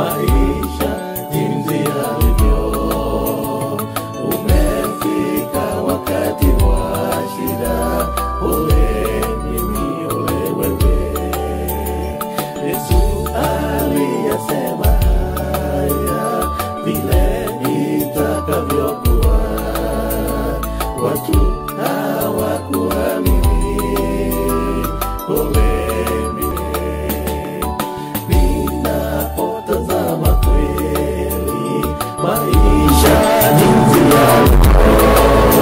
maisha jinsi yalivyo. Umefika wakati wa shida, ole mimi, ole wewe. Yesu aliyasema haya vile itakavyokuwa, watu hawakuamini. Ole maisha jinsi yalivyo.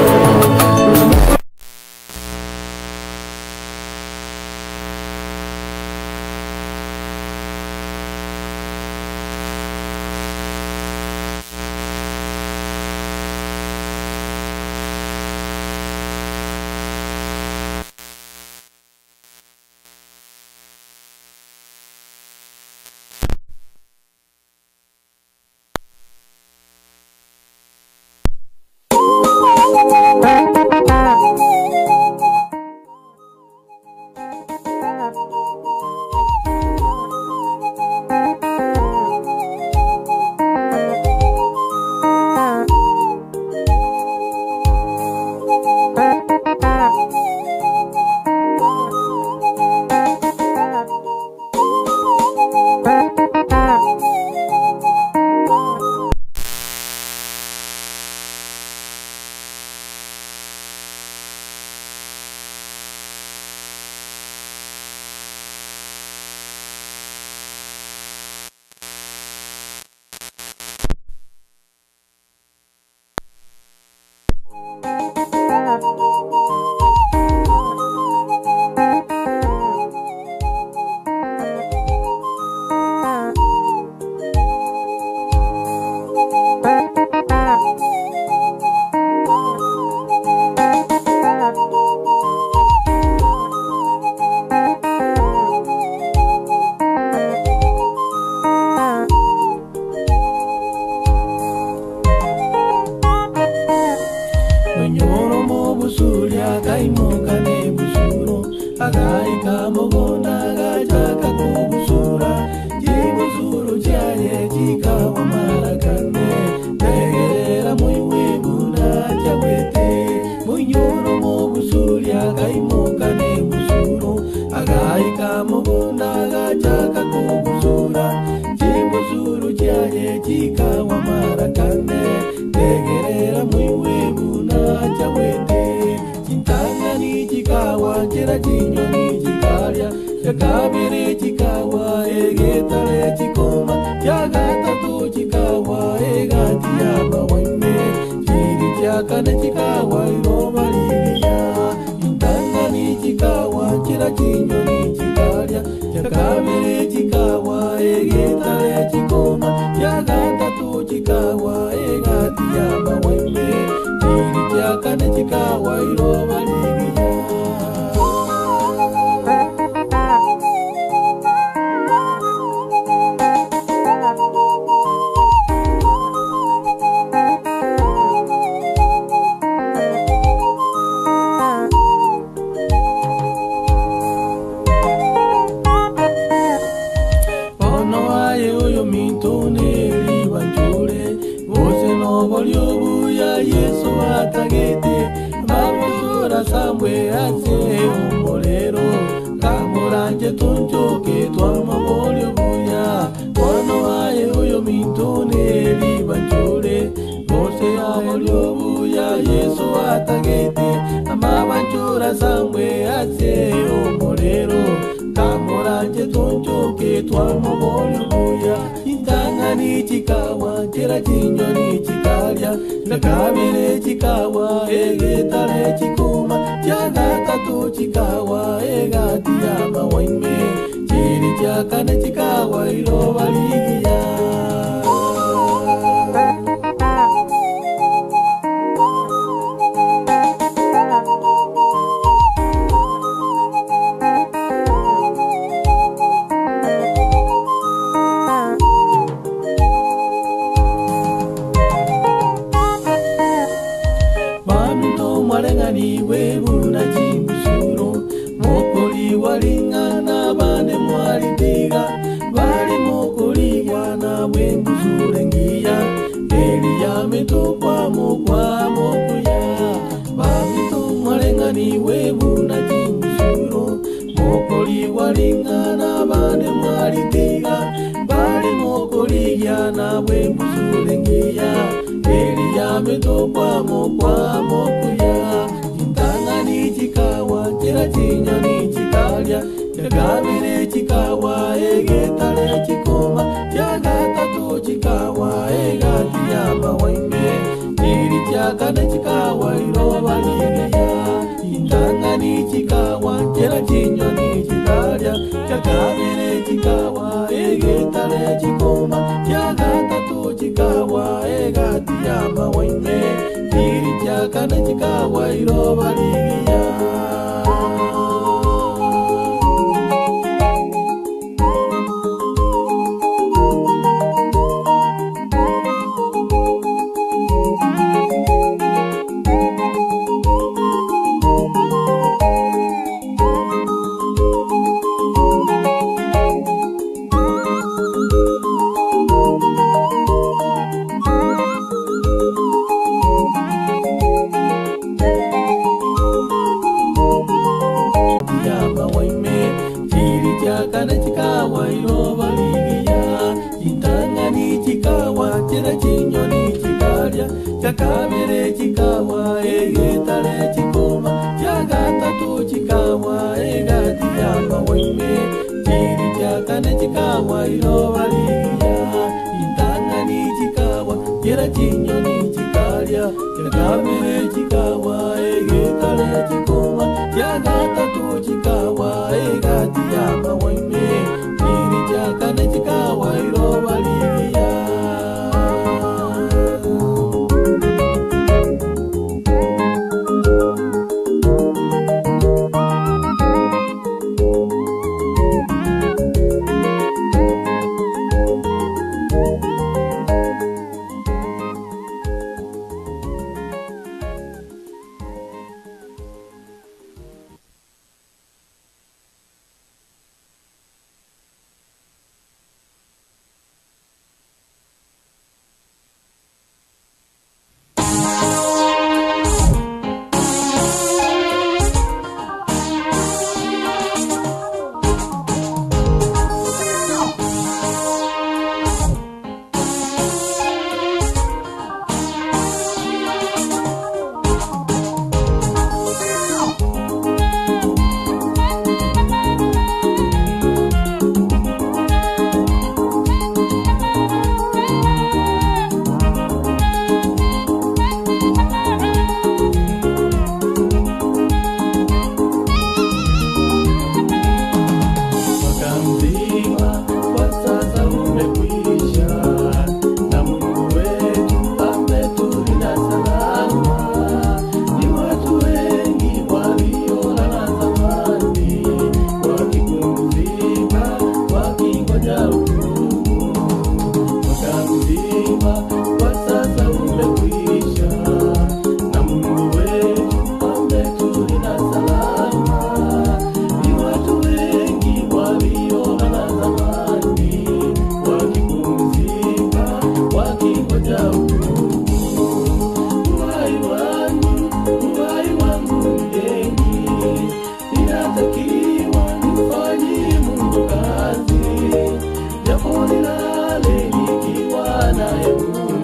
Oli walingana bane mwalitiga bali mokolia na bwe muzulengia eli ya metokwa mokuya intanga ni chikawa kila chinya ni chikalya chagabire chikawa egetale chikoma chagatatu chikawa egati ya mawaime ili chakane chikawa iroba ligeya intanga ni chikawa kila chinya ni chikalya chagabire chikawa egetale chikoma chagatatu chikawa egati ya mawaime ili chakane chikawa iroba ligeya. Chakana chikawa iroba ligeya intanga ni chikawa chera chinyoni chikalya chakabere chikawa egetale chikoma chagatatu chikawa egati ya mawaime chiri chakana chikawa iroba ligeya intanga ni chikawa chera chinyoni chikalya chakabere chikawa egetale chikoma chagatatu chikawa egati ya mawaime chiri chakana chikawa iroba ligeya. Japo nilale nikiwa naye Mungu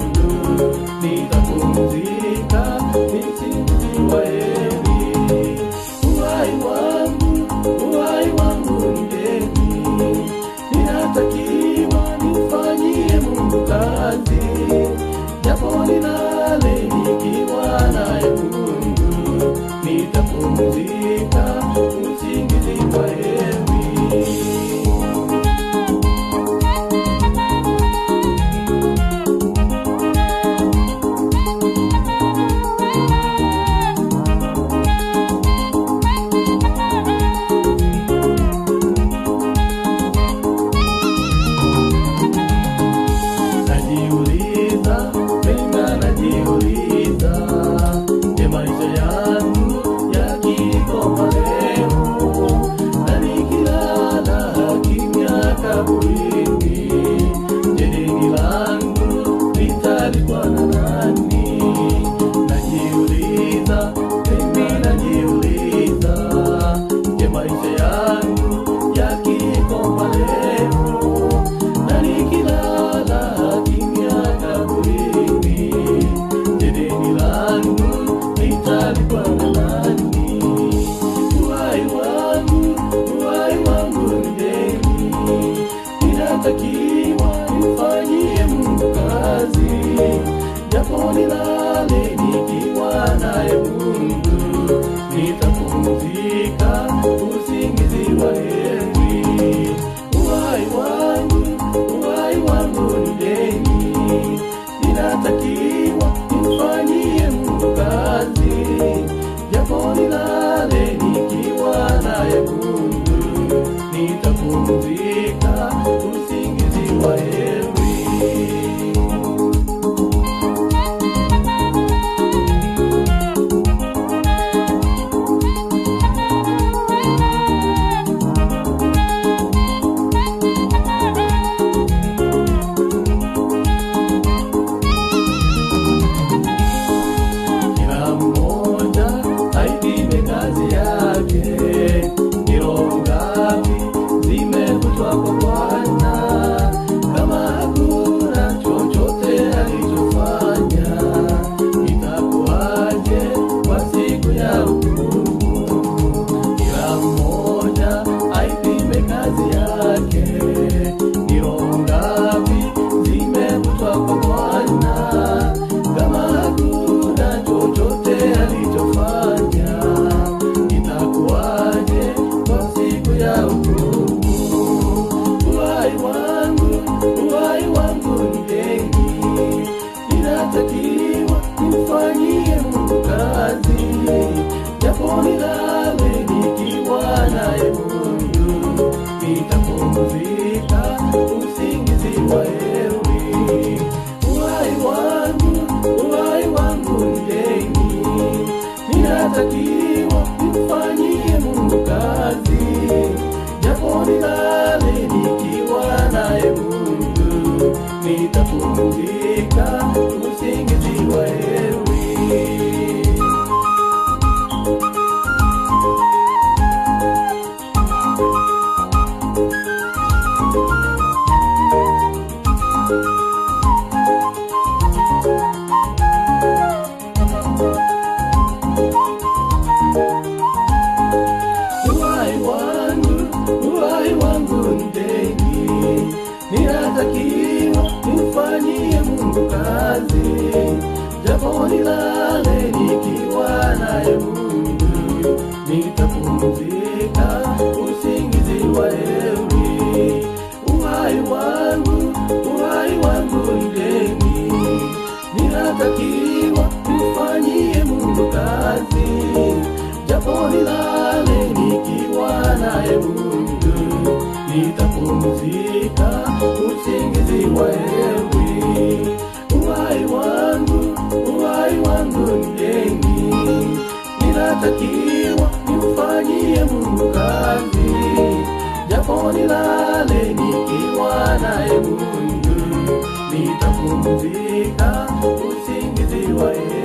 Nitatakiwa nimfanyie Mungu kazi, japo nilale nikiwa naye Mungu, nitapumzika usingizi wa heri. Uhai wangu ndeni, ninatakiwa nimfanyie Mungu kazi, japo nilale nikiwa naye Mungu, nitapumzika usingizi wa heri. Uhai wangu ndeni, ninatakiwa nimfanyie Mungu kazi, japo nilale nikiwa naye Mungu, nitapumzika usingizi wa heri. Uhai wangu ndeni, ninatakiwa nimfanyie Mungu kazi, japo nilale nikiwa naye Mungu, nitapumzika usingizi wa heri.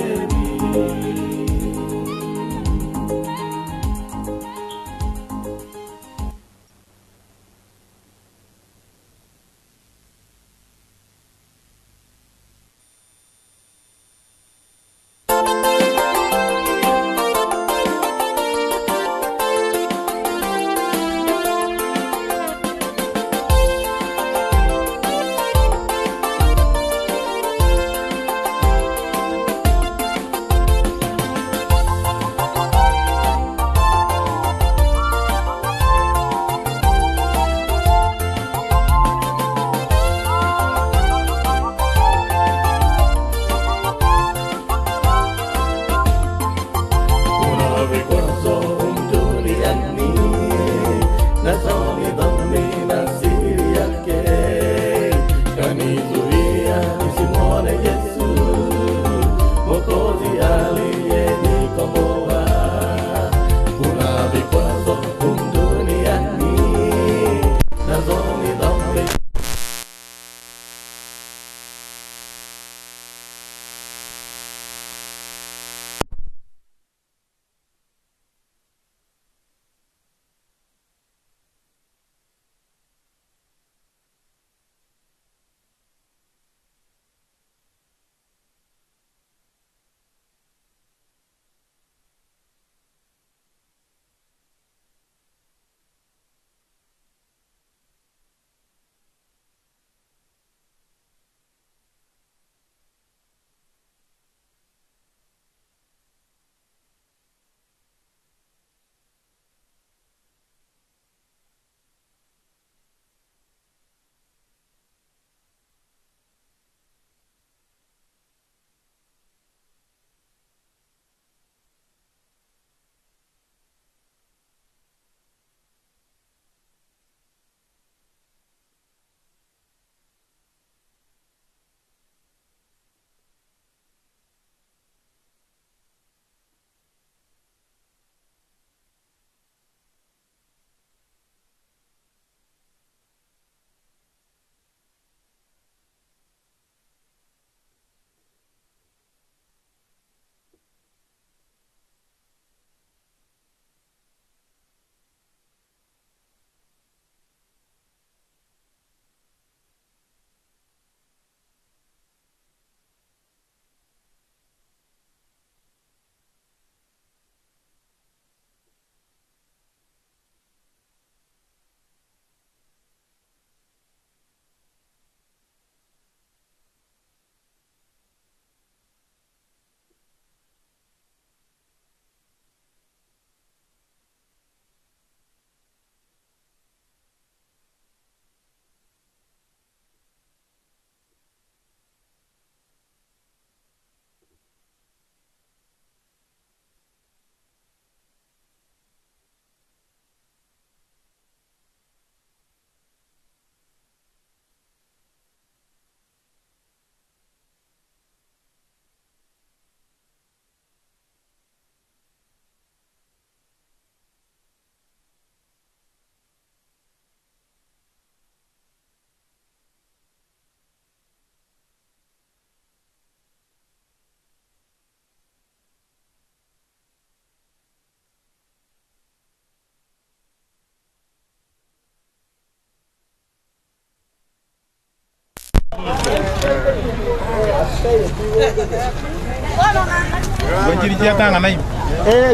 Gonjiri tanga nai.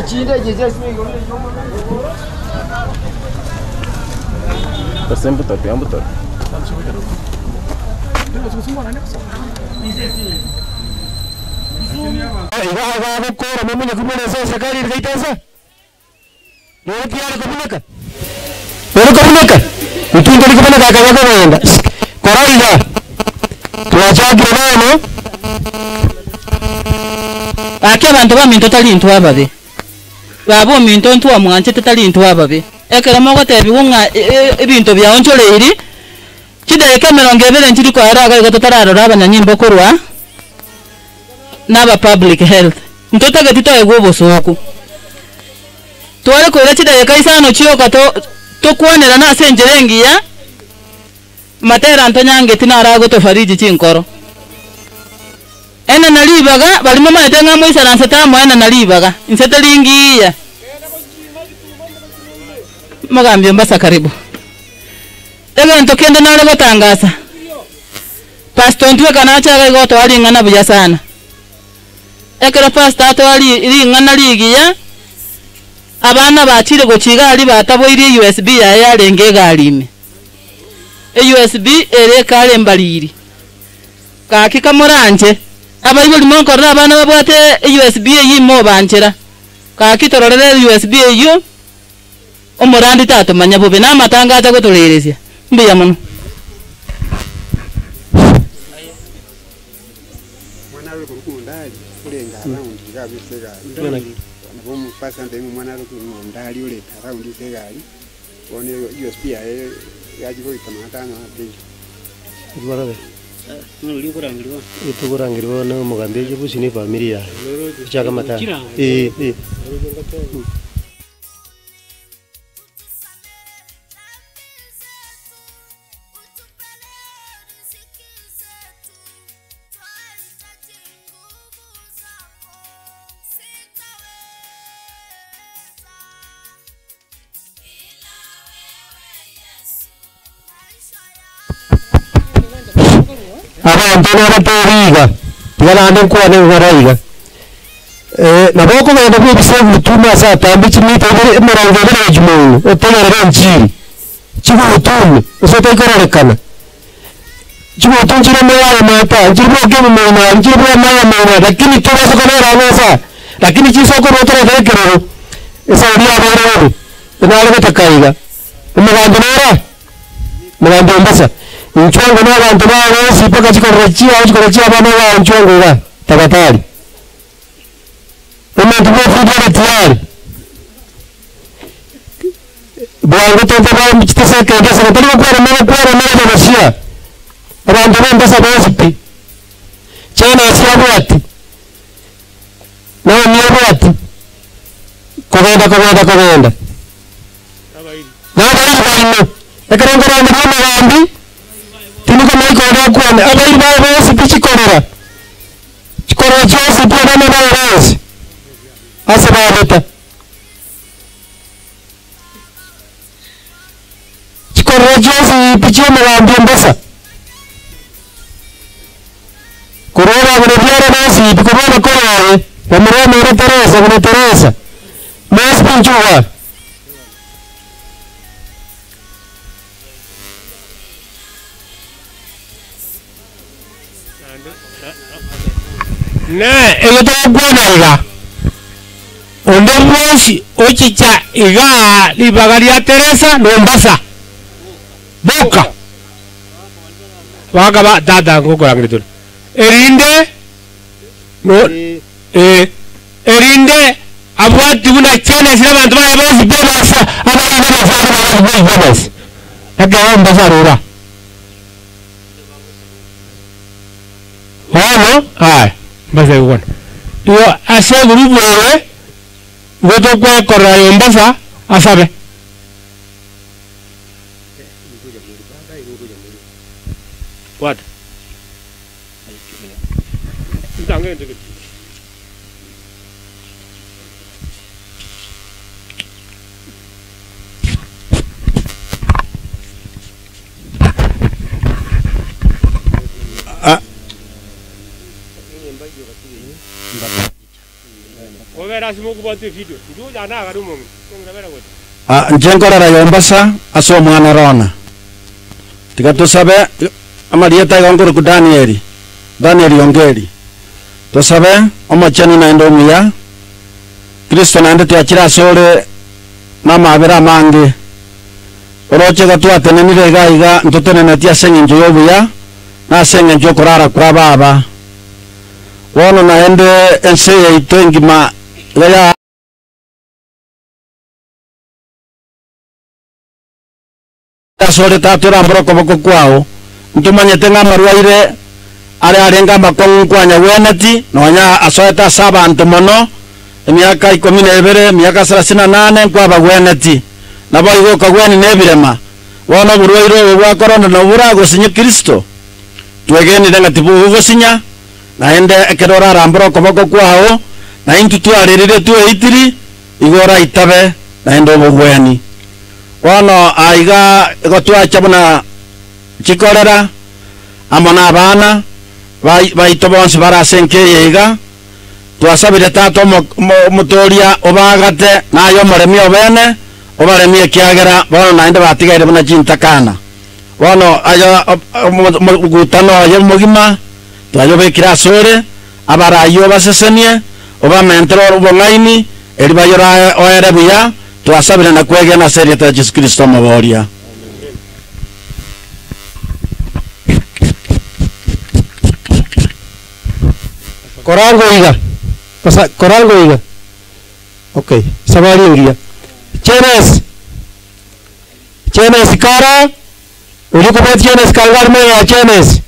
Chinde Jesus me. Sempre top, ambo top. Iga kora mimi nikumwona sasa kali nikaitasa. Ndio kiasi kumuneka. Ndio kumuneka. Mtungo nikumuneka akaja kwenda. Koraiga. Tuachagira nano. Ake abantu baminto tali ntu ababe. Babo minto ntu amwanje tali ntu ababe. Ekera magote biwunga ebinto bya onchole iri. Kide kamera ngebere ntiri kwa araga gototararo abanyanyimbo kurwa. Naba public health. Mtoto gatito egobo soko. Tuwale ko rachida yakaisano chioka to kuonera na senjerengi ya matera antonyange tinarago to fariji chinkoro. Ena nalibaga bali mama etenga moisa lanseta mo ena nalibaga insetelingi ya magambye mbasa karibu. Ega ntokende nale gotangasa. Pastor ntwe kanacha goto ali ngana buya sana. Ekera pastor atwali iri ngana ligiya abana bachire gochiga ali bataboire USB ya yarenge galime. USB ere kale mbaliri. Kaki kamoranje. Abayi bali monko na abana babwate USB yimo banjera. Kaki tororere USB yo. Omorandi tato manya bobe na matanga acha gotoleresia. Mbiya muno. Mwana we kurukundali kulenga around gabisegali. Bomu pasante mwana we kurukundali ule around segali. One USB yajibo ikamatanga api. Ibarabe. Kurangirwa na mugambeje busini familia. Chaka mata. Abantu n'abatoriga tubalande nkwane ngarayiga naboko benda kwibisaba utuma saa tambi kimita emirongo ebiri ekimungu otegerera nkiri kiba utume osote ikorerekana kiba utunjire mwana mata nkiri gemu mwana nkiri mwana mwana lakini tubazo kanera nasa lakini kisoko rotore vekerero esa uri abero nalo betakayiga umuganda nora muganda mbasa Nchongo na abantu babo sipaka chikorachia bana wa nchongo ga tabatari. Umuntu bofudira tiyari. Bwangu tonto ba mchitesa kenge sana tali kwa mara bashia. Abantu bambasa bosipi. Chana asia bwati. Na ni bwati. Kogenda. Na bali. Ekarangara ndimo bambi. Tinuka maiko ndakwane abayi babo sipichikorera chikorera chose pona na babo asa babeta chikorera chose pichoma bambi mbasa korora gurediara basi bikorora korora bamara mera Teresa mas pinchuwa Ne eyoto gwana iga onde mwoshi ochicha iga libagaria Teresa nombasa boka wagaba dada ngokorangiritul erinde no erinde abwati una chene sira bantu bose bebasa abana bose agawa mbasa rura hai basa igual yo hace grupo voto kwa correr en basa asabe what Wabera simu kubati video. Ndio jana agarumo. Ngabera gote. Njenkorera yombasa aso mwana rona tiga tusabe amarieta igongoro ku Daniel Yongeri tusabe omachani na ndomuya Kristo na ndete akira sore na mabera mangi oroche gatwatenenire gaiga ntutenene tia sengenjo yobuya na sengenjo kurara kwa baba wono na ende ense itengima ya sore tatura mbroko boko kwao ntumanyete ngamarwaire ari arenga makongu kwanya weneti nonya asoeta saba ntumono emiaka 12 miaka 38 kwa bagweneti nabo igoka gweni nebirema wono burwaire bwa corona no burago sinye Kristo twegeni denga tibu gosinya na ende ekerora rambroko boko kwao na intu twarerire tueitiri igora itabe na endo bogweni wono aiga gotwa chabuna chikorera amona abana baito bonse barasenke yega twasabire tato mutoria obagate nayo moremi obene obaremi ekiagera bono naende batigaire buna chintakana wono ayo gutano ayo mugima twayo bekira sore abarayo basesenie obamentero bongaini eribayora oerebuya twasabire na kwege na serie ta Jesus Kristo maboria korango iga okay sabari ngia chenes kara uli kubet chenes kalgar me ya chenes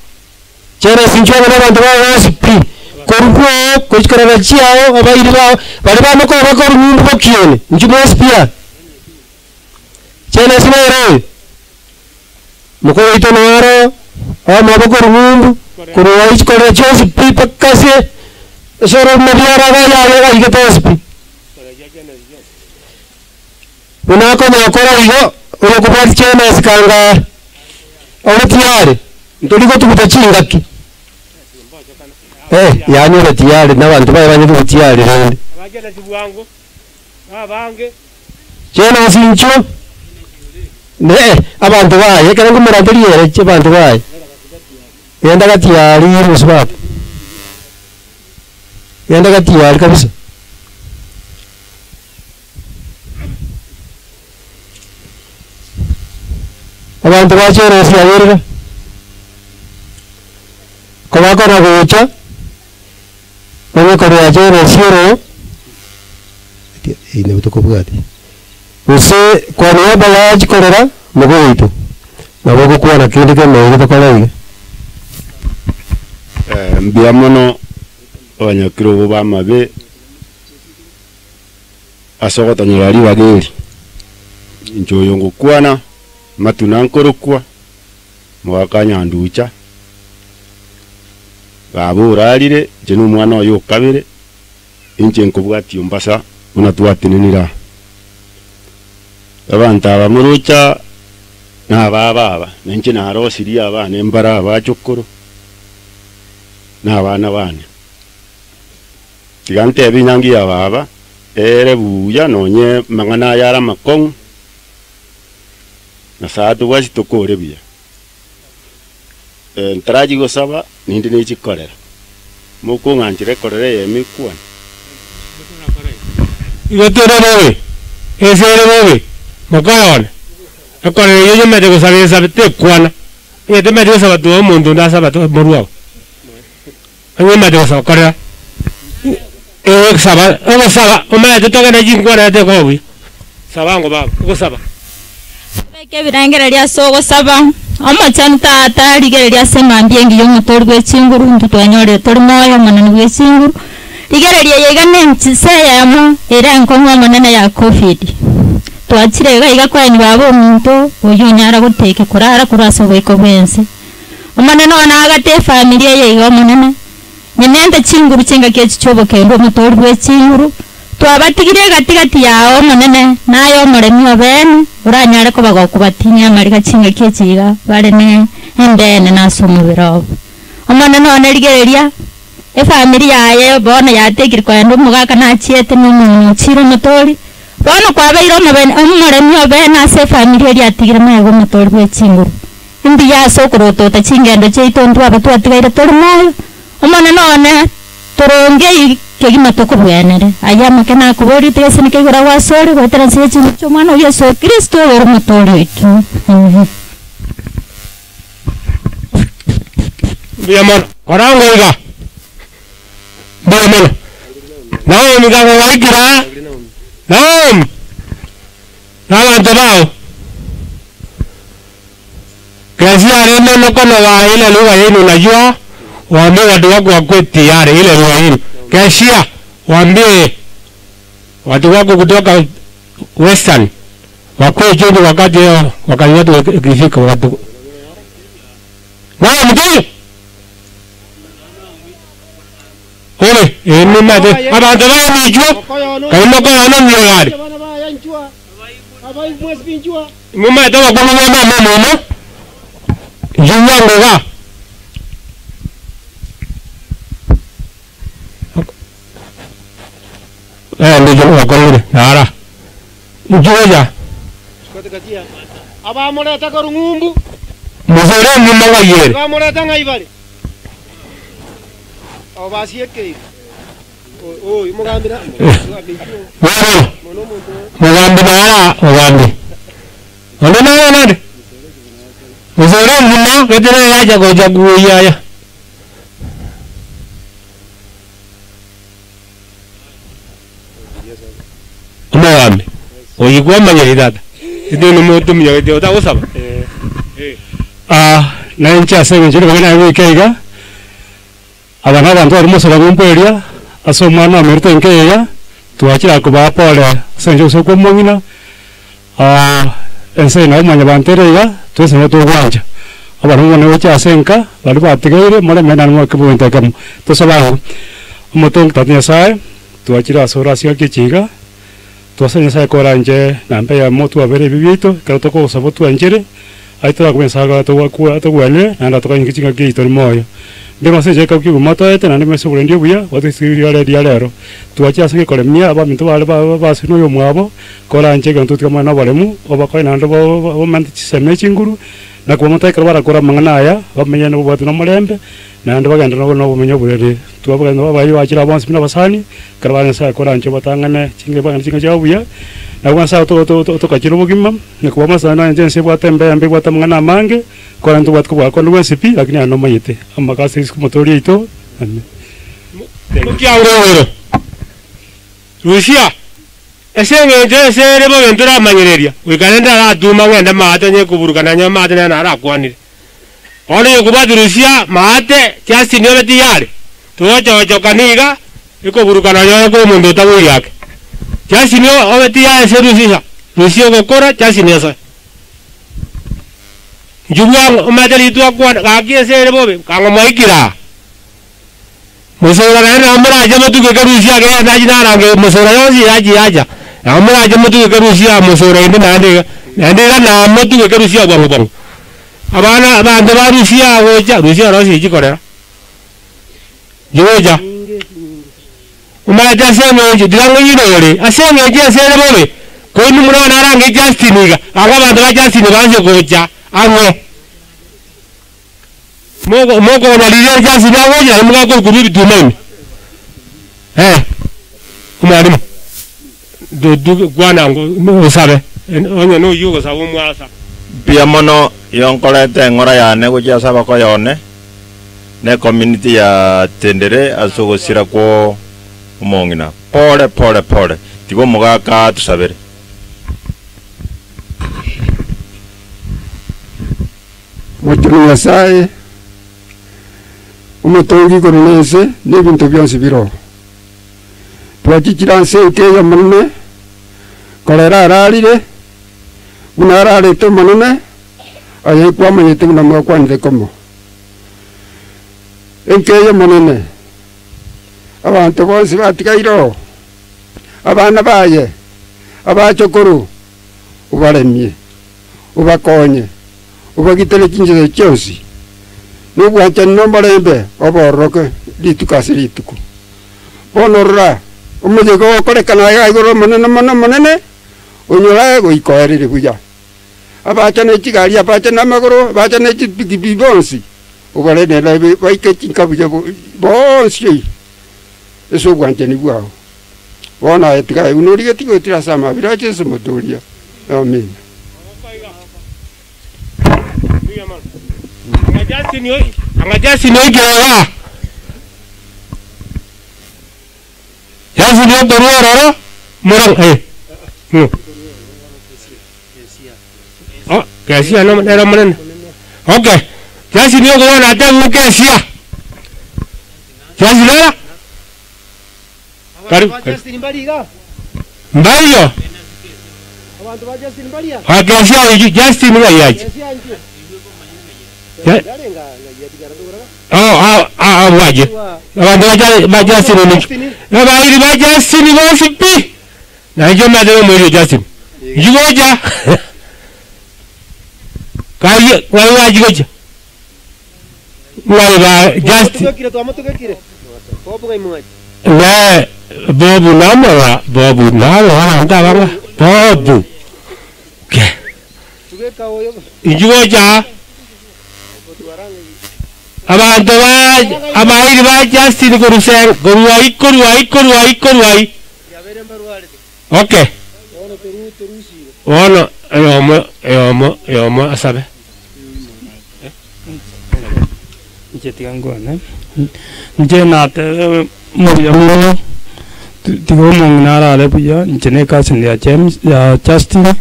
inchwa na bantu ba hospitl korpo kuchkara chiao abairira bariba no ko bakor mundu bokione njumo spia chenes mere moko ito noro o mabokor mundu kuruwa ichkara chos pipa kase soro mediara ya igetospia unako nyakora igo urokubati chenes kanga orutiare ntoliko tukutachingaki yani urutiare n'abantu baye urutiare rende abagenda kibwango abange chenes incho abantu baye kana ngumurandiriere abantu baye yenda gatiari musubata yenda gatiari kabisa abantu bacheres yawerera kobakora gocha bamekora yacheres yero ine utokobwati use kwa niaba ya jikorera mugoito nabo gukwana na kindi keme gutokora mbiamono abanyakiro bo bamabe asogotanyari bageri injoyo ngukwana matunankorokwa mwakanya nducha babo urarire je n'umwana oyo kabire inje nkubwati umbasa unatwatinira abantu abamurucha na baba nenje na rosiri abana embara abachokoro na abana bane tigante ebinyangi ya baba ere buya nonye mangana yara makong na saatu wasi tokore bia ntraji go saba nindi ne chikorera moko nganjire korere yemi kwan igotera nawe esere nawe mokayon akorere yo mete go sabe sabe te kwana yete mete go saba to mundo nda saba to moruwa ayo mete go saba korera saba o mete to kana jingwana te ko wi saba ngo baba go saba ke birangereria sogo saba amachani tata rigereria sema mbiengi yo mutori gwe chinguru ntutwanyore tori moyo manani gwe chinguru rigereria yegane ntise yamo era nkonwa manana ya covid twachire gaiga kwani babo muntu oyo nyara guteke kurara kuraso bweko bense omanana wana agate familia yego manana nyenende chinguru chenga ke chichobo kendo mutori gwe chinguru twabatigire gatigati yao manene nayo muremi obene uranyare ko bagokubatinya marika chinga kechiga bare ne endene nasomubiro omana no nerigereria efamily yaye bona yatekire kwenda omugaka nachiete n'omuntu chiro motori bona kwabeire omuremi obene ase efamily eri atigire maego motori bw'echinguru imbi yase okorotota chingendo chaitu ntwaba twatigaire tori moyo omone none toronge kegima tokobwenere ayamake nakobori tese nikegora wasore gwetera nse chintu chomwana wa Yesu Kristo ori motori wetu. Biamon, orang ngolga. Biamon. Naum ika ngolai kira. Naum. Naum tabau. Kasi arena nokono wa ile lugha yenu najua. Waambie watu wako wakwe tayari ile lugha yenu. Kashia waambie watu wako kutoka Western wakwe chungu wakati watu kifika watu. Naum mtu. Ole, ini mate. Abantu bamijwa. Kaimo ko ana myogari. Mumate wa kwa mama mama. Yuwango ga. Ndio wa kwa ngure. Ara. Njoja. Kotegatia. Aba mora takarungumbu. Muzere mumanga yere. Aba mora tanga ibale. Obasieke. Oi, mugambira. Mugambira ogambi. Ono nani? Muzere mumma ketere yaja goja guya. Ogambi. Oyigwa manyeri dada. Ndio mutu mnyagete otausaba. Nancha senje ngena wikega. Abana bantu arimo gumperia aso mwana merto enkeya tuachira kuba pole senje soko mongina ense na manya banterega twese no twanja abana ngone wacha senka bali batigaire mole mena no kubunta kam to sabaho motong tatnya sai tuachira asora sia kichiga tuasenya sai koranje nampe ya motu abere bibito kato ko sabotu anjere aitara kumensaga to wakua to wele nanda to kinga kiito moyo ndimo se jeka kibu moto ete nande mesubule ndio buya watu siri dia lero tuacha sike kole mia aba minto bale ba sino yo mwabo kola anchega ntuti kama na balemu oba ko nando bo manti seme chinguru na kwa mota ikara kora mangana ya bamenya no batu no mulembe nando bagenda no bumenyo bulere tuabaga no bayi wachira bonse bina basani karabana sa kora ancho batangane chinge bagana chinga jabuya na kwa sa to kachiro bugimma ne kwa masana njense bwa tembe ambe bwa tamangana mange kwa ndu bwa kwa no wensipi lakini ano mayete amakasi motori ito mukiangoro Rusia esenge je sere bo ventura manyereria wikanenda ra duma wenda mate nye kuburukana nya mate na ra kwanire ole kubadi Rusia mate just ni beti yare to kaniga iko burukana nya ko mundo tabu yake just ni obeti ya se Rusia ko kora just ni esa Jubuang umateli tu aku kaki sere bo kango moikira Musora na amra aja matu ke Rusia ke na jina range musora yo si aja amra aja matu ke Rusia musora ini nande na matu ke Rusia bang abana ba Rusia goja Rusia ro si jikore joja umara jase mo jidango yinore asenge je sere bobe ko ni mura na range Justiniga aga ba Justini ba se goja anwe Mogo na lilia jasi na woja mga ko kubibi tumaini kumalimu do gwana ngo sabe onye no yugo sa umwasa pia mono yonkolete ngora ya ne go jasa ba ko yone ne community ya Tendere asogo sira ko mongina pole tigo mugaka tusabere Mochuru Nyasaye umutongi koronese n'ibintu byose biro twachichiranse ikeya manene kolera ararire munarare to manene aye kwa manyete na mwakwanire komo enkeya manene abantu bose batigairo abana baye abachokuru ubaremye ubakonye ubagitele kinje cyose nubwo hacyo nombalembe oboroke litukasi lituku bonorra umuzigo korekana ya igoro manene unyora go ikoerire buya abacha ne chigari abacha na magoro abacha ne chipiki bonsi ubale ne la baike chinka buya bonsi eso gwante ni bwao bona etika unori etiko tira sama birache semotoria amen angajasi ni ogewa yasi ni ogewa murang oh kesia no era manen okay yasi ni ogewa na tangu kesia yasi la karibu mbaliyo abantu ba Justin mbaliya kesia Justin ngayaje waje abantu ba Justin ni abairi ba Justin bosipi na jo madero muri Justin jigoja kai waje goja ba Justin la bobu namara ndabanga bobu ke jigoja abantu abairi ba Justin kuruseng kuruai okay ono yomo asabe njetingangwana njenate moyamo tigo mongnara le buya njene kasin ya James ya Justin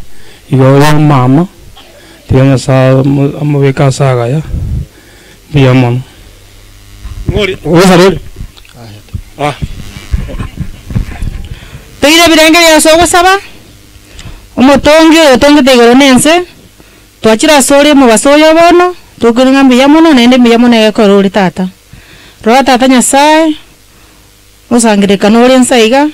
igo mama tiga sa amweka saga ya biyamon ngori osare Tugire birenge ya sogo saba otonge tegoro nense twachira sore mu basoyo bono tukiringa biyamono nende biyamono yakorori tata roa tata Nyasaye osangire kanore nsaiga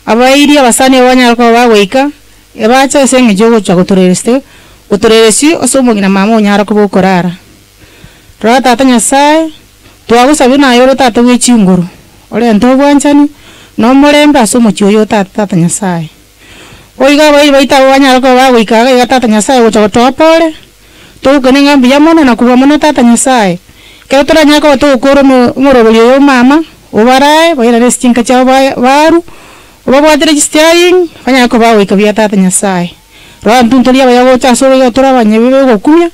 abairi abasani abanya ko bagwika ebacha senge jogo cha utoreresi osomongina mama onyara ko bokorara roa tata Nyasaye twagusabye nayo tata wechinguru ole ntobwanchani no murembe asomo chyoyo tata Nyasaye oiga baita abanya ko bagwika ga tata Nyasaye gocha gotopore tukene ngambi yamono na kubamono tata Nyasaye ke turanya ko tukoro murobuli yo mama ubarae baira restinka cha baru ubabwadire steering fanya ko bawe kabia tata Nyasaye ro ntuntolia bayago cha soro yo turabanye bibe gokumya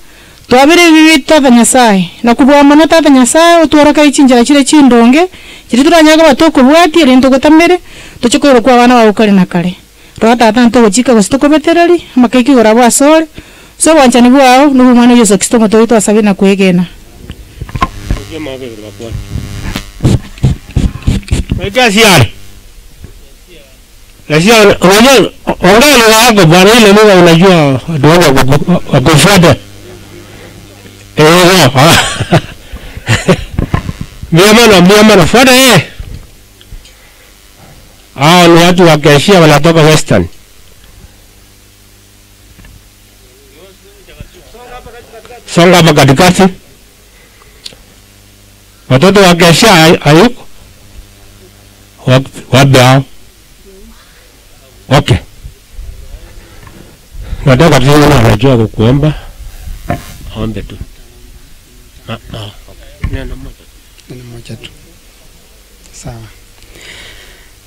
twabire bibi tata Nyasaye na kubamono tata Nyasaye utwara ichinjira chire chindonge chiri turanya ko batoko bwati rento gotamere tuchikoro kwa bana babukare na kare ro tata nto chika gostoko beterali makeki gorabo asore so wanchani bwao nubu mwana Yesu Kristo moto asabe na kuegena Gracias. Gracias. Oye, ahora lo hago para él, no va a ayudar a confrontar. Mi hermano, fuera no hay tu aquella la toca western. Songa bakatikati. Watoto wa kesha ayuko wabao. Okay. Nataka tuone anajua kukuomba. Aombe tu. Neno moja tu. Sawa.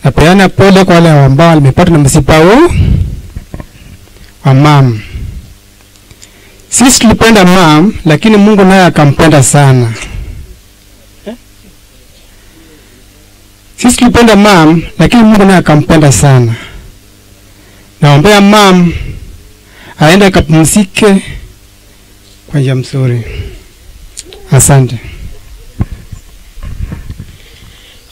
Napeana pole kwa wale ambao wamepata na msiba huu wa mam. Sisi tulipenda mam, lakini Mungu naye akampenda sana. Sisi tulipenda mam, lakini Mungu naye akampenda sana. Naombea mam aende akapumzike kwa njia nzuri. Asante.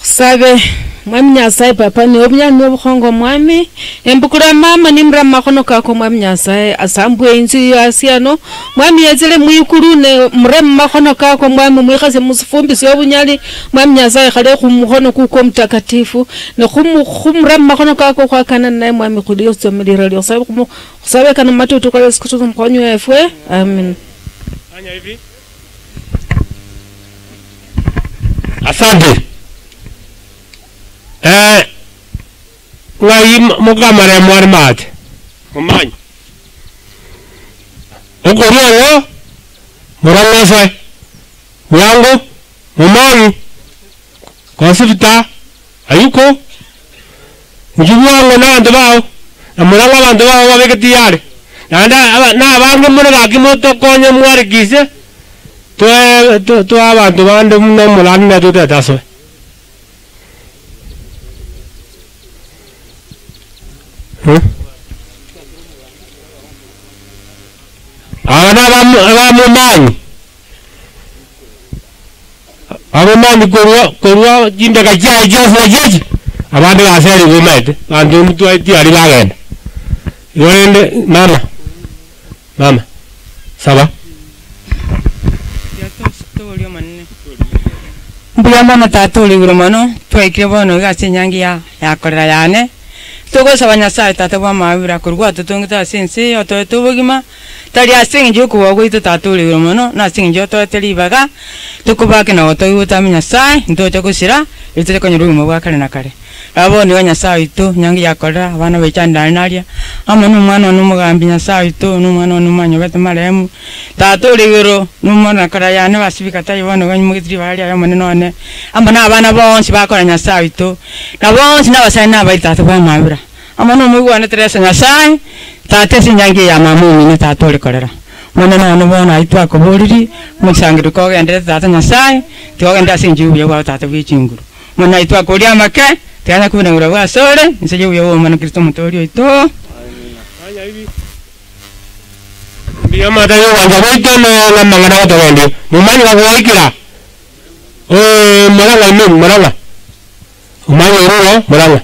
Sabe mwami Nyasaye papa ni obnya n'obukhongo mwami embukura mama nimra makono kako mwami Nyasaye asambwe inzi asiano mwami yazile mwikuru ne mre makono kako mwami mwikhase musifumbi syo bunyali mwami Nyasaye khale khumukono kuko mtakatifu ne khumra makono kako kwakana naye mwami khuliyo somelira lyo sabe khusabe kana matutu kwa Yesu Kristo mkhonyo efwe amen. Anya hivi Asante. Ngai mukamare mwari mate. Mumanyi. Okoriyo Murangasa. Muyango. Mumanyi. Kosipita. Ayuko. Mujibuango na bantu bao. Na muranga abantu bao babeke tiyari. Na abange muraga kimoto konye mwari kise. Tu abantu bande muno mulani na tutataso. Abamumanyi korwa jimbe kajia ijofu jeji abandi baseri gumete bantu mtu aiti ari bagenda yende mama saba mbuya mama tatuli urumano twekire bono gase nyangi ya korera yane tugosaba nyasaye tata bwa mawira kurwa tutungita sense oto tubugima tari asingi kuwa gwito tatuli urumano na singi oto telibaga tukubake na oto yutamenya nyasaye ndoje gusira itete konyurumo bwa kare na kare abo ni nyasaye itu nyangi ya korera abana becanda naria amano mwana n'umugambi nyasaye itu n'umwana n'umanyo bete maremu tatuli uro n'umwana kara yane basibika tayi bono ganyumugitri bari ayo mane none amana abana bonsi bakora nyasaye itu na bonsi n'abasai n'abaita tata mawira amano mugwana teresa nyasaye tate sinyangi ya mamu ni tatuli korera mwana na bona itwa ko boliri musangiro ko gendere tata nyasaye tiogenda sinji uyo wa tata bichinguru mwana itwa ko ria make tiana kubina ngura wa sore nseje uyo mwana Kristo mutori ito biya mata yo wanga boito no mangana ko togende mumanyi wa kuikira moranga umanyi ro moranga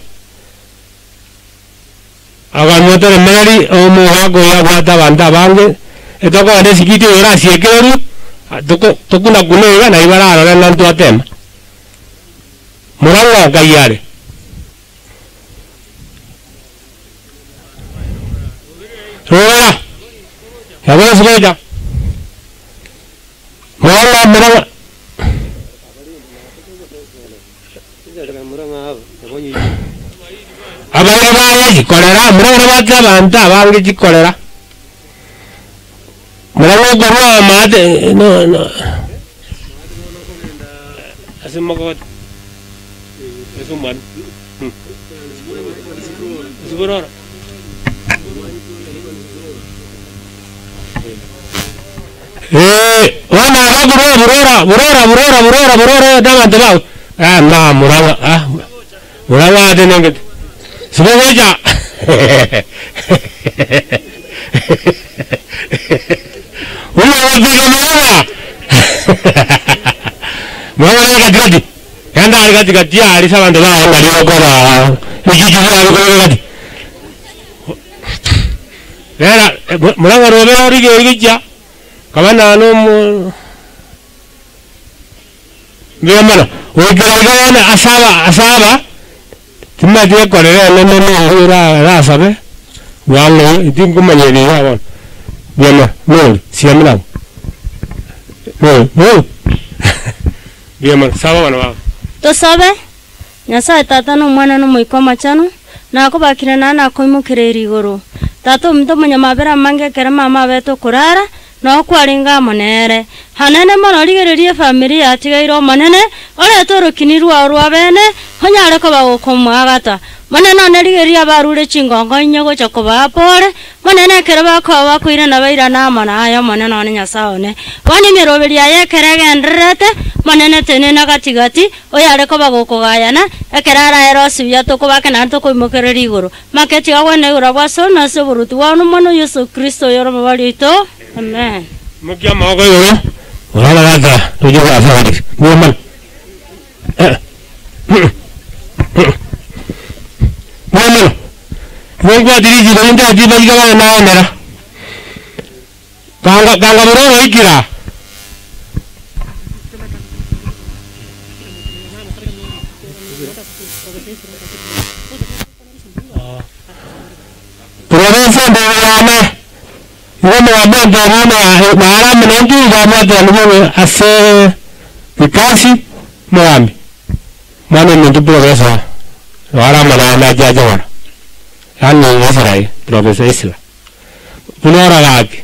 aganotore meri omuhago ya gwata banda bange etoko ande sikiti ora siekeru tokuna kunega na ibara na nantu atema moranga gayare Rora ya bora suja moranga abana baye jikorera muranga bakabanta bange jikorera muranga gorwa mate no asimoko esuman Sigurora wana burora dama tabau na muranga adenenge sebenarnya muranga gadi anda gadi ya ari sabanda ba ngari okora ijiji ngari era muranga robe ori gija kabana no Gimana? Wikiragana asaba timma dia korera no ra sabe wango itin kumanyeri awon biama no siamna no biama sawa wana to sabe nyasa tata no mwana no moiko machano na ko bakira na ko imukireri goro tato mto munyamabera mange kera mama beto kurara no kwaringa monere hanene mono rigererie family atigairo monene ore torokinirwa rwa bene honyare ko bagokomwa gata monene no rigeria barure chingongo inyago chakoba pore monene kera bakoba kuira na baira na mona ayo monene no nyasaone bani miroberia yekerege ndrete monene tene na gatigati oyare ko bagokogayana ekerara erosi yato ko bakana to ko imokereri igoro maketi awene ura bwaso na soburutu wanu mono Yesu Kristo yoro mabali to amen mukia maoko yoro wala gata tujo ka afadi muman muman Mengwa diri jido inda jiba jiga na nera kanga boro ikira Provinsia Bawame Ngono abanda ngana mara menengi gama dalmo ase vikasi mwami mwana muntu professor wala mana jaja wana yani Israel professor Isla punora lagi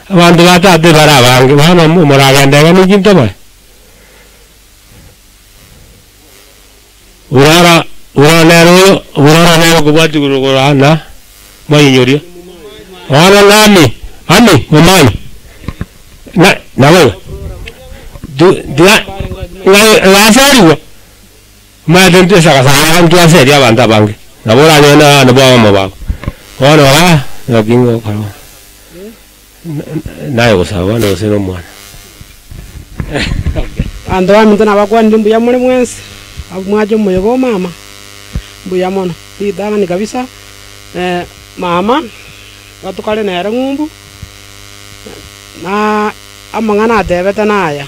abantu batate barabange bana muragenda gani jinto ba urara nero kubati kurana mayinyori wana nami ani mumani na wewe dia ngasariwa madente saka ntu aseri abantu abange nabora nena nabwa mama wana wa nakingo kwa nayo sawa no sino mwana ando aminto nabakwa ndimbu ya mule mwensi mwaje moyo mama mbuya mono bidanga ni kabisa mama watukale nere ngumbu na amangana atebete naya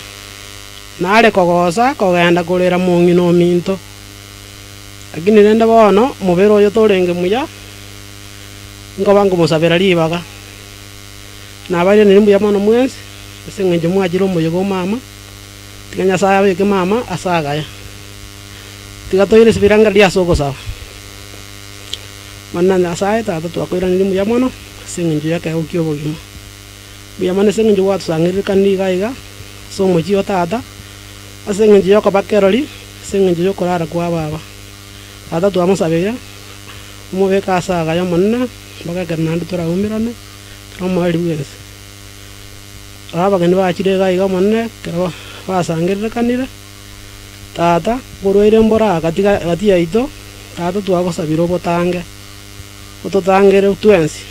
nale kogosa kogenda kulira mung'ina minto lakini nende bono mubiro oyo torenge muya ngoba ngumusabira libaga nabaire ni mbuya mono mwensi seng'enje mwajiro moyo mama tiganya saya beke mama asagaya tigatoire sibiranga dia soko sawa manana saya tata twakwira ni mbuya mono seng'enje yake ukyo bogima buya mane seng'enje watu sangire kandiga iga so mochio tata aseng'enje yoko bakeroli seng'enje yoko rara kwa baba tata twamusabira umubeka asagaya manana bagagerna ndu turaumirane turamwali wese abageni bakire gaiga manne kero basangirire kanire tata gorwire mbora gati yaito tata twagosabira obotange ototangere twensi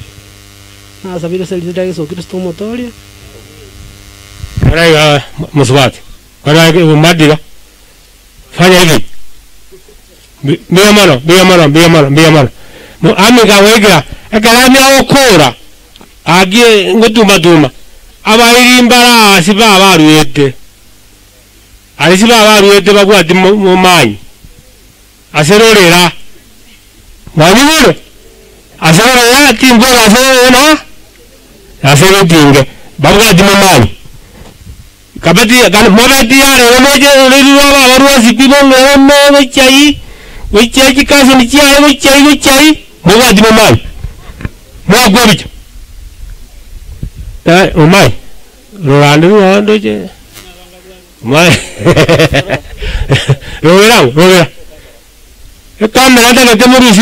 nasabire selidira Yesu Kristo motoria Raiga muswati raiga umadiga fanya hivi bia mo amiga wega ekalani okora agie ngotuma abaimbara siba baruete alisiba baruete bagwati mu manyi aserorera wanyure aserorera timbo aserorera aserotinge bagwati mu manyi kabati kan mobati yare moje riruwa baruwa sipibo ngome wichai kaso ni wichai bagwati mu manyi mwagwabija umai rondo je mai rovera kamera ndakete murusi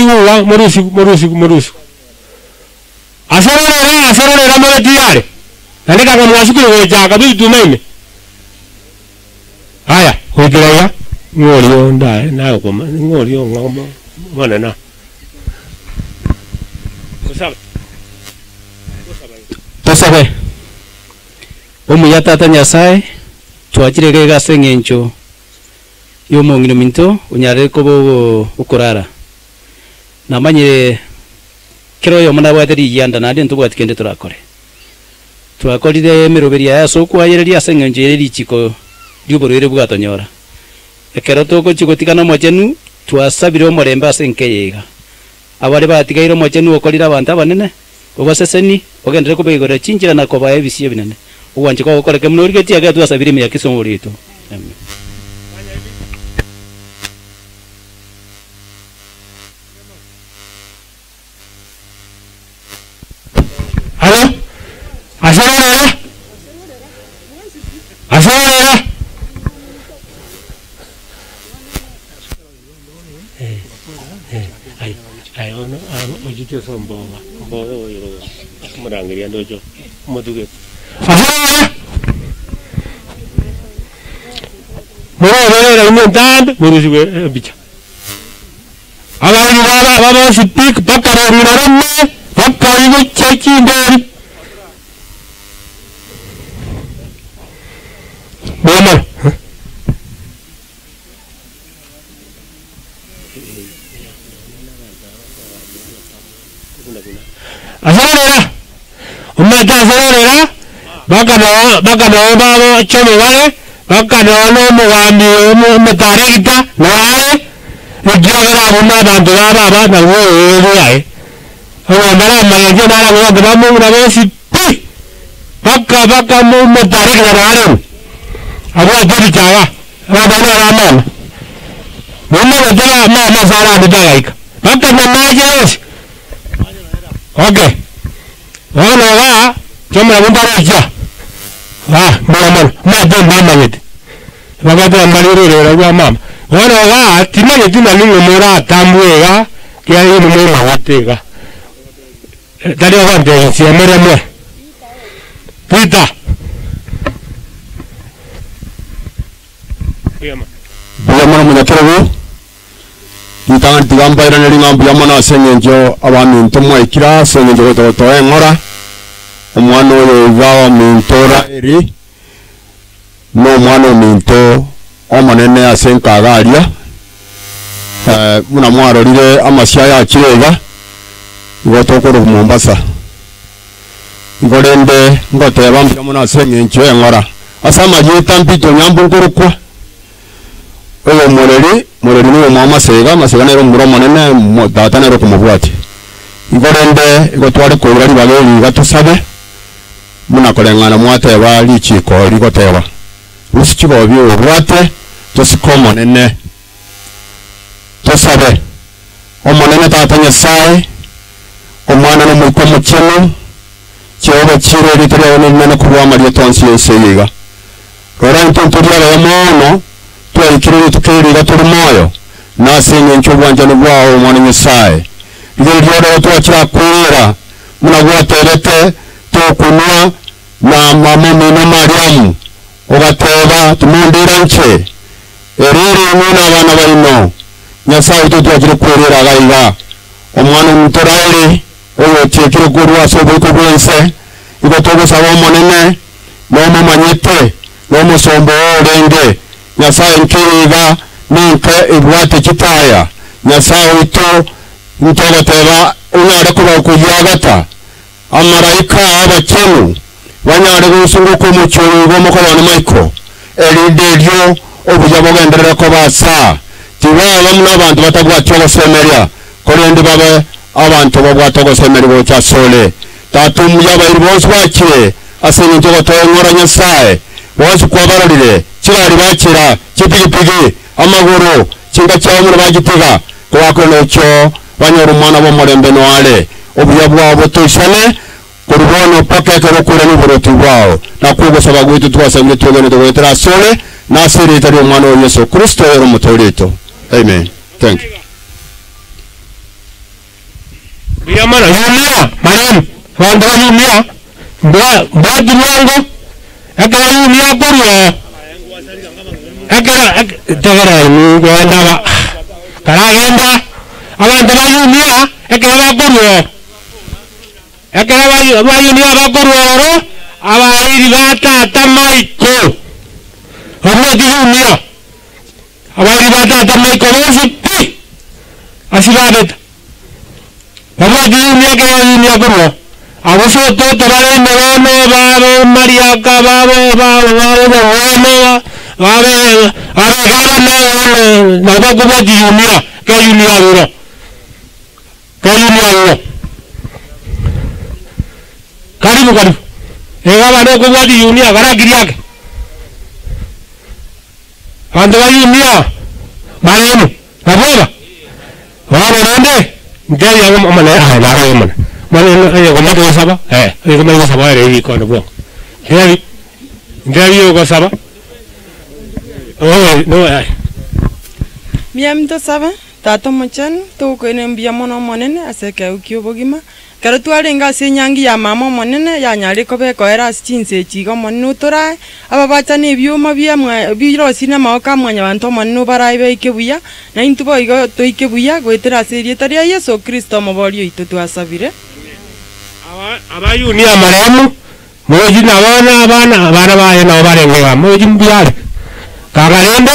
asarorera mabati yare ndika kamwasukuru gochaka bitumaime haya kwikiraya ng'orio ndae nayo koma ng'orio ng'ombo manena tosabe omuya tata nyasaye twachirege gase ng'encho y'omong'ina minto onyare kobo okorara namanyire kero yo mona bwateri yanda nandi ntubwati kende turakorire emeroberia yaso okwayereria ase ng'encho ere richiko riuborere bwatonyora ekero togochigotikana omochenu twasabire omorembe ase nkeyega abare batigaire omochenu okorire abanto abanene obaseseni ogendere kubegora chinjira na koba ebisiye binene uwanje ko okoreke muno rigeti aga twasabire me yakisomo rito amen alo asarora ai ono ojito sombo mbogo yoro murangiria ndojo moduge moro imontambe murusi bicha abantu baba sipik bakara rinarame bakari go chechi ndori mama asarora umata asarora bakano babo chome wale bakano no mugambi mutarekita nae ejogera buna bantu baba na wewe yae ndara mayaje nara ngo bamu na bosi baka mu mutarekita nae abo ajiri chawa baba mama. Mama nataka mama sana ndagaika. Paka na maji yote. Okay. Wana wa choma na mbaroja. Mama mama yetu. Wakati mbali kwa mama. Wana wa timanye tuna lungo mora tambwega kia hii mama watega. Tadi wande si amere mwe. Pita. Biyamana munyakero Nitanga tigamba ira neri ngamba yamana sengenjo abantu ntomwa ikira sengenjo to engora omwana oyo vawa mintora eri no mwana minto omanene asenka garia muna mwaro lire amasya ya kirega ngotokoro Mombasa ngorende ngoteba mbiyamana sengenjo engora asama yita mpito nyambo ngorukwa oyo moreri ni mama sega nero muromo nene data nero kumubwati igorende igotware ko bari bageri gatusabe muna kolengana mwateba lichiko ligoteba usikibo byo bwate tosikomo nene tosabe omonene tata nyasaye omwana no muko mukino cyoba chiro litero nene kuwa mariya tonsi yesega rora ntontori ya mono ikirere tukirira turi moyo nasenye nchobwanja nubwao mwana nyasaye igero ryo twakira kwera muna gwaterete tokunwa na mama mena Mariamu ogateba tumundira nche erere mwana abana barino nyasaye twakira kwera gaiga omwana mutorale oyo tekire kurwa sobiko bwense igotogo sabo monene no manyete no musombo orenge nyasaye nkiriga ninke ibwate kitaya nyasaye ito ntogoteba unyare kuba kuyagata amaraika abakenu banyare gusunguko mucyuru go mukolana maiko erideryo obujabo genderera ko basa tibaba muna abantu batagwatyo semeria korende babe abantu babwatyo semeria bo cyasole tatum yabayiri bose bakire asenye ntogotoye ngora nyasaye bose kwabararire kirari bakira kipigipigi amaguru kinga cyamura bagitega kwakone cyo banyora umwana bo murembe noale obuya bwabo tushane kurubono pakeke rokure n'uburuti bwao nakugosaba gwitu twasabye tugene dogotera sole nasiri tari umwana wa Yesu Kristo yero mutorito amen thank you biyamana yumia maram wanda yumia ba dilango akara yumia kurwa akara tegera ni gwanda karagenda abantu bayumia akara kurwa akara bayumia bakurwa abairi batata maiko hamwe yumia abairi batata maiko bose asibabeta hamwe yumia kayumia kurwa abuso to torare merono babo maria kababo babo na bakuba yumia kayumia ro karibu ega bano kuba yumia garagiri yake ando yumia maremu naboba wale nende ngai ya mama na ro mama mane ayo koma to saba ayo koma to saba re ko no bo ngai yo ko saba no ai miam to saba tato machan to ko ne mbia mono monene aseke ukyo bogima karo twarenga senyangi ya mama monene ya nyari ko be ko era chinse chigo monu tora aba bachane byuma byamwe biro sina maoka mwanya bantu monu baraibe ikebuya na intubo igo to ikebuya gwetera serie taria Yesu Kristo moborio itutu asabire abayuni amaremu moji na bana baye na barenga moji mbiare kagarende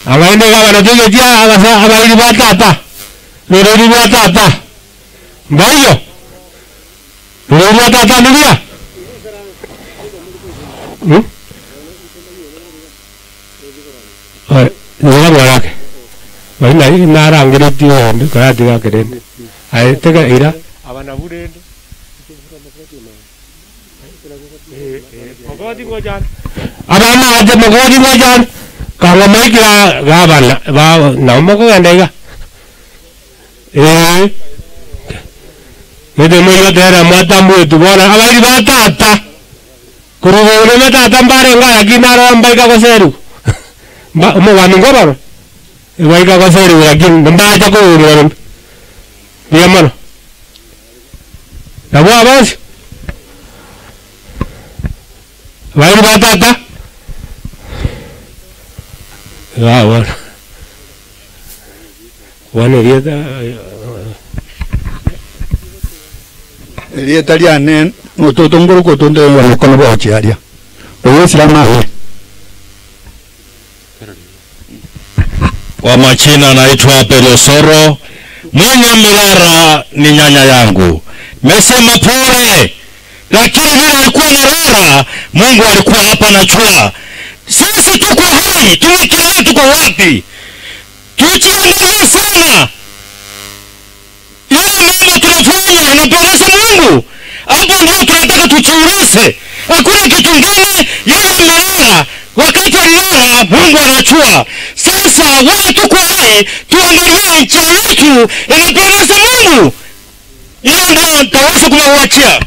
abande gabana tuge tia abasa abairi batata lorori batata bayo lorori batata nidia Nila barake baina inara ngere tio ndu kaya tiga kerende ai tega ira abana burende mogodi ngojan abana aje mogodi ngojan Kanga maikira gabana ba na moko gandega. Mede moyo tera mata mwetu bona abali batata. Kurugo ne tata mbare ngaya kinaro mbaika ko seru. Mo wanu ngobaro. Mbaika ko seru yakin mbaja ko uru. Dia mana? Tahu apa sih? Baik batata. Wan. Wan dia tadi aneh, untuk tunggu kau tunggu yang kau nak baca dia. Oh, selamat. Kwa majina naitwa Pelosoro. Mwenye Mirara ni nyanya yangu. Mesema pole. Lakini vile alikuwa Mirara, Mungu alikuwa hapa na chua. Sisi tuko hai, tumekilia tuko wapi? Tujiangalie sana. Yale mambo tunafanya yanapendeza Mungu. Hapo ndio tunataka tujiulize. Hakuna kitu kingine. Yale Mirara wakati alilala Mungu anachua. Sasa wewe tuko hai, tuangalie nchi yetu inapendeza Mungu. Hiyo ndio nitaweza kumwachia.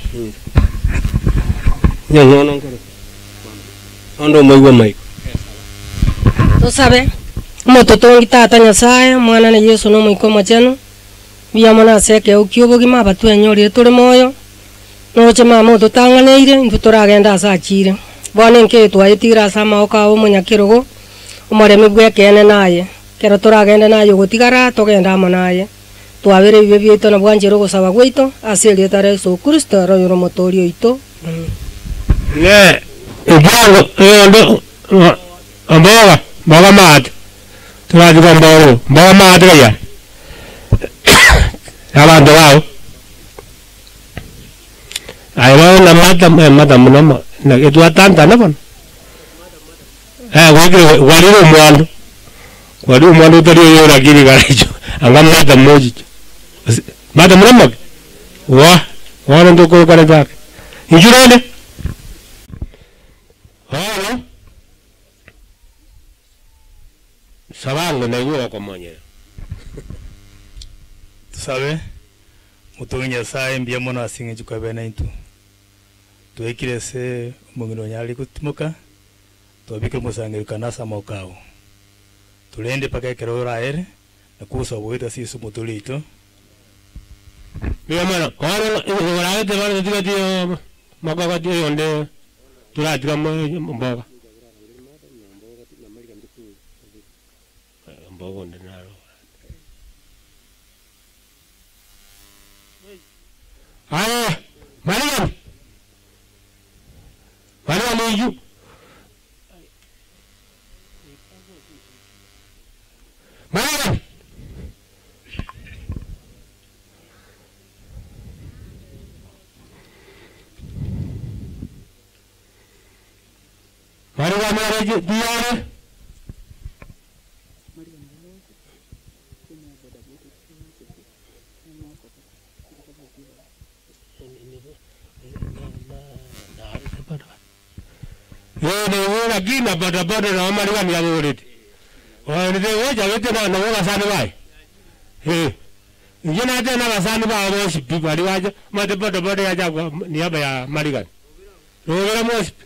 Nyono ngoro. Ondo moiwa maiko. Tusabe mototo ngitata Nyasaye mwana na Yesu no moiko machano. Biya mwana seke ukyobo gima batu enyori turi moyo. No chema moto tanganeire ntuturagenda asachire. Bwana nke twayitira sama okawo munyakirugo. Umureme bwekene naye. Kera turagenda naye gutigara tugenda monaye. Twabere bibe bito na bwanjiro gusaba gwito asiri tare Yesu Kristo royo motorio ito. Ne, ndo amboga, boga mat. Tulaji kwa mbogo, boga mat kaya. Abantu wao. Aiwa na mata mnamo na etu atanta na bon. Waliwo mwandu. Waliwo mwandu tari yora kiri garajo. Anga mata moji. Mata mnamo. Wana ndo ko kare jak. Injurone. Hola. Sabango na yuwa kwa mwenye. Tusabe mutongi Nyasaye mbia mwana asinge jukwa bena intu. Tuwekire se mungino nyali kutumuka. Tuwabike musangiri kanasa maukao. Tulende paka kero RAEL na kusa weta sisi mutuli ito. Mbia mwana, kwa RAEL te vale tika tiyo makaka tiyo yonde tulatika mboga. Mboga ndi nalo. Aya, Mariam. Mariam ni yu. Mariam. Mariam ni diare. Ora gina bada na Mariam ya ngorete. Ora de weja wete na woga sana bai. Njena de na sana ba mo sipi bari waja mate bada ya ja ni aba ya Mariam. Ora mo sipi.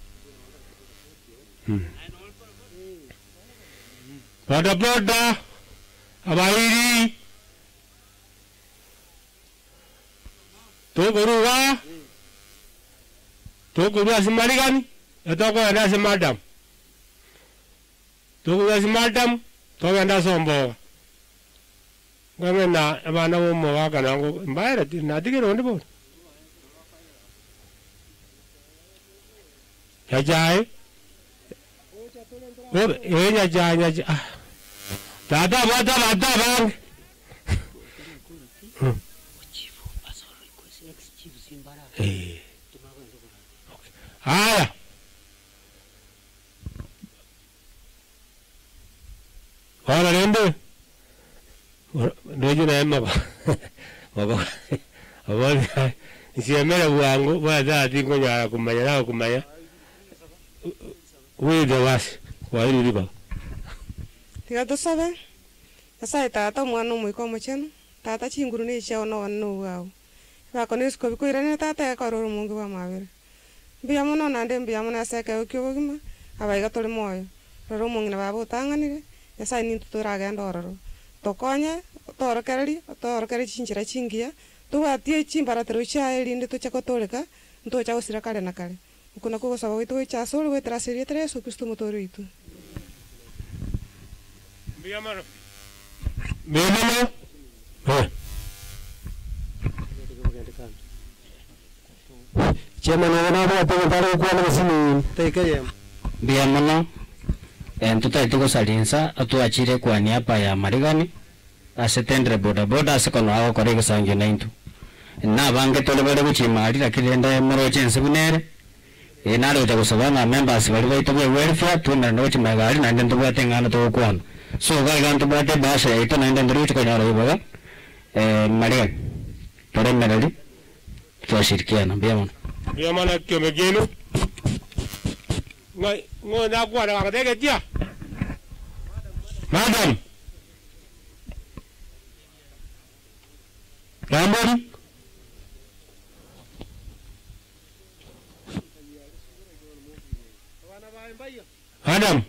Bada abairi. To guru asi Mariam. Atau kau ada semadam, tu kau semadam, tu kau ada sombo. Kau na, mana mau makan aku bayar, nanti kau orang pun. Jajai, oh, jajai. Tata bang. Ayah. Orang rendu, doju na emma ba, apa? Isi emera buanggu, pada hati kau nyara kumanya, Wih dewas, wah ini ba. tiga tusabe asa tata mwana mwiko mochano tata chinguru ne chao no no wao ba konis ko ko irene tata ka ro mungu ba mabere biya muno nande biya muno aseka ukyo bogima abaiga tole moyo ro mungina babo tanganire asa ni tutura ganda ororo tokonya torokereri chinjira chingia tuwatie chimbara tero cha elinde to chakotoleka nto cha usira kale na kale ukuna ko sawa wito cha solo we traserie treso Kristo motoro itu biya mano Chema na ba pa para ko na sini teke Biya mano tuta ituko salinsa atu achire kwa niaba ya marigani asetendre boda boda sekono ago korego sange naintu na bange tole bale kuchimali lakilenda moro chense bunere nalo ta kusabanga members bali baito bwe welfare tuna no chimagali na ndendo batengana to kwana so ga ganto bate basa ito na ndendo rucho kanya ro baga marigani tore merali tuashirikiana biya mano kyo megeno ngo na kwa na ka tege tia madam Ramon Adam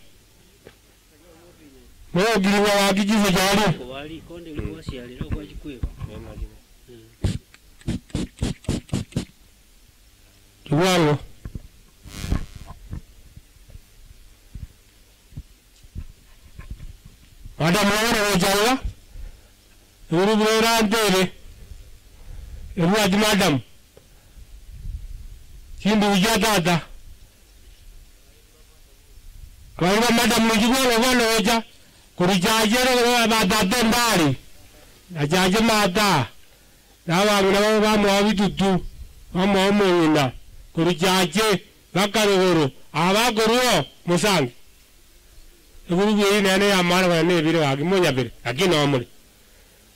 mo giri wa giji se jali ko wali konde liwa siali ro kwa chikwewa Kiwalo Adam mo jala Uru bura ndere Ruaji madam Simbu ujadada Kwa madam mjigolo wano oja Kurijajero kwa madade mbali Najaje mada Nawa muna wamu wawitutu Wamu wamu ina Kurijaje Wakaruguru Awa kuruo Musangi Uru bura nene ya mara wane vire waki Monya vire Akino wamuli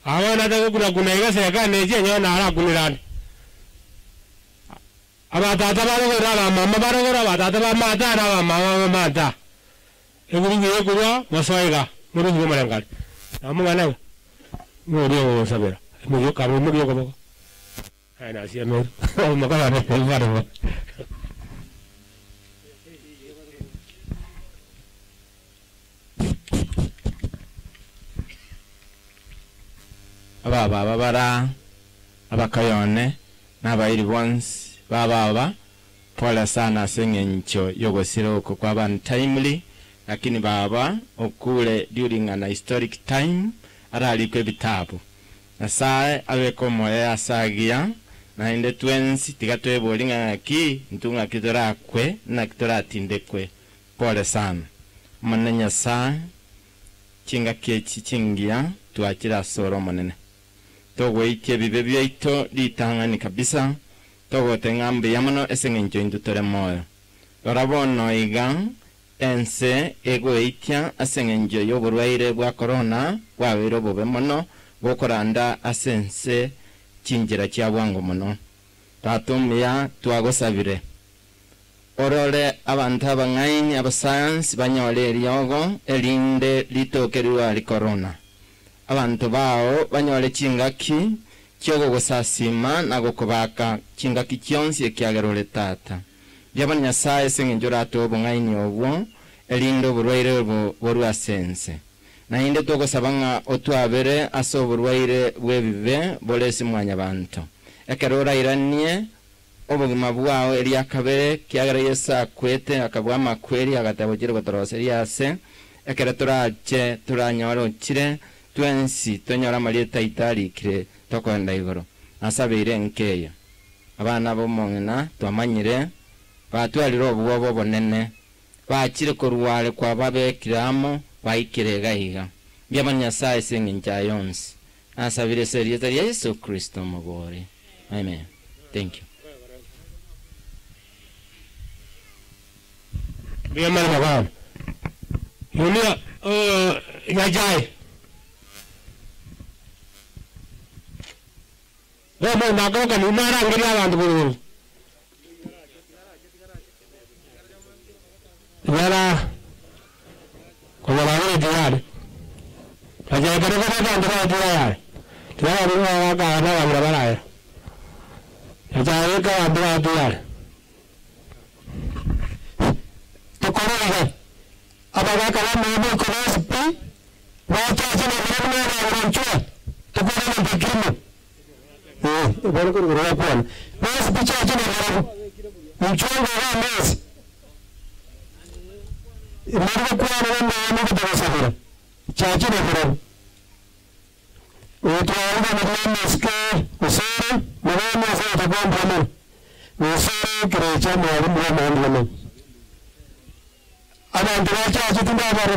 Awa nataka kuna iga seka neje nyo nara kunirani Abatata barogora ba mama barogora batata ba mata na ba mama mata Eguri biye kurwa masoiga muri ngo marangari amugana muri ngo sabera muri ka muri ngo boko ana sia no makala ne baro Ababa bara abakayone n'abayiri once baba pole sana sengencho yogosiro ko kwa ban timely lakini baba okule during an historic time arali kwe bitabu na sae aweko moya asagia na inde twensi tigatwe bolinga ki ntunga kitora kwe na kitora tindekwe pole sana manenya saa chinga kechi chingia tuachira soro monene togo itie bibe byaito litangani kabisa togo tengambe yamono esengenjo indutore moyo orabono iga ense ego itia asengenjo yoburwaire bwa corona bwabiro bobe mono bokoranda asense chinjira kya bwango mono tatumya twagosabire orore abantu abangaini abasayansi banyole ryogo elinde litokerwa li corona abantu bao banyole chingaki kyogo gosasima nago kubaka chingaki kyonsi ekyagerole tata byabanya sae sengenjora to bungaini obwo elindo burwaire borwa sense na inde togo sabanga otwabere aso burwaire bwebibe bolesi mwanya bantu ekerora iranie obugima bwao eliakabere kyagara yesa kwete akabwa makweri agatabogire gotoroseri ase ekera turache turanyoro kire twensi tonyora marieta itarikire tokwenda igoro asabire nkeya abana bo mong'ina twamanyire batwaliro obwo bonene bakire korwale kwa babekiramo baikire gahiga byabanya sae senginja yonsi asabire serieta ya Yesu Kristo mugore amen thank you Biamana magam Yunia ngajai Bobo nako kan umara ngila bantu buru Wala ko wala ngene diare Aja kana kana ndra ndra. Tira ni ga na ga bara ya. Aja ka ndra ndra. To kora abaga kala mo ko spi. Wa ta sa na na rancho. To kora na bikirmo. Bolo ko ro ko. Mas bicha cha na ro. Unchongo ga mas. Margo ko na mo ko ta sa ro. Chachi na ro. Otro algo más que usar, no vamos a hacer tampoco no sé que le echamos a un buen Adelante, chachi, tú vas a ver,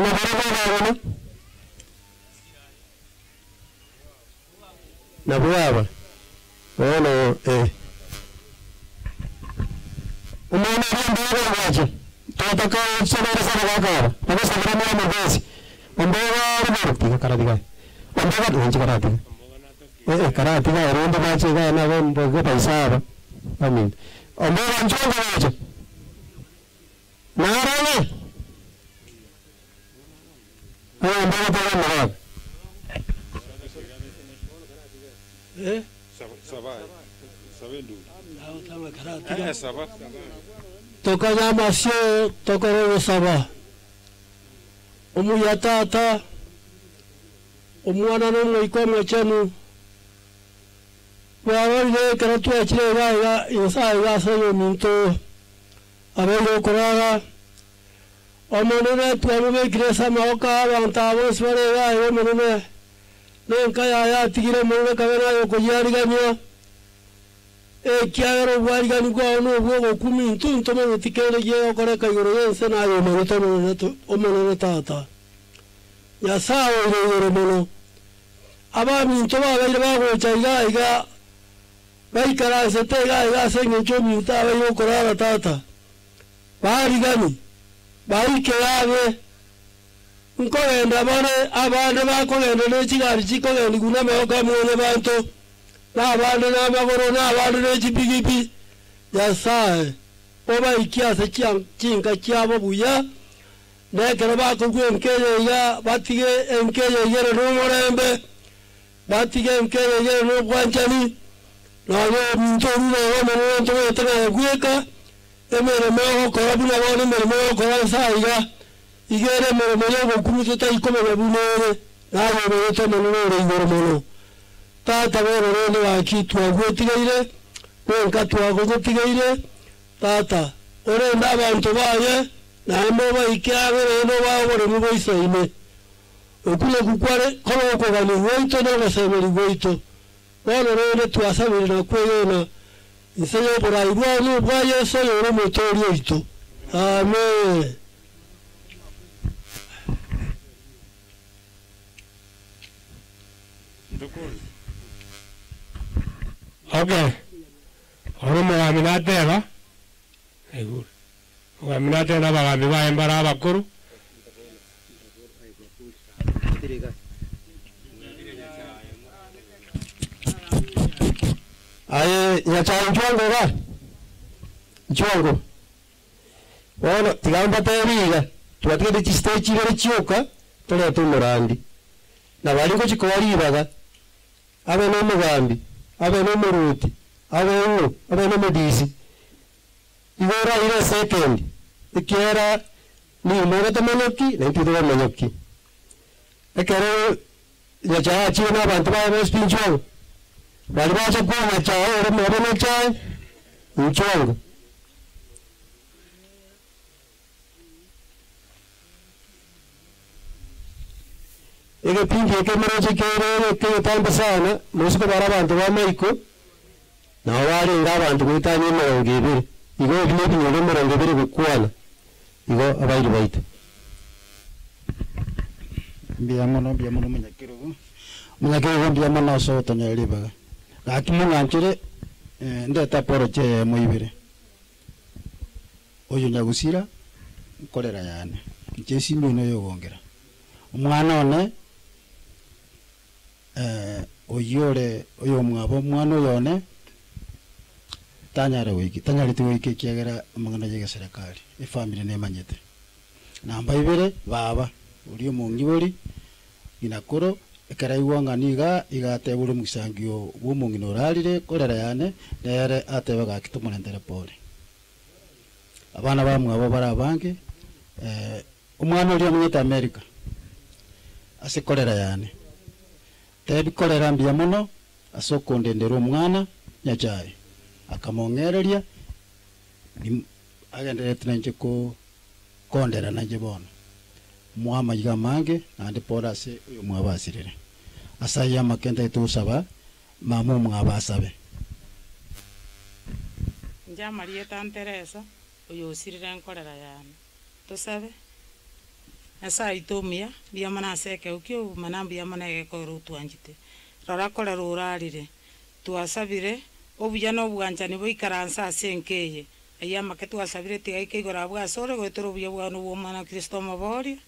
no prueba. Bueno, un momento de gacho. Todo toca sobre esa cara. Vamos a ver una vez. Un poco de cara diga. Un poco de karate. Karate ga ronda ba ce ga na gon ba ga paisa ba. Amin. Un poco de choco gacho. Na rale. Un poco de mara. Toka nyama sio toka roho saba. Umuya tata. Umwana no mwiko mwechenu. Wawali karatu achile ga yosa sayo minto. Abelo koraga. Omonene tuamume kresa maoka bantabo sware ga omonene. Nunca ya tigire mone kabera yo kujari ganya. Kiagero wari gani kwa no go kumi ntunto mo tikere ye okore kayoro yense na yo mo to no to o mo tata. Ya sawo yo mo. Aba mi to ba ba go chaiga iga. Bai kara se te ga se ngecho mi ta ba yo korara tata. Bari gani. Bari ke ave. Nkogenda bane abande bakogenda n'ekigari kikogenda guna meoka mwene bantu n'abande n'amagoro n'abande n'ekipigipi yasaye oba ikiase kinka kyabo buya nekero bakogwa enkeyeiga batige enkeyeyere n'omurembe batige enkeyeyere n'obwanchani nayo omuntu orureho omuntu wetena yagweka emirimo y'okukora buna boona emirimo y'okukora nsaiga igere mo yo kumuzo ta ikome babunere nayo beto monore igoro mono tata bero ne wa kitu agotigeire nka twago tigeire tata ore ndabantu baye na mo baikyabe no bawore mu boisoine okule kukware kono ko gani woito no gaseberi woito ono rene twasabire na kweyona inseyo bora igwa no bwaye so yo motori oito amen. Okay. Ahora me aminate ba. Seguro. O aminate na ba gabi ba embara ba kuru. Aye, ya cha nchongo ba. Nchongo. Bueno, tigamba teriga. Tuatike de stage ile chioka, tole tumurandi. Na bali ko chikwali baga. Abe no mugambi. Abe no muruti, abe no medisi. Igora ira second. Ikiera ni mora tamanoki, na itido manoki. Ekero ya cha china bantu ba spincho. Bali ba cha kwa cha ora mo na cha. Unchongo. Ege pingi ke mara che kero ke tamba sana, musiko bara bantu ba maiko. Na wale ngabantu kwitanye mo ngibiri. Igo bino bino mo ngibiri gukwana. Igo abairi baita. Mbiamono munyakirugo. Munyakirugo mbiamono so tonyeli baga. Lakini ngantire ndeta poro che moibire. Oyo nyagusira kolera yane. Chesi mbino yo gongera. Umwana one oyore oyo mwabo mwana yone tanyare wiki kiagera amangana yega serikali family ne manyete namba ibere baba uri mu ngibori inakoro ekara iwanga niga igate buri musangio bumungina urarire korera yane nere atebe gakitumana ndere pole abana bamwe abo barabange umwana uri mu America asikorera yane tebi korera mbia muno asokondendera umwana nyajaye akamongereria agendere tunanje ko kondera nanje bona mwama yiga mange nandi porase uyu mwabasirire asaya makenda itusaba mamu mwabasabe Maria Teresa uyu sirire nkorera yana tusabe asa itumia bia mana seke ukio manambi ya mana geko rutwanjite rara kore rurarire tuasabire obujana obwanjani boikaransa senkeye aya maketu asabire tigaike igora bwa sore gwetoro buya bwa no mana Kristo mabori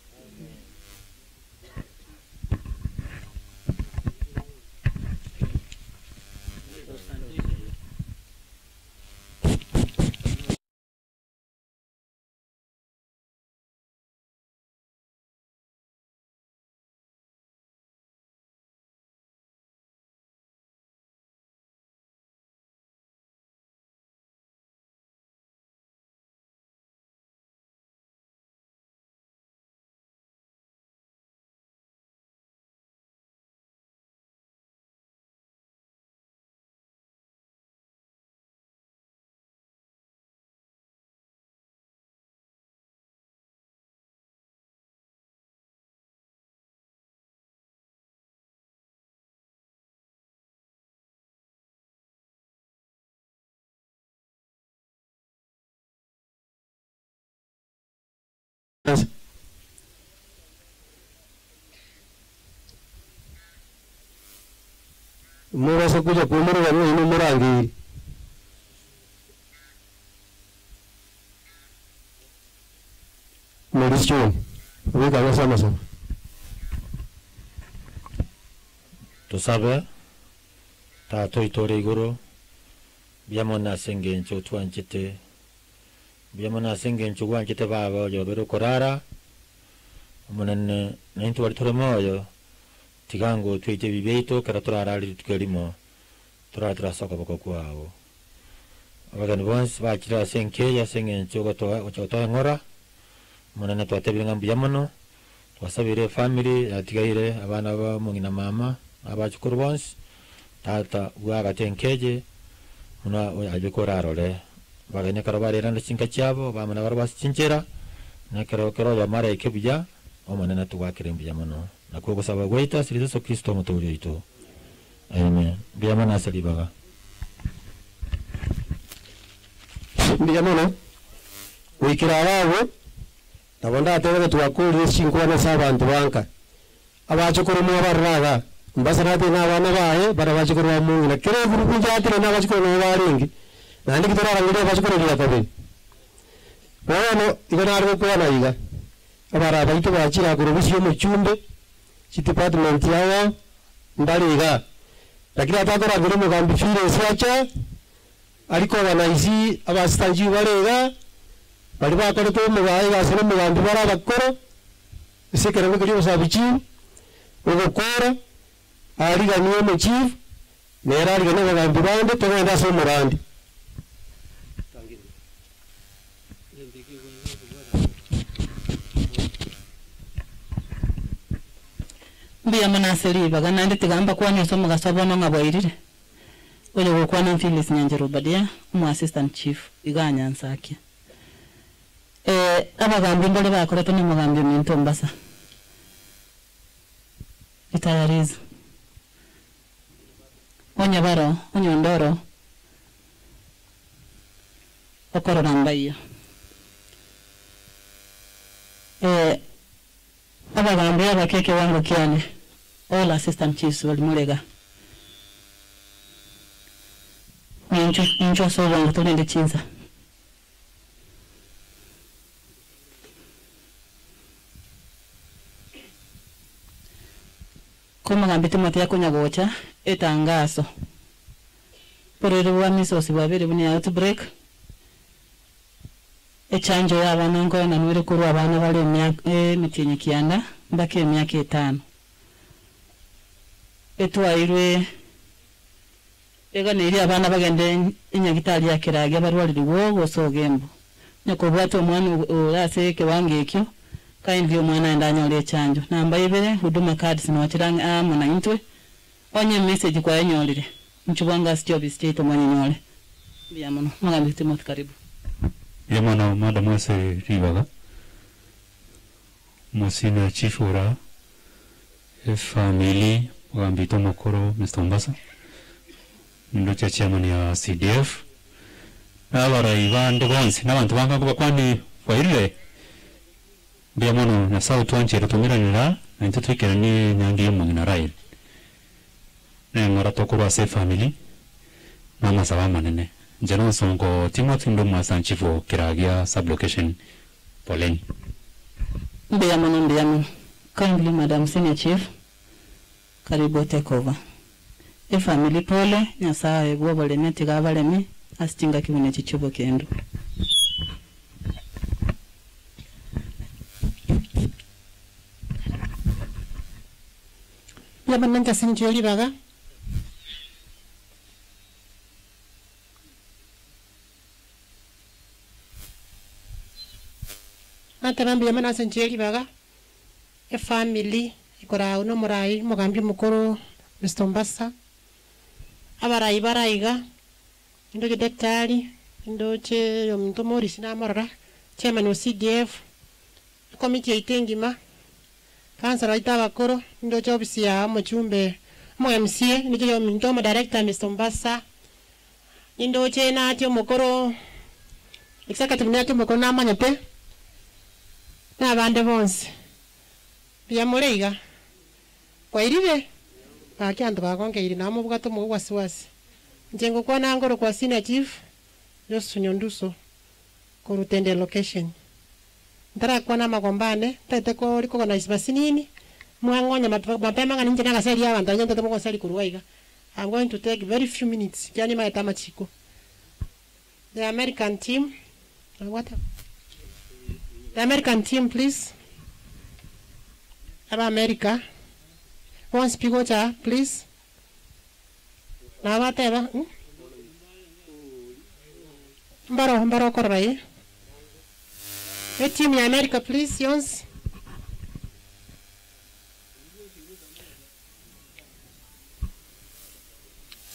Murasa kuja kumuru wanu inu murangi Mauricio wika sama sama tusabe tato itore igoro biamona sengencho twanchite biamona sengencho wanchite baba yobero korara munene nintu walitore moyo tigango twite bibeito kara turarari tukelimo turatra soko boko kwao abagani bonse bakira senke ya sengencho goto ngora munene twatebinga biamono twasabire family atigaire abana ba mungina mama abachukuru bonse tata uaga tenkeje muna abikorarole bagane karabare randa cinka cyabo bamana barabasi cinchera nakero ya mara ikebya omanana tuwakire biamono nakuwa gusaba gwaita siri Yesu Kristo muturi ito amen biamana salibaga biamana wikira wabo nabonda atebe tuwakuri sinkwana sabantu banka abachukuru mu barraga mbasarate n'abana baye barabachukuru mu na kire gurupu jatire n'abachukuru baringi nandi kitora rangire abachukuru yakabiri bano iganarwo kwana yiga abara baito bachira kurubisyo mu cyumbe department yawa ndaliga lakini atakora ngire mugambi fire siacha ariko banaisi abastanji barega bali bakora to mugaye gasene mugambi bara bakoro isekera ngo kiri usabichi ubukora ariga niwe mu chief nera ariga ne mugambi bande to ngenda so murandi Mbia manaseli bagana ndi tigamba kwa nyoso mugasobono ngabwairire oyo gukwa na Phyllis Nyanjero badia mu assistant chief iganya nsaki abagambi mbole bakora to mugambi minto mbasa itayariza onyabaro onyondoro okoro nambayo abagambi abakeke wangu kiane all assistant chiefs walimurega nincho so wangu tulende chinza kuma gambite mate yako nyagocha etangaso porero wa misosi babere buni outbreak echanjo y'abana ngo na nwere kuru abana bali emyaka mitinyi kianda mbake emyaka 5 etwairwe ega neri abana bagende inyagitali yakirage abarwaliri wogo so Ogembo nyako bwato omwana urase kiwange ekyo kindly omwana endanyole chanjo namba ibere huduma cards no chiranga amona intwe onye message kwa enyolire nchubanga job state omwana nyole biamono magambi Timothy karibu Yamano madam wase ribaga Mosina chifura family wambito mokoro Mr. Mbasa ndo chairman ya CDF abara ibande bonse nabantu banga kuba kwandi wairire biamono na South Wanche rutumiranira nto twikera ni nyangi y'omong'ina RAEL ngora tokoro ase family mama saba manene njano songo Timothy ndo mwasanchivo kiragia sublocation poleni biamono kindly madam senior chief karibu take over family pole nyasaye gwobole neti gabaleme astinga kibune chichubo kendo Yamananta sinjoli baga Natabambi yamana sinjoli baga family ikora uno murai mugambi mukuru Mr. Mbasa abarai baraiga ndoje daktari ndoje yomuntu muri sinamara chairman wa CDF committee itengima kansara itabakoro ndoje ofisi ya mchumbe mo MCA ndoje yomuntu mo director Mr. Mbasa ndoje na atyo mukuru executive nati mukuru namanya pe na bande bonse biamureiga kwa iribe akiandu bakongeire namo bwato mu wasiwasi njengo kwa nangoro kwa senior chief yosunyo nduso kurutende location ndara kwa na magombane tete ko liko na isbasinini mwangonya mapema ngani nje na seri abantu nyanda temo seri kuruwaiga. I'm going to take very few minutes yani maetama chiko the American team the American team please Aba America one speaker please na whatever mbaro korai the team ya America please yons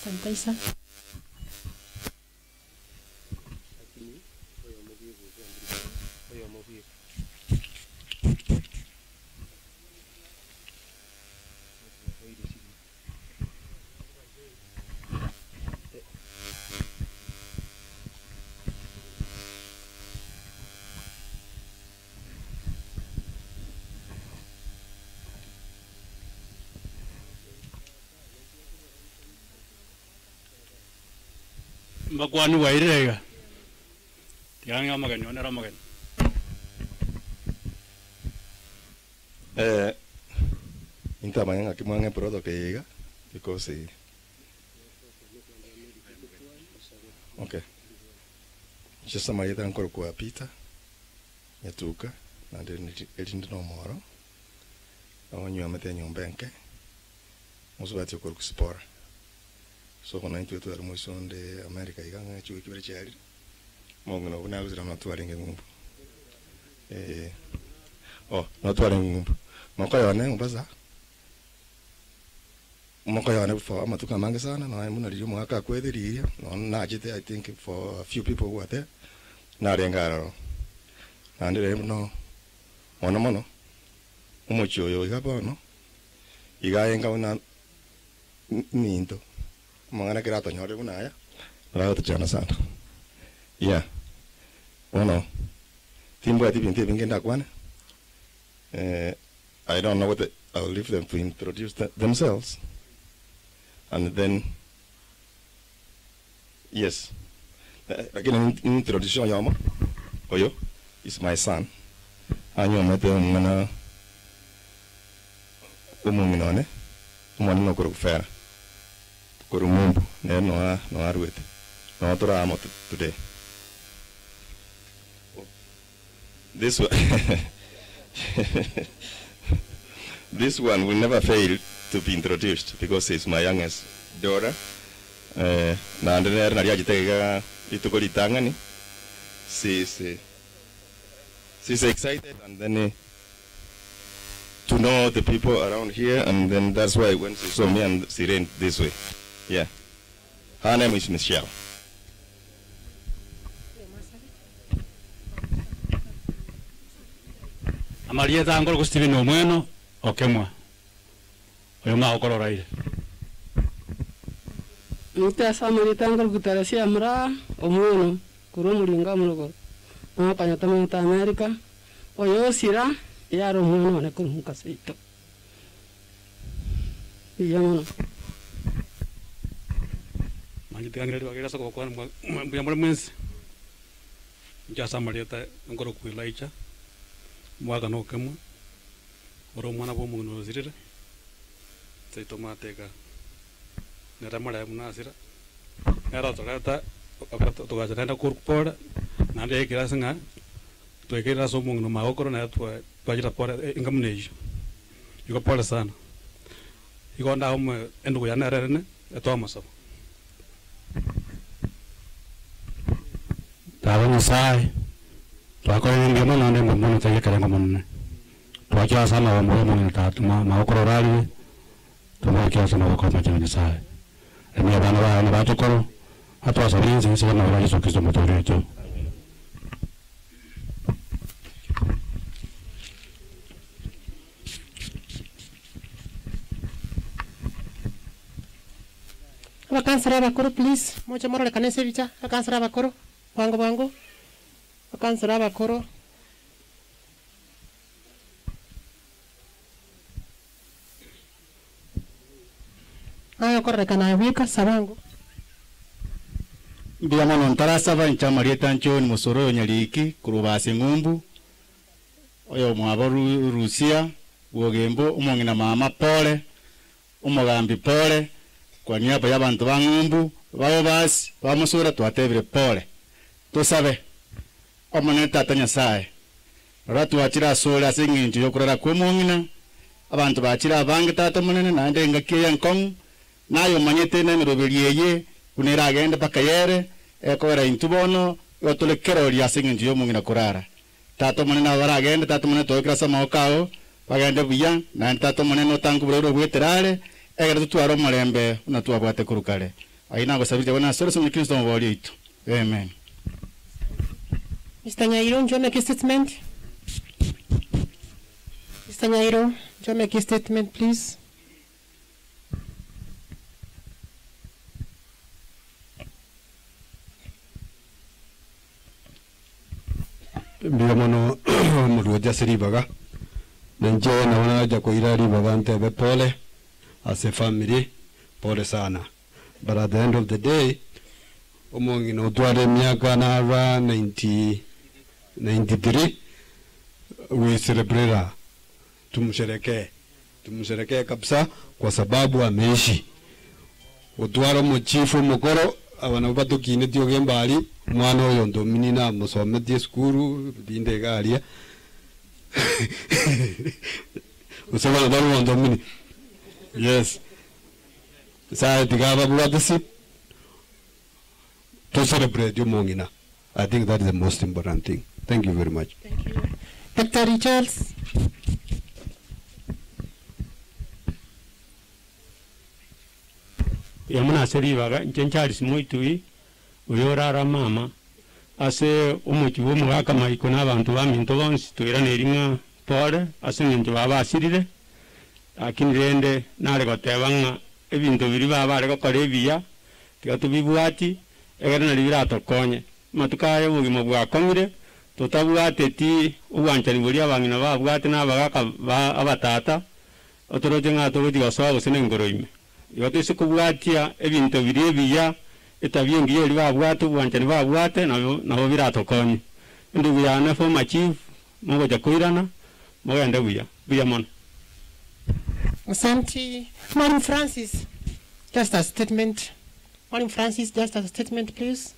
santaisa Makwani wairega tianga magani onera magani inta manga kimwange prodo keiga because okay just my dan kor kwa pita yatuka na ndi no moro awanyu amete nyombenke musubati kor kuspora so kuna intu yetu armoison de America iganga chuo kibere chali mongo no kuna uzira natwali ngumbu natwali ngumbu moko yone mbaza moko yone for amatuka mange sana na muna liyo mwaka kwethiriria no na jite I think for a few people who are there na rengaro na ndire no mono umucho yo igaba no igayenga una ninto mangana kirato nyore kunaya la tuchana sana yeah ono timbo ati binte bingenda kwana I don't know what I'll leave them to introduce themselves and then yes again introduction yama oyo is my son anyo mete ngana umungine umwana no kurufera kurumumbu no arwete no toramo today this one will never fail to be introduced because it's my youngest daughter. Na ndene na riajitega itukolitangani. She's excited, and then to know the people around here, and then that's why when she saw me and she ran this way. Yeah. Her name is Michelle. Amalia tangolo Steven Omweno okemwa. Oyo ma okorora ile. Mutasa Amalia tangolo kutarasia mra Omweno kuro mulinga mulogo. Kanyata mata America. Oyo sira yaro Omweno ne kurunka seito. Iyamono. Mangite angere bagera soko kwa mbuyamole mwenzi. Jasa Amalia ta ngoro kuilaicha. Mwaga no kemwa. Oro mwana bo muno zirira. Seito mateka. Nera mara munasira. Era torata tukajana kurpora. Nande kira singa. Tuekera so muno maokoro na twajira pora ingamnejo. Yuko pora sana. Yuko ndao endo yana rene etomaso. Tawana sai. Twakora ndio mwana ndio mwana tayekera ngomone. Twacha sana wa mwana tatu maokoro rali. Tumakia sana kwa majani sai. Emi abana ba na batokoro. Atwa sabizi sisi na wale Yesu Kristo mtoto. Wakansara bakuru please. Moja moro lekanese bicha. Wakansara bakuru. Wango. Wakansara bakuru. Ayo korre kana wika sabango. Mbia mano ntarasa ba nchamari tancho ni musoro nyaliki kurubase ngumbu. Oyo mwaboru Rusia, Ogembo umongina mama pole. Umugambi pole. Kwa niaba y'abantu bangumbu, babo basi, bamusura twatebire pole. Tusabe. Omone tata Nyasaye. Ratu wachira sura singinji yokurara kwemongina. Abantu bachira bange tata munene nande ngakiya nkong. Nayo manyete na mirobeliye kunera agenda pakayere ekora intubono yotolekero lya singinji yomongina kurara. Tata munene abara agenda tata munene toikira samokao bagenda buya na tata munene otangu burero bweterale. Egera tutwaro marembe unatuabwate kurukale. Aina gosabije bona soro mu Kristo mubali itu. Amen. Mr. Nyairo, do you make a statement? Mr. Nyairo, do you make a statement, please? Mbia mono muruja siribaga. Nje naona ja koira ribaga ntebe pole. As a family, pole sana. But at the end of the day, omongino tware miaka nara 93, we celebrate. Tumshereke kabisa kwa sababu ameishi. Utwara mochifu mukoro abana batukine tyoge mbali mwana oyo ndomini na musomete skuru binde galia. Usabana daru ndomini. Yes. Sa tigaba buatasi to celebrate Mongina. I think that is the most important thing. Thank you very much. Thank you. Dr. Richards. Yamuna seribaga nchari simoitui uyorara mama ase umuchi wo mwaka maiko n'abantu baminto bonsi twirane ringa pole ase ngintu baba asirire akinirende nare gotebanga ebintu biri baba ari gokora ebiya tigatubibwati egera nari biratokonye matukaye bugimo bwakomire tutabwateti ubwanchani buri abangina babwate n'abagaka abatata otoroje ng'atogoti gasoba gusene ngoroime yotese kubwatia ebintu biri ebiya etabyengiye eri babwate ubwanchani babwate nabo biratokonye ndugu yana former chief mugoja koirana mugende buya mono. Asante. Madam Francis, just a statement. Madam Francis, just a statement, please.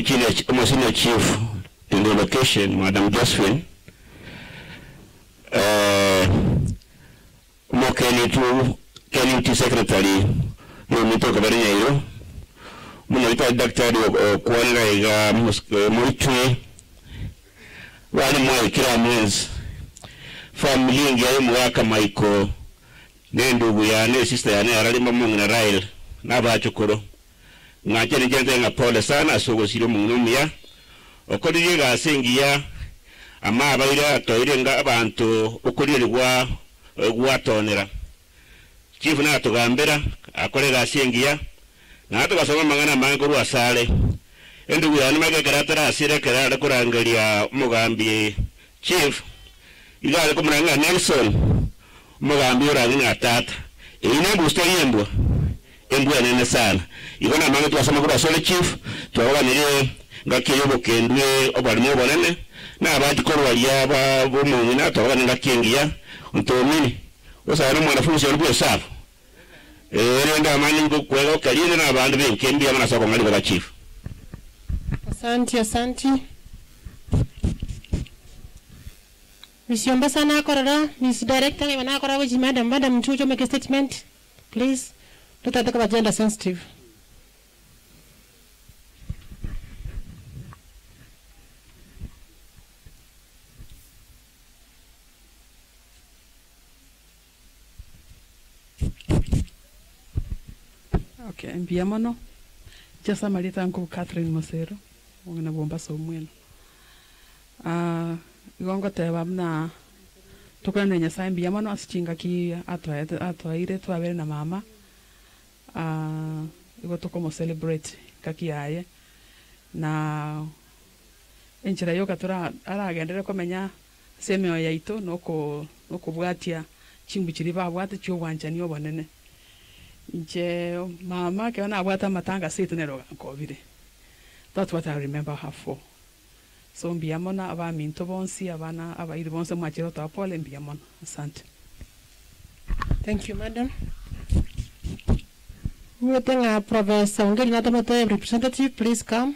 senior chief in the location, Madam Josephine, Kenny secretary, Mito Cabarino, Munita Doctor Kuala Mortuary, Wali Moi Kiramens, family in Mwaka Maiko, Nendu Guyane, sister Ane, Aralima Mongina RAEL, Nava Chukuro. Ngacheni jente nga pole sana sogo siro munumia okodi yega sengia ama abaira toire nga abantu okodi gwa tonera chief na tugambera akorera sengia na tugasoma mangana manguru asale endu yani magagatara asire kera kurangalia mugambi chief igale kumuranga Nelson mugambi orangi na tata ine busto yembwa embwa nene sana ibona manga twasoma kuba sole chief twawa nire ngakiyobo kendwe obalimo bonene na abati korwa yaba bomungina twawa ngakengiya untomini osara mwana fuso rubo safu renda amani ngokwego kaline na bandu benkembi amana sako ngali baba chief. Asante Misiomba sana korora Miss Director ibana korora with madam Chucho make a statement please. Don't talk about gender sensitive. Okay, mbiamono. Jasa malita anku Catherine Mosero. Wangina bomba so mweno. Igongo tewa mna tukana nenya sa mbiamono asichinga ki atwaire twabere na mama. Igo tukomo celebrate kaki aye na enchira yoka tura aragendere komenya semeo yaito noko bwatia chimbu chiriba bwate cyo wanjani obonene nje mama ke ona bwata matanga setu nero COVID. That's what I remember her for. So mbiamona aba minto bonsi abana aba iri bonse mwachiro to apole mbiamona. Asante. Thank you, madam. We thank Professor Ongeri Natamoto, representative, please come.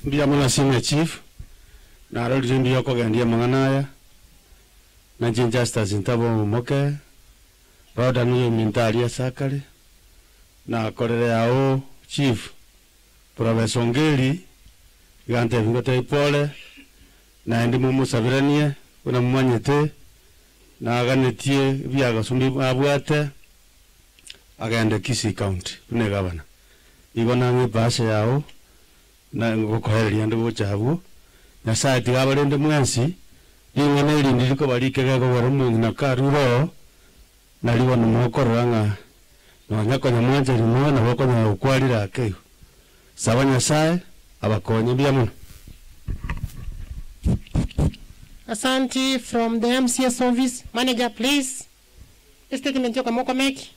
Mbiamona senior chief, na rodi ndio ko gandia manganaya. Na Justice Ntabo Moke, roda niyo mintaria sakale. Na korere yao chief Professor Ongeri gante vingote ipole na ndi mumu sabiranie una mwanyete na aganetie byaga sumbi abwate agende Kisii County ne gavana ibona nge base yao na ngokohereria ndi buchabu na site gabarende mwensi ingene irindi liko balikega go baramu na karuro na libona mokoranga no nyakonya mwanje limo na bokonya ukwalira keyo sabanya sae abakonye byamu. Asante from the MCS office. Manager, please. Statement yoka moko make.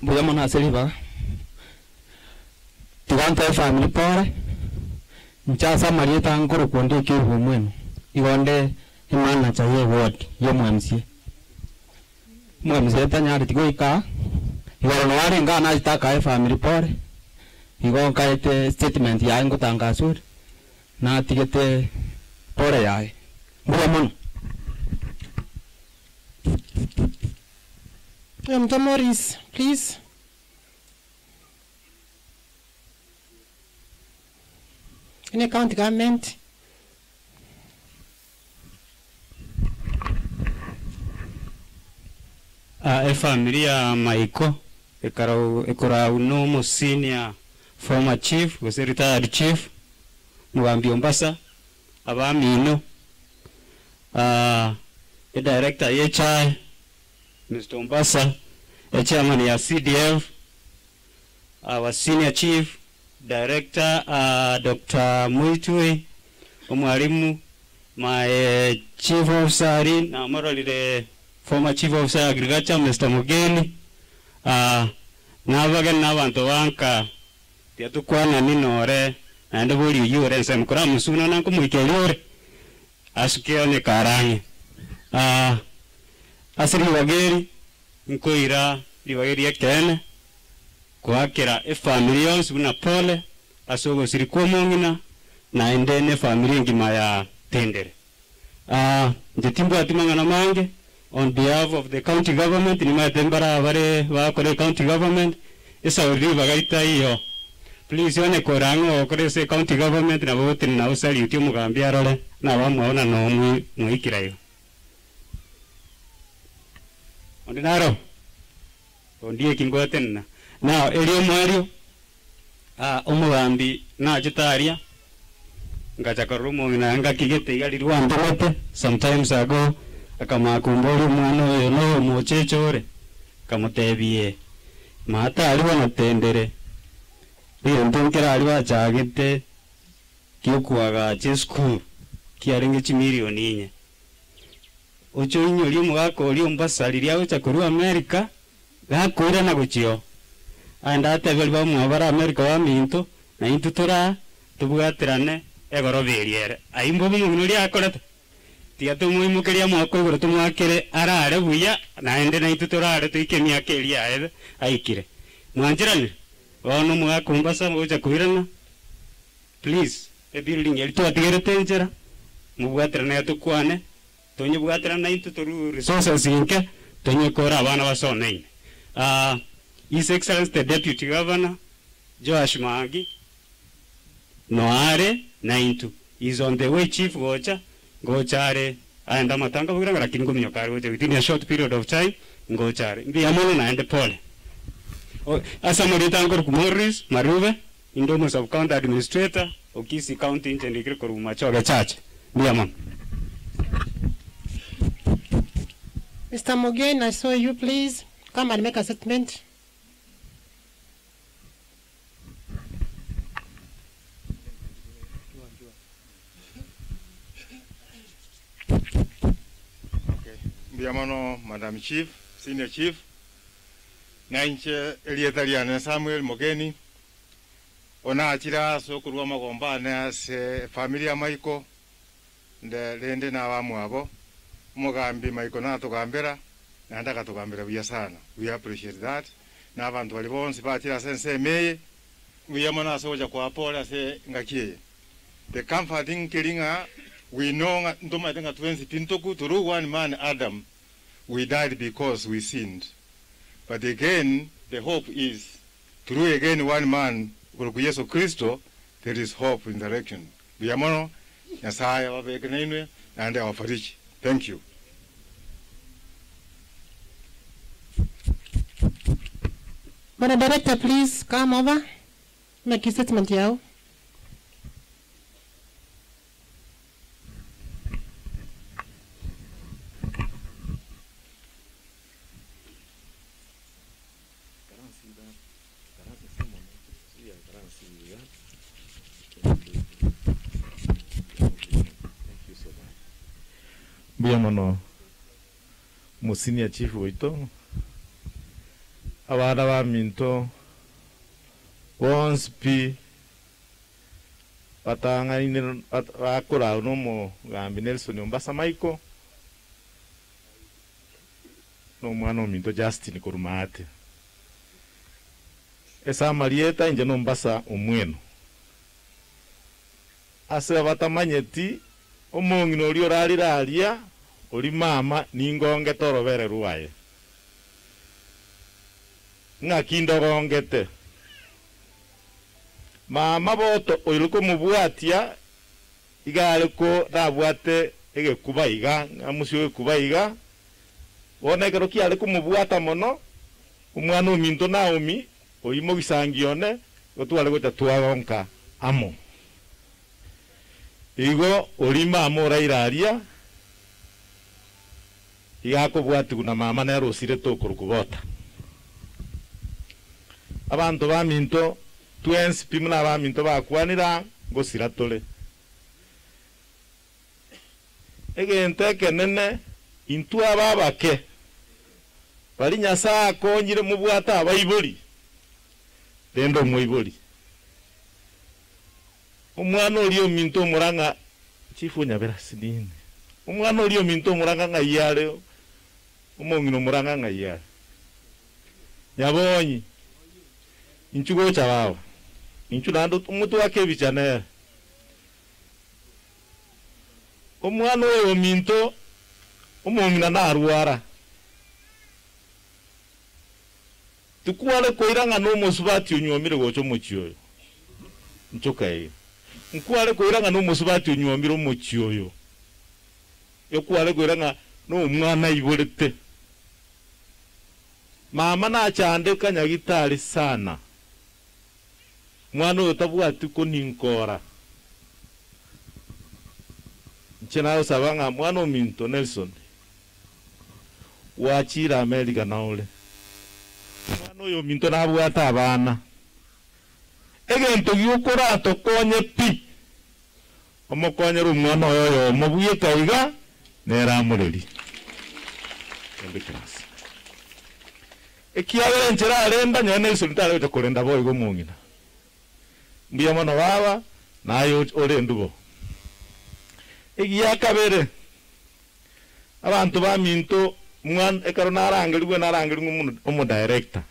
Buyamona seliba. Tugante family pore. Nchasa marieta ngoro konde ke humwenu. Igonde imana cha ye ward yo mwamsie. Mwamsie tanyari tigoika. Igoro wari ngana itaka family pore. Igo kaite statement ya ngo tangasur na tigete pore yae. Buyamona. Morris, please. In a county government. Familia Maiko ekora uno senior former chief was retired chief Mugambi Ombasa abamino the director HI Mr. Ombasa a chairman ya CDF our senior chief director Dr. Muitwe omwalimu my chief officer na morally the former chief officer agriculture Mr. Mugeni nabaga n'abantu banka yatukwana ninore ande bori yore sem kora musuna na ko muikeliore asuke ne karange asiri wageri nkoira liwageri ekene kwakira family yonse buna pole asogo siri kwa mongina na endene family ngima ya Tendere. Njitimbo atimangana mange on behalf of the county government ni matembara bare wakore county government isa uriva gaita hiyo. Please yone korango okore se county government na bote na usali utio mugambia role na wamwaona no muikira hiyo. Ondinaro ondie kingotenna na elio mwario umugambi na jitaria ngachakarumo nanga kigete igali rwandete sometimes ago akamakumbori mwana yo no mochechore kamutebie mata aliwa na Tendere iyo ntonkera aliwa chagite kyokuaga che school kiarenge chimilioni nye ocho inyo lyo mugako lyo mbasaliria ucha kuru America gakwira na guchio anda atebeli ba mwabara America wa minto na intutora tubugatirane egoroberiere aimbo bumuri akorete tiga tumuimukeria mwako igoro tumwakire arare buya na ende na itutorare tuikemia akeria aide aikire mwanjirani ono mwakumbasa muja kuirana please a building elito atigere tenjera mubwatirana yatukwane tonye bwatirana itutoru resources inke tonye kora abana basonene His Excellency the Deputy Governor Joash Magi Noare Naintu is on the way. Chief Gochare and Amatanga Vura Kingo within a short period of time Gochare Biamona and the Pole Asamaritango Morris Maruve Indomus of County Administrator Okisi County and Machoga Church Biamon. Mr. Mogen, I saw you. Please come and make a statement. Biamano, Madam Chief, Senior Chief, Nainche Elietarian Samuel Mogeni, Onachira, Sokurwa Magomba, Nas, Familia Maiko, the Lende Navamuabo, Mogambi Maikonato Gambera, Nandaka Gambera Viasana. We appreciate that. Navan to Alibon, Sipatia Sense May, we are Mona Soja Quapola, say Ngaki. The comforting killing we know Ndomatenga 20 Pintoku to one man Adam. We died because we sinned. But again, the hope is through again one man, Yesu Christo, there is hope in the direction. Biamono, Yasaya, Wabekanene, and our Farich. Thank you. Madam Director, please come over. Make a statement here. Biamono Musinia Chief Wito Awada wa minto once pi patanga ini akura unomo gambi Nelson Ombasa Maiko no mwana minto Justin Kurumate esa Marieta inje no Ombasa omweno ase batamanyeti omongino oli oraliralia oli mama ningonge torobere ruaye ngakindogongete mama boto oiluko mubwatia igale ko dabwate egekuba iga amusyo ekuba iga wonekero kiale ko mubwata mono umwana ominto Naomi oimo gisangione otwale gota twagonka amo igo olima amora iraria igako bwati kuna mama na rosire to kurukubota abantu baminto twensi pimuna baminto bakwanira ngosira tole egente kenene intu ababake bali Nyasaye akonyire mubwata abayiboli dendo mwiboli umwana olio minto muranga chifu nyabera sidini umwana olio minto muranga ngayale umongino muranga ngayale nyabonyi inchugo chawawa inchu nando umutu wake bichane umwana oyo minto umongina na arwara tukuwale koiranga no musubati unyomire gocho muchiyo nchokaye nkuwale koiranga no musubati unyomire muchiyo yokuwale koiranga no umwana ibolete mama na chande kanyagitari sana mwana otabwati ko ninkora nchena sabanga mwana minto Nelson wachira America naule mwana oyo minto nabwata abana egento gyukora tokonye pi omokonye rumwana oyo mobuye kaiga nera mureri embikras ekiagere nchera arenda nyane Nelson tare utakorenda boy go mungina mbiya mwana baba nayo ole ndugo egiyakabere abantu baminto mwan ekaro narangelwe umu director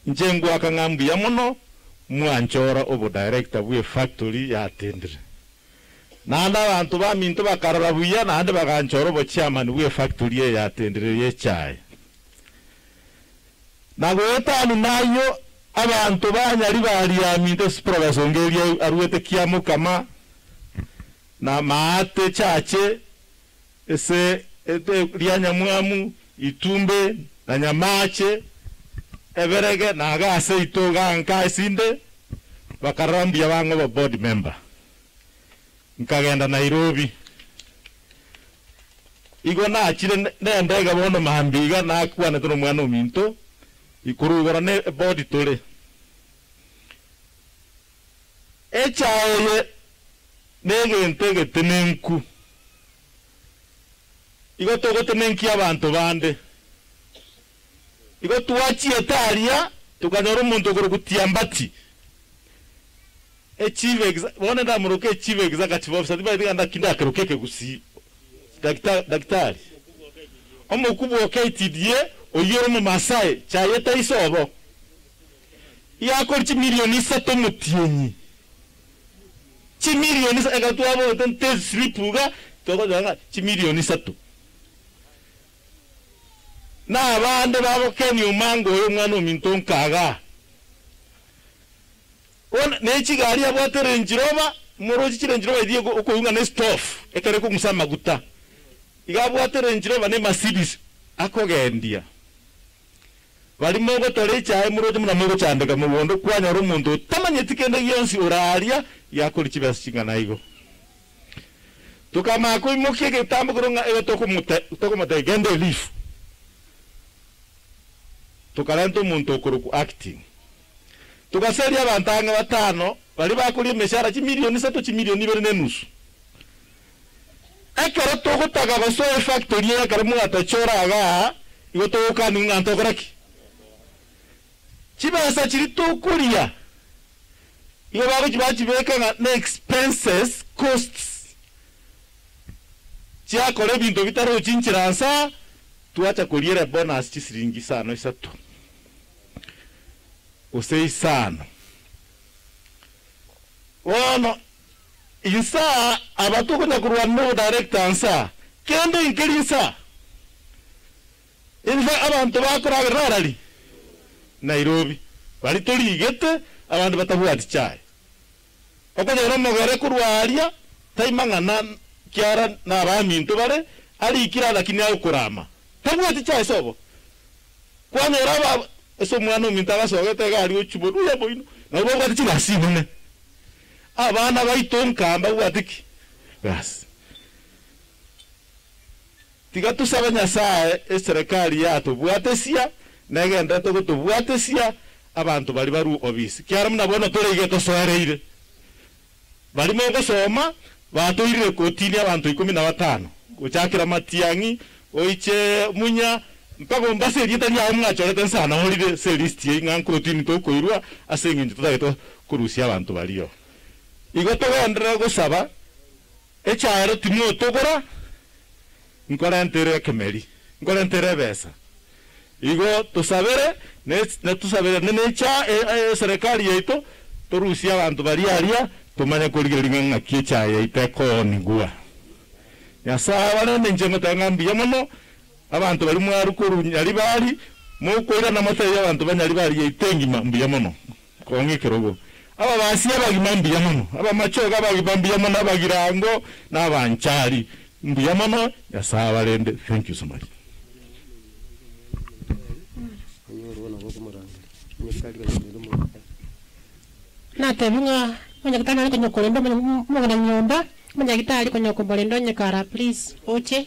njengo akangambi ya mono mwanchora obo director bwe factory ya Tendere nanda abantu baminto bakarara buya nande bakanchora obo chairman bwe factory ya Tendere ye chai nagwetani nayo abantu banyari bali ya minto professor ngeli arwete kiamu kama na maate chache ese lianya mwamu itumbe na nyamache everege na agase itoga nka isinde bakarambia bango ba board member nkagenda Nairobi igo na achire ndega bono mahambiga na akwana tono mwana minto ikurugora ne board tole echaye nege ntege tenenku igo togo tenenki abantu bande igo tuwachi etalia tukanyora umuntu okoro kutiambati echive bone ndamuroke echive executive officer diba ndakinda kerokeke gusi daktari omukubwa KTDA oyero mu Masai chayeta isobo yakora 1 million 3 mutienyi 1 million ekatwabo tente slipuga togo danga 1 million 3 na abande babo keni umango yo mwana minto nkaga on nechi gari abwatere njiroba moroji chire njiroba idiye uko yunga ne stuff ekare ko musama guta igabwatere njiroba ne Mercedes akogendia bali mogo tole chae muroji muna mogo chandega mubondo kwanya ro muntu tamanye tikende yonsi oralia yakora kibasi kingana igo tukama ko imokeke tambo kuronga ego toko mute gende leaf tukaranto muntu okuruku acting tukaseri abantanga batano bali bakuri meshara 1 million 3 million 2 nusu ekero toko taga baso factory ya karamu atachora aga igo toka ni nganto koraki chibasa chiri tokuria iyo bago chibachibeka na expenses costs chia kore bintu bitaro chinchiransa tuacha kuliera bonus chisiringi sano isatu usei sana wono insa abatuko na kurwa no director ansa kendo inkelisa infa abantu bakora rarali Nairobi bali toligete abantu batabuati chai okonya mogere kurwaria taimangana kiara na baminto bare ali kira lakini akurama tabuati chai sobo kwanya raba eso mwana mintaba sogete gari ochubodu ya boino na bo kwati chibasi nene abana baitonka amba watiki bas tiga tusabanya sae serikali yato bwatesia negenda to gutubwatesia abantu bali baru obisi kiara munabona tolige to soereire bali mo gusoma batoire kotini abantu 15 guchakira matiangi oiche munya mpaka mbase yita ya mwachorete sana holide selist ye ngan kotini to koirwa asengi tutagito kurusia abantu baliyo igo togendera gusaba echaero timo togora nkorentere kemeri nkorentere besa igo tusabere ne tusabere ne cha serikali yeito torusia abantu bariaria tumanye kurigelinga ngaki cha yeite ko nigua yasaba ne njengo tangambiya mono abantu bari mwarukuru nyari bari mukoira na mata y'abantu banyari bari yeitengi mambiya mono kongekerogo aba basiya bagimambiya mono aba machoga bagimambiya mono abagirango n'abanchari mbiya mono yasaba rende. Thank you so much. Natebunga manyakitana kwenye kolendo mwana nyomba manyakitali kwenye kombolendo nyekara please oche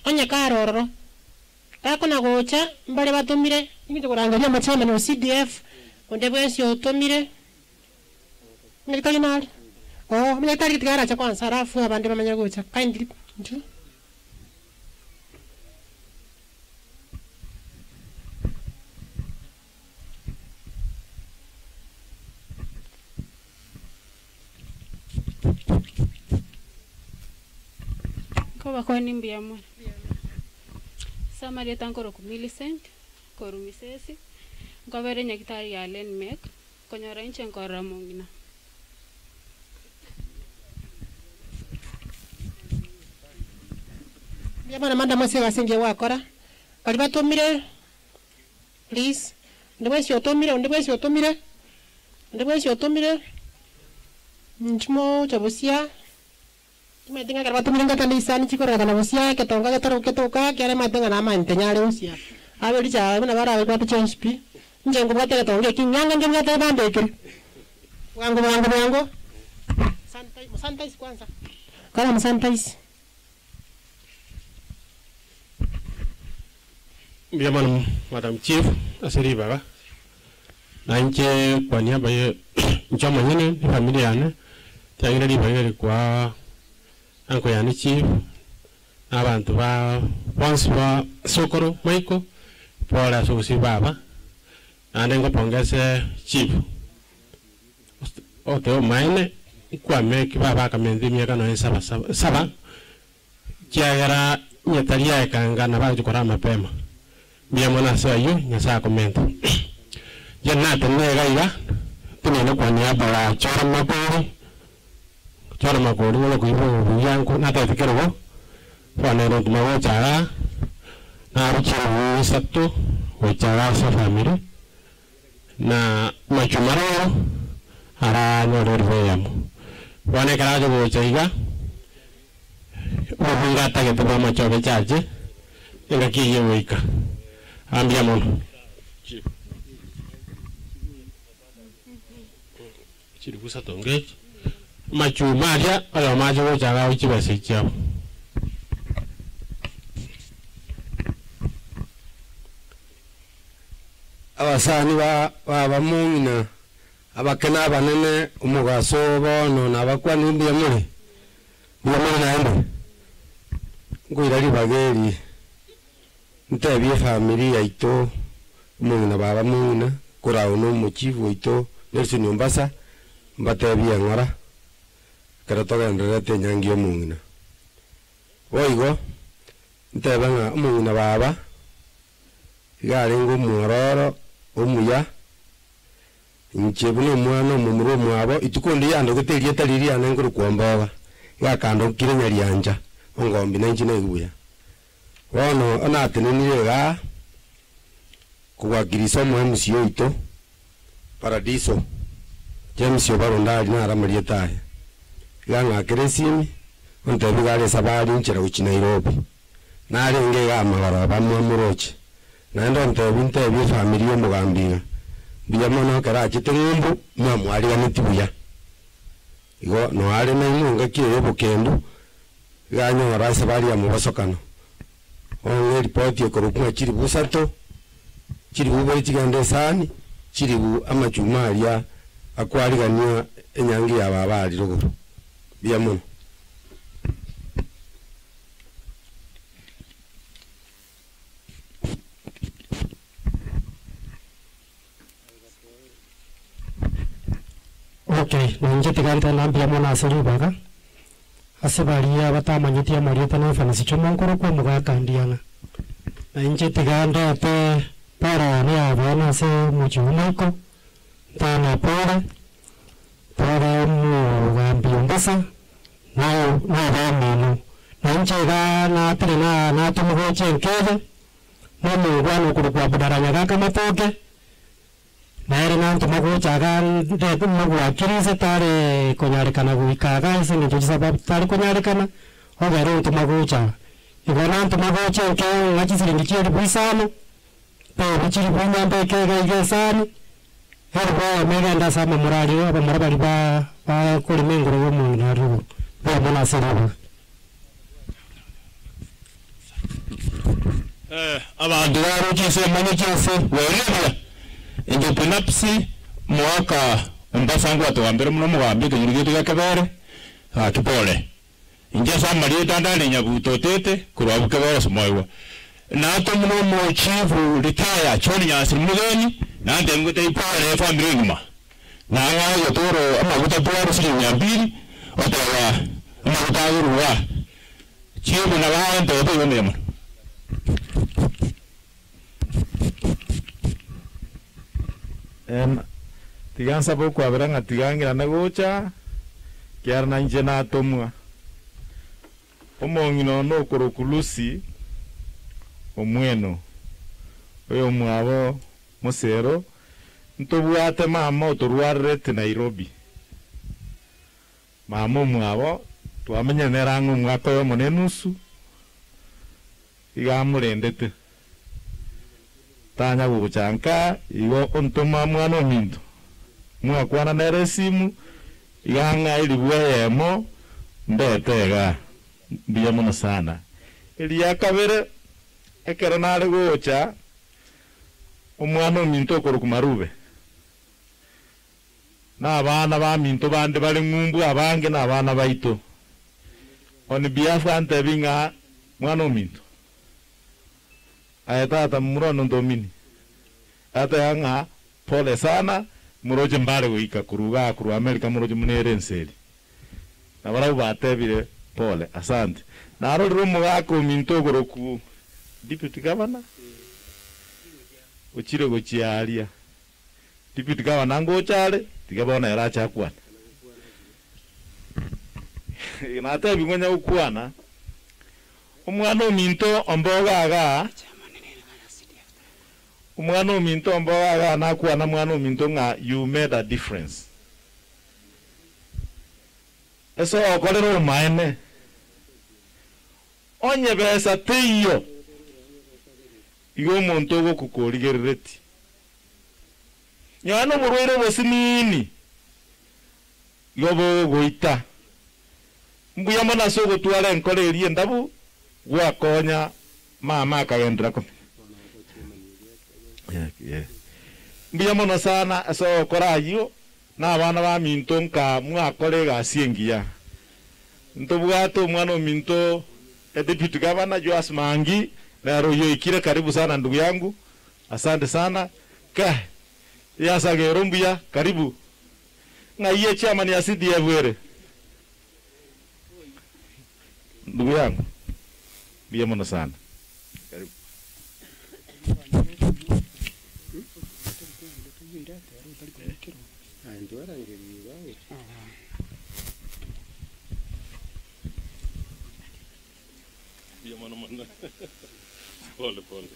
onyekara ororo akona gocha mbale batumire ibito kurangalia machama no CDF onde bwesi otumire nyakitali nali manyakitali kitigara cha kwanza arafu abande bamanya gocha kindly nju Koba kwa nimbi ya mwana. Samari tankoro ku Millicent, koru misesi. Nkobere nyakitari ya Len Mek, konyora inche nkora mongina. Yamana manda mwese wasinge wakora. Kalibatumire please. Ndebwesi otumire. Nchmo chabusia. Matinga karba tumire ngata nisani chikora kana busia ketonga ketoka kare matinga na mante nyale usia. Abeli cha bana bara ba change pi. Njengo bate ketonga kinyanga njenga te bande kiri. Wango. Santais kwanza. Kala santais. Biaman Madam Chief asiri baba. Na nche kwa niaba ya nchama nyene ni familia ne. Tiagira di bagere kwa anko yani chief abantu ba once ba sokoro maiko pora susi baba andengo pongeze chief oto maine kwa meki baba kamendi miaka no saba kiagara nyetaria ekanga na ba jukora mapema bia mona sayo nyasa komento janata nega tunene kwa niaba ya chora makori wala kuibo yangu nata fikero fane ro tumawo chara na rucha satto o chara sa family na machumaro ara no reveyam fane karajo go chaiga o ngata ke tuma machobe chaje inga kiye wika ambia mono chiri kusa tonge machu maja ala maja wo jaga uchi basikia abasani ba mungina abakena banene umugaso bono nabakwani mbiya muri naende ngoirari bageri ntebi family yaito mungina baba mungina kora uno muchivu ito nersi Mombasa mbatebi ngora karatoga ndrete nyangi mungina oigo ntebanga mungina baba garengo mwororo omuya nchebuno mwana mumuro mwabo itukondi yando goteria tariri anenguru kwomboga gakando kirenya ryanja ongombi nanji na iguya wono anatenenire ga kuwakiriso MC oito paradiso James Obarondali na ramaria tae ganga keresimi ontebi gale sabari nchera uchi Nairobi nari ngega amagara bamwe muroche nando ntebi familia mugambiga biya mono kara chitengumbu mwa mwali ganitibuya igo no ale na inunga kiyo bokendo ganyo rasa bali amubasokano on report yo korupwa chiri busato chiri bubali chigande sani chiri bu amachumaria akwali ganyo enyangi ya babali ruguru biya mono Okay. nanje tigante nambia mona asiribaga asebaria batamanyitia marieta na fanisi chomonkoro kwa mugaka ndiana nanje tigande te para ne abona se muchumaiko tana pora mu gambi ongasa na mino nanje ga na trena na tumugo chenkele no mugwano kurukwa budaranya gaka matoke naere nantu mago chaga ndetu mago akirize tare konyarekana guikaga ese ngejo sababu tare konyarekana ogero ntu mago chaga igona ntu mago chenke ngachisire ngichiri buisano pe bichiri bwanya mbeke gaigesani herbo mega nda sama murali aba murabali ba kuri mengoro wo mu naru ba mona sero abantu barukise manyikise wereba injo pinapsi mwaka mbasangu atwambere muno mugambi kenyirigete gakabere akipole inje samali dandale nyabuto tete kurwa kebere somoywa na to muno mo chifu retire choni nyasi mugeni na ndengute ipole family nguma na ngayo toro amaguta pole siri nyambiri otawa amaguta ruwa chifu na baante obo yomema tigansa boku aberanga tigangira na gocha kiara na nje na atomwa omongino no korokulusi omweno oyo mwabo musero ntobwate mama otorwarete Nairobi mama mwabo twamenya nerango mwaka yo monenusu igamurendete tanya guchanka igo ontoma mwana minto mwakwana nere simu iganga ilibwe yemo ndetega biya mona sana ili yakabere ekera nare gocha omwana minto koro kumarube na abana ba minto bande bali ngumbu abange na abana baito oni biya fante binga mwana minto ayata murono ndomini ata yanga pole sana muroje mbale wika kuruga kuru Amerika muroje munere nseli na bara batebire pole asante na aro rumo gako mintogoro ku deputy governor uchire gochiaria deputy governor ngochale tigabona eracha kwana ina tabi ngonya ukwana omwana minto ombogaga umwana minto mboga na kuwa na mwana minto nga you made a difference eso okolero maene onye besa teyo igo monto go kukorigereti nyano murwere bosinini yobo goita mbuya mana sogo twala enkole eri ndabu gwa konya mama kagendra ko yeah. Mbiya mono sana so korayo na abana ba minto nka mwakole gasingia ntobwato mwana minto deputy governor Joas Mangi na royo ikire karibu sana ndugu yangu asante sana ka yasa gerombuya karibu ngaiye chairman ya CDF were ndugu yangu mbiya mono sana karibu pole pole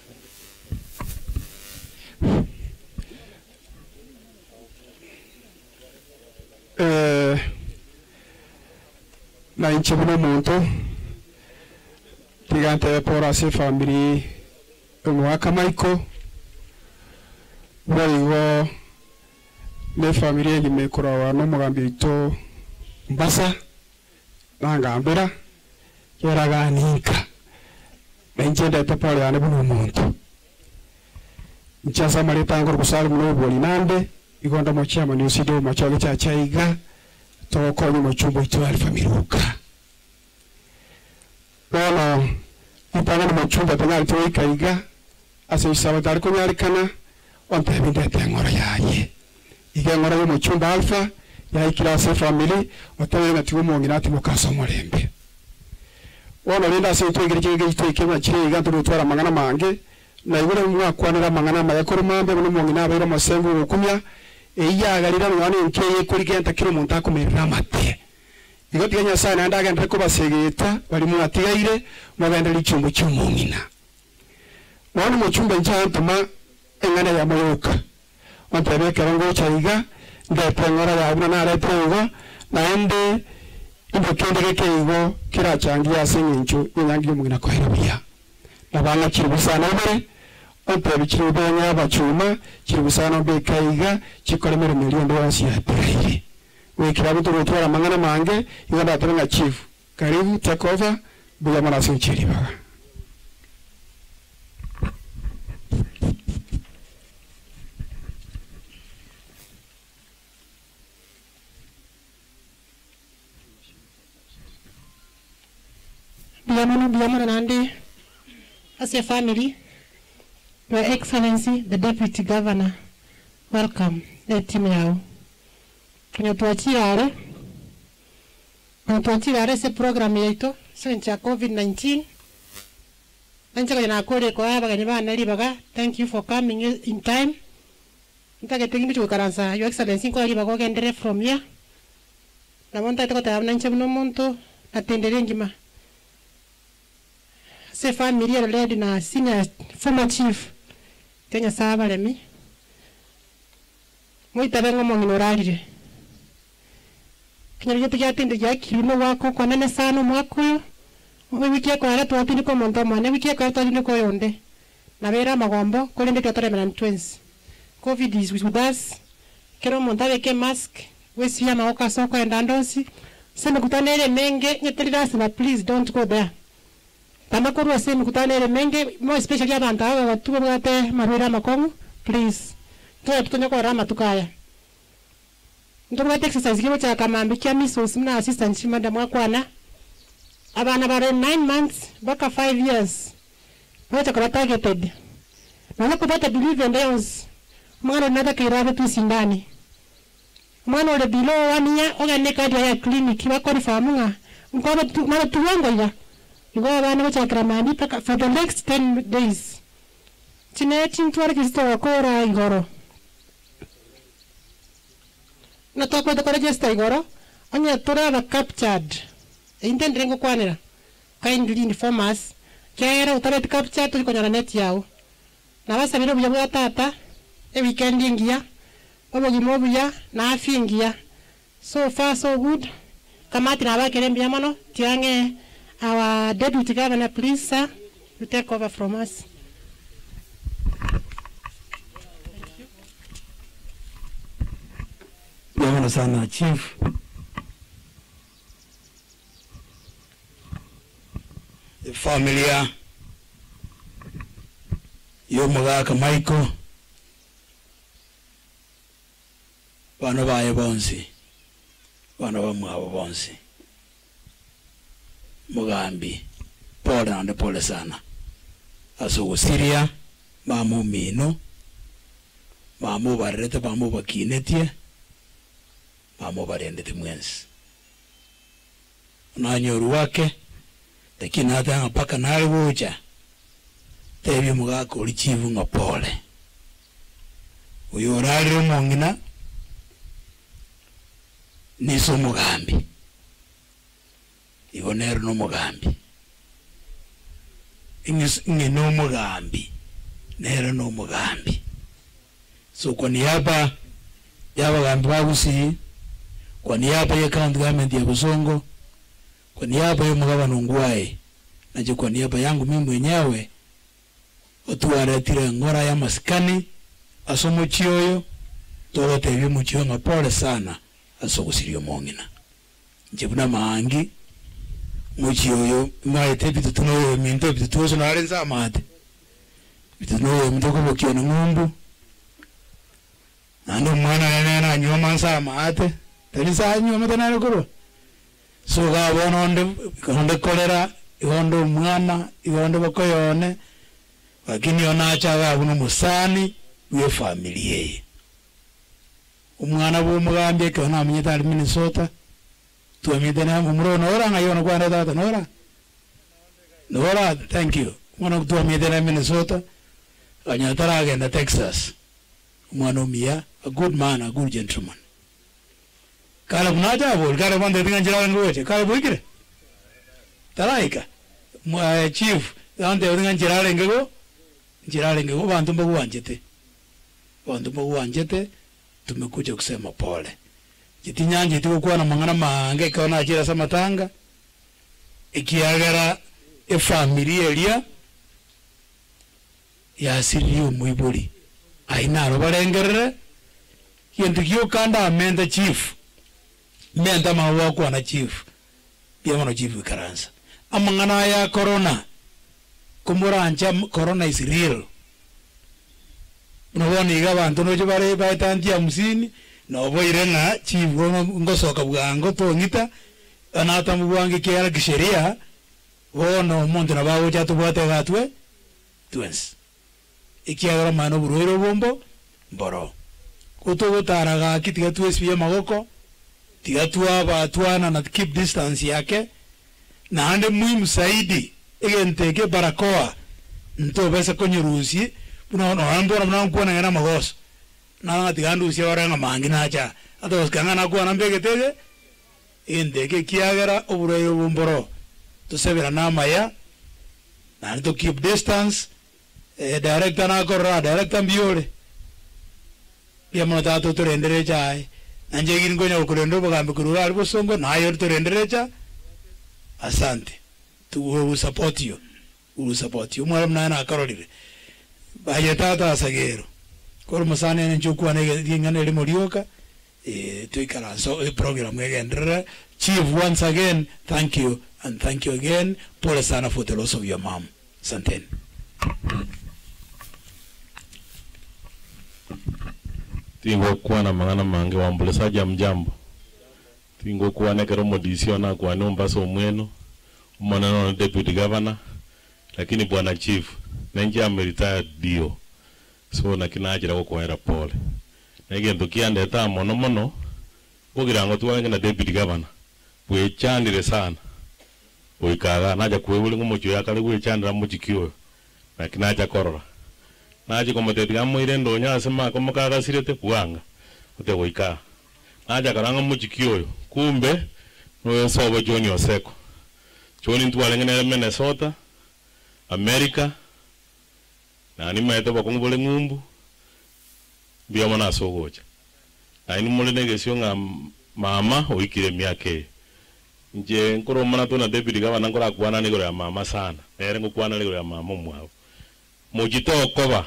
na inche buno muntu tigante pora se family mwaka maiko baigo le family ngimekora wano mugambi to mbasa nangambira yaraganisha benjenda tapale ane buno muntu nchasa mali tango kusali muno boli nande igonda mochama ni usido machoge cha chaiga to konyo mochumbo ito alfa miruka bono ipana ni mochumbo tangali to ikaiga ase isaba dar kunyari kana onte binde tengora yaye iga ngora yo mochumbo alfa ya ikirase family otawe ngatiwo mongina ati mukasoma lembe wona lenda se twegere gite na chire ga turutwara mangana mange na ibura mwakwanira mangana mayakoro mambe no mongina abira masembu rukumya eyagalira mwana nkeye kuri genta kiro muntu akomerera mate igotiganya sana ndaga ndako basegeta bali mu atigaire mwagenda lichumbo cy'umongina wana mu cyumba cyantuma engana ya moyoka ontabeka rango chaiga ndapengora ya abuna na retengo naende indokende keigo kirachangia asenyencho inyangi umugina koheruya nabana kirubusana mbere ontabe kirubenya bachuma kirubusana bekaiga chikolemero milioni dollars ya tiraire wekirabu turutwara mangana mange iganda atenga chief karibu take over bila mara sinchiri baba Biamono Nandi, as a family, Your Excellency, the Deputy Governor, welcome, the team yao. Tunatuachia se program yetu, sencha COVID-19. Nancha kaya nakole kwa haba kanya bana libaga. Thank you for coming in time. Nitake tengi tukaransa, Your Excellency kwa libaga kendere from here. Na monta ito kata nancha mno monto na tendere ngima. Se family led na senior former chief Kenya saba lemi moitabengo monginoralire kinyarije tujatinde yakirimo wako kwa nene sana mwakoyo wikie kwa ala twatini ko monto mane wikie kwa twatini ko yonde na bera magombo kolende twatare melan twins covid is with us kero montabe ke mask wesi ya maoka soko endandosi sema kutanele menge nyetelirasi na please don't go there. Kama kwa wase mkutane menge more especially abantu aba batuko bwate marwera makongo please tutonye kwa rama tukaya ndoro exercise kibo cha kamambi kya misos mna assistant chimanda mwakwana abana bare 9 months baka 5 years wacha kwa targeted na kupata believe and else mwana nada kairabe tu sindani mwana ole below 1 year ogane kadi ya clinic wa confirm ngoma tu mara tuwango ya Igo abana bachakramani for the next 10 days. Chineti ntwara kisto wakora igoro. Na toko de register igoro. Onya turaba captured. Intendere ngo kwanira. Kindly inform us. Kera utabet captured tuko na net yao. Na basa biro bya tata e weekend ingia. Obo gimobuya na afingia. So far so good. Kamati na bakere mbiamano tiange. Our Deputy Governor, please, sir, you take over from us. Governor sana Chief. The familia Yomagaka Maiko bana baye bonsi bana bamwabo bonsi Mugambi pole na pole sana asugo Syria mamu mino mamu barete mamu bakinetie mamu barendete mwensi na nyoru wake lakini hata mpaka nali woja tebi mugako ulichivu ngapole uyo rali mongina niso Mugambi Igonero no Mugambi. Inge no Mugambi. Nero no Mugambi. So kwa niaba ya Bagambi bagusi, kwa niaba ya county government ya Busongo, kwa niaba ya Mugabane Ngwae, na kwa niaba yangu mimi mwenyewe otuaretire ngora ya maskani asomo chioyo torote bimu chio ngapole sana asogusirio mongina. Njibuna maangi Muchioyo maite bitutunoyo minto bitutuzo na arenza mate bitutunoyo minto ko bokyo na ngumbu ando mwana na nyoma nsa mate telisa nyoma tana ko so ga bono onde kolera ihondo mwana ihondo bakoyone lakini ona acha ga buno musani we familia umwana bw'umugambi ekona amenyeta ali Minnesota tuamite na umuro nora ngayona kwa tata nora thank you mwana tuamite na Minnesota anyatara agenda Texas mwana umia a good man, a good gentleman. Kala kunaja bol, kala bande dengan jalan ngoje, kala boikire. Taraika, chief, ande dengan jalan ngego, bantu mbagu anjete, tumekuja kusema pole. Jiti nyanje tuko kwa na mangana mange kaona ajira sama tanga, ikiagara familia elia ya asiliyo muibuli. Ainaro barengerere yendu kyo kanda amenda chief menda mawa kwa na chief bia chief karanza amangana ya corona kumura anja corona is real noboni ga bantu no jibare ba tanti 50 no boire na chief ngosoka bwango to ngita anata mubwange kera kisheria wono muntu na bawo chatu bwate gatwe twins ikiagara mano buruero bombo mboro kutogo taraga kitiga tuespia magoko tigatua batwana na keep distance yake na ande muhimu zaidi igenteke barakoa nto besa konyerusi buno ando na kuona ngana magos na ngatigandu sia waranga mangina acha atos kangana kuona mbegetege indeke kiagara oburuero bomboro to sebera na maya na to keep distance director na korra director mbiore ya mata to rendere chai anje gin gonya ukurendo bagambe kurura albo songo na yor to rendere cha asante tu will support you mwana mna karolire baye tata sagero kor musane ne chukua ne ngane le morioka tuikara so program again chief once again thank you and thank you again pole sana for the loss of your mom asante. Tingo kuwa na mangana mange wambulesa jambo. Tingo kuwa nekero modisiona kwa Mombasa umweno. Umanano na deputy governor. Lakini bwana chief. Nenji ameritaya dio. So nakina ajira kwa kuwaira pole. Nege ntukia ndeta mono. Kukirango tuwa na deputy governor. Pwe chandire sana. Uikaga. Naja kuwe uli ngumocho ya kali kuwe chandira mochikio. Nakina aja korora. Naji komoteti gamu irendo nya asema komo kaga sirete kuanga ote goika naja karanga muchikioyo kumbe no sobo John Oseko choni ntwale ngene Minnesota America na ni maete bakongole ngumbu bia mona sogocha aini mole negesio nga mama oikire miake nje nkoro mona to na David gaba nangora kwana ni gore ya mama sana ere ngukwana ni gore ya mama mwao mojito koba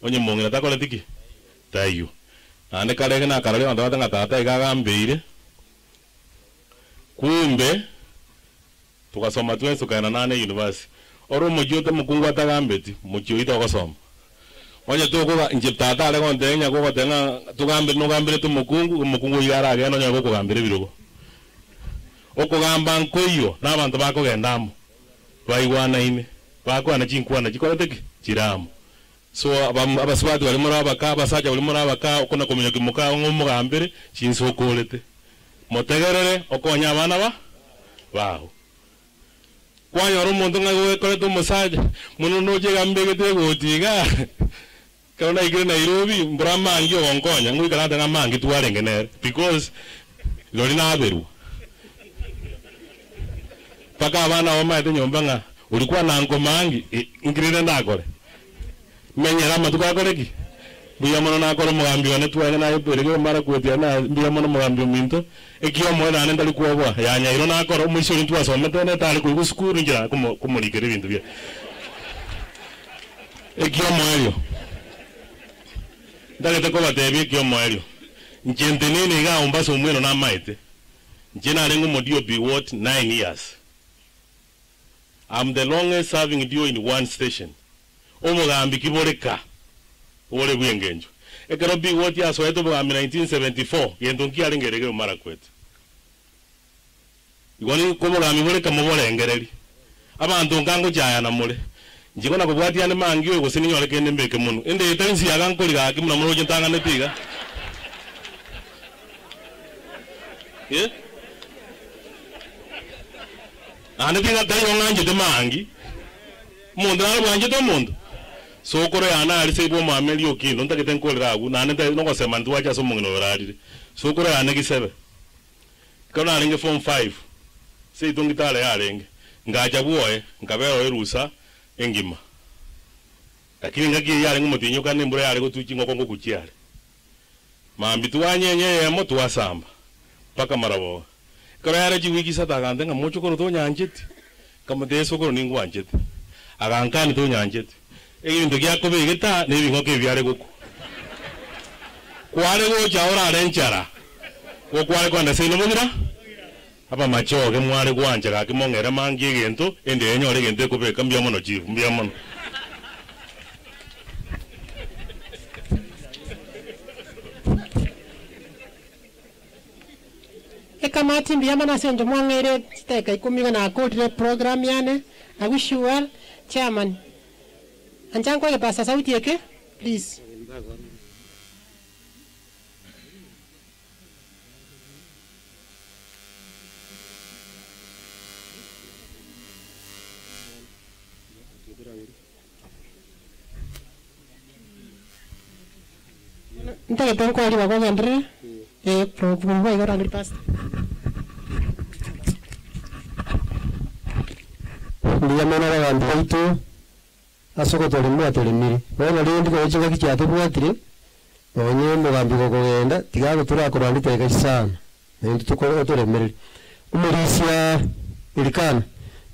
onye mongina takole tiki tayo ande kale na karale wanda tanga tata igagambeire kumbe tukasoma tweso kana nane university oro mojote mukungwa tagambeti mojoita okasoma onye toko nje tata ale kontenya ko tenga tugambe no gambere tu mukungu yara ageno nya ko gambere birogo okugamba nkoyo nabantu bako gendamo baigwana ine bako ana chinkwana chikolete chiramu so abaswati bali muri abaka basaja bali muri abaka okona komenya kimuka ngomugambere chinso kolete motegerere okonya abana baho kwanyoro umuntu ngawe kolete umusaja muno noje gambege tegotiga kaona igire Nairobi mbrama ngyo onkonya ngui kalata ngamangi tuwarengenere because lori na aberu paka abana wamaete nyomba nga ulikuwa na ngomangi ingirire ndakore menyera matuka koreki buya mono na koro mugambi wane tuwene na iperege mara kwetia na buya mono mugambi minto ekio mwana ane ndali kuobwa yanya iro na koro mwisho ni tuwa somete ne tali ku school njira kumulikere bintu bya ekio mwana ndale te ko batebi ekio mwana njente nini ga Mombasa umweno na maite njena rengo modio be what 9 years. I'm the longest serving dio in one station. Omugambi kiboreka. Ole bwengenjo. Ekero bi what ya so eto mugambi 1974 yendonki alengerege mara kwetu. Igoni ko mugambi boreka mubole engereri. Abantu ngango jaya na mule. Njikona kubwati ane mangiwe gusini nyole kende mbeke munu. Ende etansi yagankolira akimuna muroje ntanga netiga. ane tinga tayo nganje de mangi mundu na nganje to mundu so kore ana ali sebo mameli okindo ntakete nkolera agu na ane no kosema ndu acha so mungino rari so kore ane kisebe kana alinge form 5 sei tungitale alenge ngaja buoe ngabero erusa engima lakini ngaki yale ngomutinyo kane mbure yale gotuchi ngoko kuchiale mambi tuwanyenye yemo tuwasamba paka marabo kora yale jiwiki sata gande ngamocho koro to nyanjeti kamudeso koro ningu anjeti agankani to nyanjeti ebintu gyako begeta nebingo ke byale goko kwale go chaora renchara go kwale kwanda sei no mugira apa macho ke mwale gwanje ka kimongera mangi egento ende enyore gente ko be kambia mono chifu mbia mono Kamati mbiyama na senjo mwangere teka ikumiga na kotire program yane. I wish you well, Chairman. Anjango ke pasa sauti yake, please. Ntaka tanko ali wako gandre. Program wa igora ngri pasta. Ndiyamana abantu baitu asoko tolimwa tolimiri bona lindi ko chinga kichate bwatire onye mugambi ko kugenda tigago turakora nditeka sana ndi tukoro tolemiri umurisia ilikana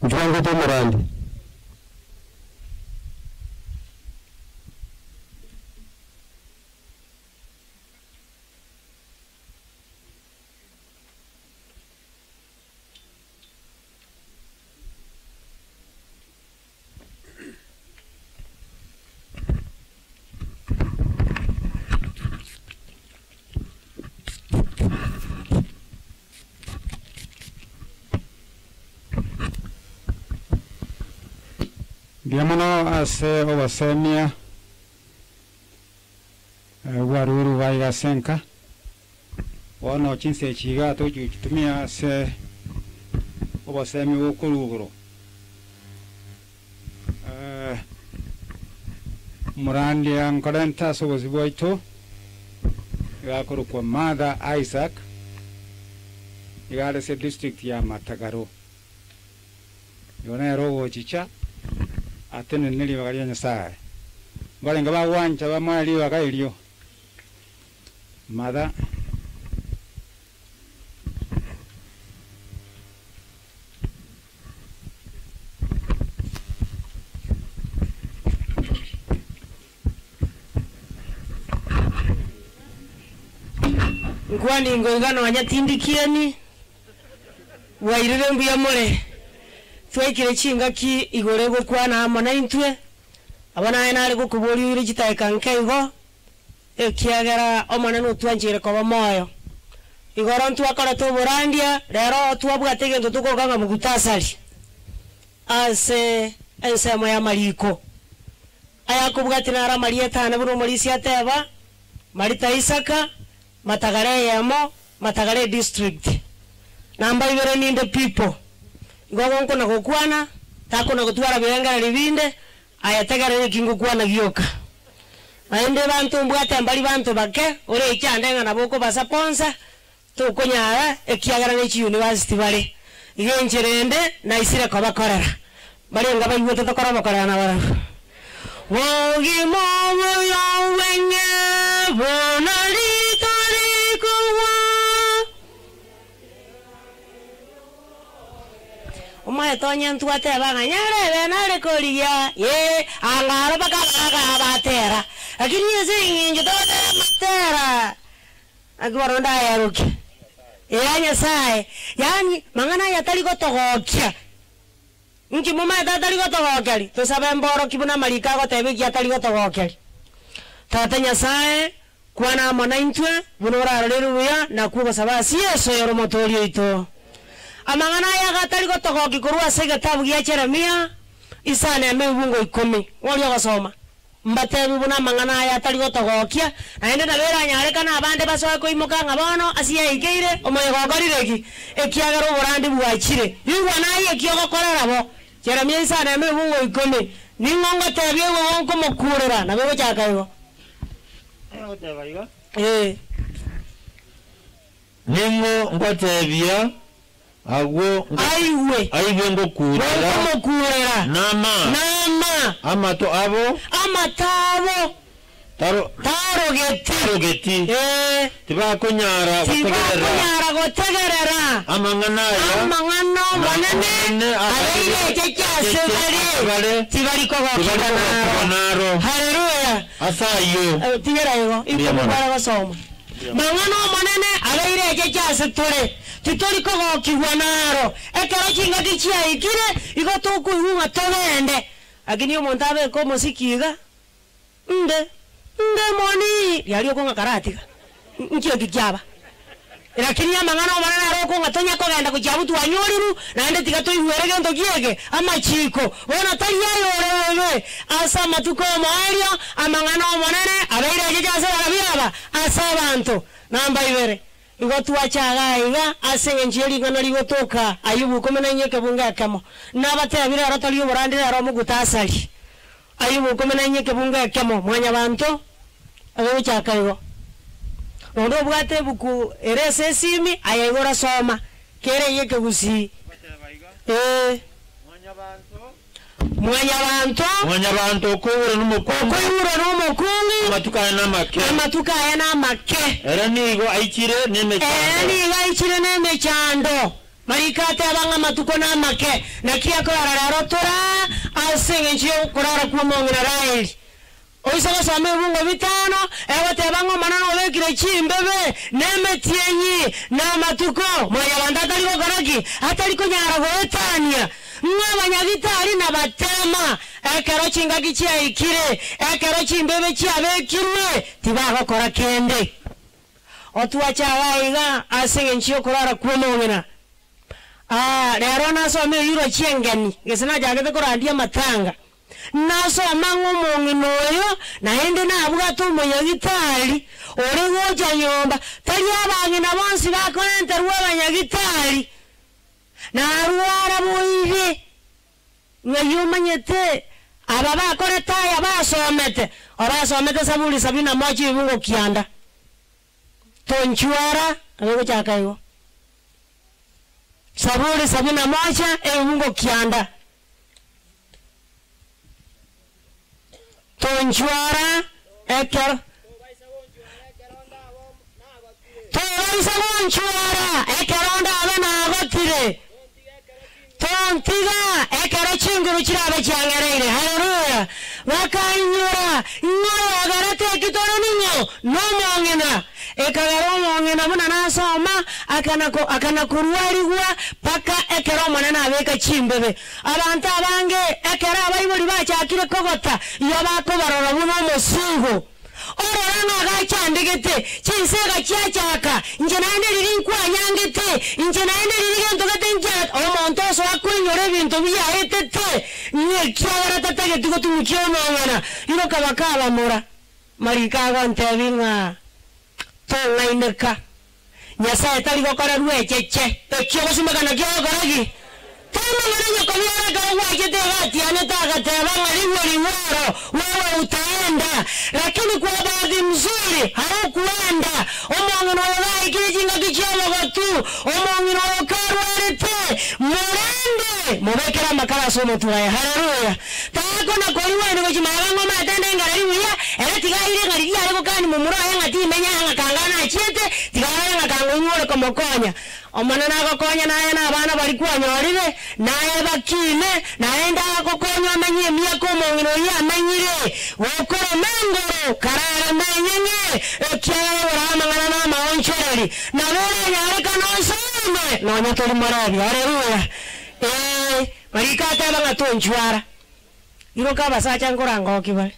njwango to murandi Diamono ase obasemia waruru vaiga senka ono chinse chiga to chutumia ase obasemi wokuruguro murandi ankorenta sobosiboito yakoro kwa Mother Isaac igare se district ya Matagaro yona rogo chicha atene nili bagalia nyasaye bale ngaba wanja bamali bagailio Mother Ngwani ngongano wanyatindikieni wairire mbuya mure twekire chinga ki igore gukwana amana intwe abana ena ari gukuburi iri gitaika nkeigo ekiagera omana no twanjire ko bamoyo igoro ntu akora to burandia rero twabwate gento tukoganga mugutasari ase ensemo ya mariko aya kubwatina ara marieta na buru muri siateba marita Isaka Matagare yamo Matagare district namba ibere ninde people ngogo nkona kokwana takona gutwara biranga ribinde ayategare kingo kwana gyoka aende bantu mbwate mbali bantu bake ore ikyandenga naboko basaponsa tukonyara ekiagara n'iki university bale igenjerende na isire ko bakorera bali ngaba yiwote tokora bakorera na bara wogi mowo yowenye bonali Uma tonya ntuate banga nyare bena rekolia ye angaro baka batera lakini yezi nje tote matera agwaronda ya ruki yanya sai yani mangana ya tali gotogokia nki mama tali gotogokali to sabe mboro kibuna malika gotebe ya tali gotogokali tatanya sai kwana mona intwe bunora reruya na kuba sabasi yeso yoro motorio ito amangana ya gatari gotogoki kurua sege tabu ya Jeremia isane amebungo 10 wali gasoma mbatebi buna mangana ya tali gotogokia naende na bera nyareka na abande basoe koimoka ngabono asiye ikeire omoyegokorireki ekiagero borandi bwachire yugwa naye ekiogokorera bo Jeremia isa na mebungo ikome ningongo tebye wonko mokurera na bebo chakaigo ningo ngotebia agwo aiwe ngokurera nama amato abo amatabo tarogeti tibakonyara gotegerera amangano manene abaire cyasebare tibariko bakonaro haleluya asayo tigerayo ibara basoma mangano manene abaire cyasebare titoriko gokigwanaro ekero kinga kichia ikire igotoku ihunga tobende akini omuntu abe ko musikiga nde moni yali okonga karatiga nkyo kikyaba lakini amangano manana roko ngatonya ko genda kujabutu wanyoriru naende tigato iwerege ndogiege amachiko bona tali yayo asa matuko mario amangano manene abaire jeje arabiaba asa bantu namba ibere igotuwa chagaiga asenge njeri ngana ligotoka ayubu komena nyeke bunga kamo nabate abira ratali yoborandi aro mugutasali ayubu komena nyeke bunga kamo mwanya bantu abewe chakaigo nondo bwate buku erese simi ayegora soma kere yeke gusi mwanya bantu kubura n'umukungu amatukaya n'amake era nigo aikire nemechando marikate abanga matuko n'amake nakia ko ararotora asenge nchiyo kurara kwa mongina RAEL oisaba same bungo bitano ewate bango manano lekire chimbebe nemetienyi na matuko mwanya bandata liko karaki hata liko nyara goetania n'abanyagitari n'abatema ekero kinga gichya ikire ekero chimbebe cyabekirwe tibagokora kende otuacha waiga asenge nchiyo kurara kumongena rero nasome yuro chiengeni gesina jagete korandia matanga nasoma ng'omong'ino oyo naende nabwate omonyagitari ore gocha nyomba tari abang'ina bonsi bakorenterwa abanyagitari narwara boire ngayumanyete aba bakoretaya basomete saburi 71 ibungo kianda tonchwara abego chakaigo saburi 71 ibungo kianda tonchwara eker tobaisa gonchwara ekeronda abana agotire tontiga ekero chinguru chirabe changereire haleluya bakanyura ngoro agarate kitoro ninyo no mongena ekagaro mongena muna nasoma akana kurwarigwa paka ekero manana abeka chimbebe abantu abange ekero abayibuli bachakire kogota iyo bakobarora buno musingo ororanga gachandegete chinsega cyachaka nje naende ririnkwa nyangete nje naende ririgento gatenja omonto so akwenyore bintu byahetete nye kyara tatage tugo tumukyomongana iro kabakaba mura marikaga ntebinga tongaineka nyasa etali gokora rwecheche ekyogosimagana kyogokoragi tamangana nyakobiara kawajete gati anetaga tebanga liworiwaro wewe utaenda lakini kwa baadhi mzuri haukuenda omongino wala ikijinga kichama watu omongino wakarwarete murende mubekera makara somo tuwaye haleluya tako na koliwa ndo chimarango matende ngaribuya era tigaire ngariya ariko kani mumuro yanga timenya yanga kangana achete tigaire yanga kangunyore komokonya omanana agokonya naye nabana bali kwanyorire naye bakine naenda agokonya amenye myako omongino yamenyire wokora mangoro karara menyenye ekyawara mangana na maoncheri na lole nyareka nosome nonya toli marabi haleluya marikata banga tonchwara iro kaba sacha ngorango kibale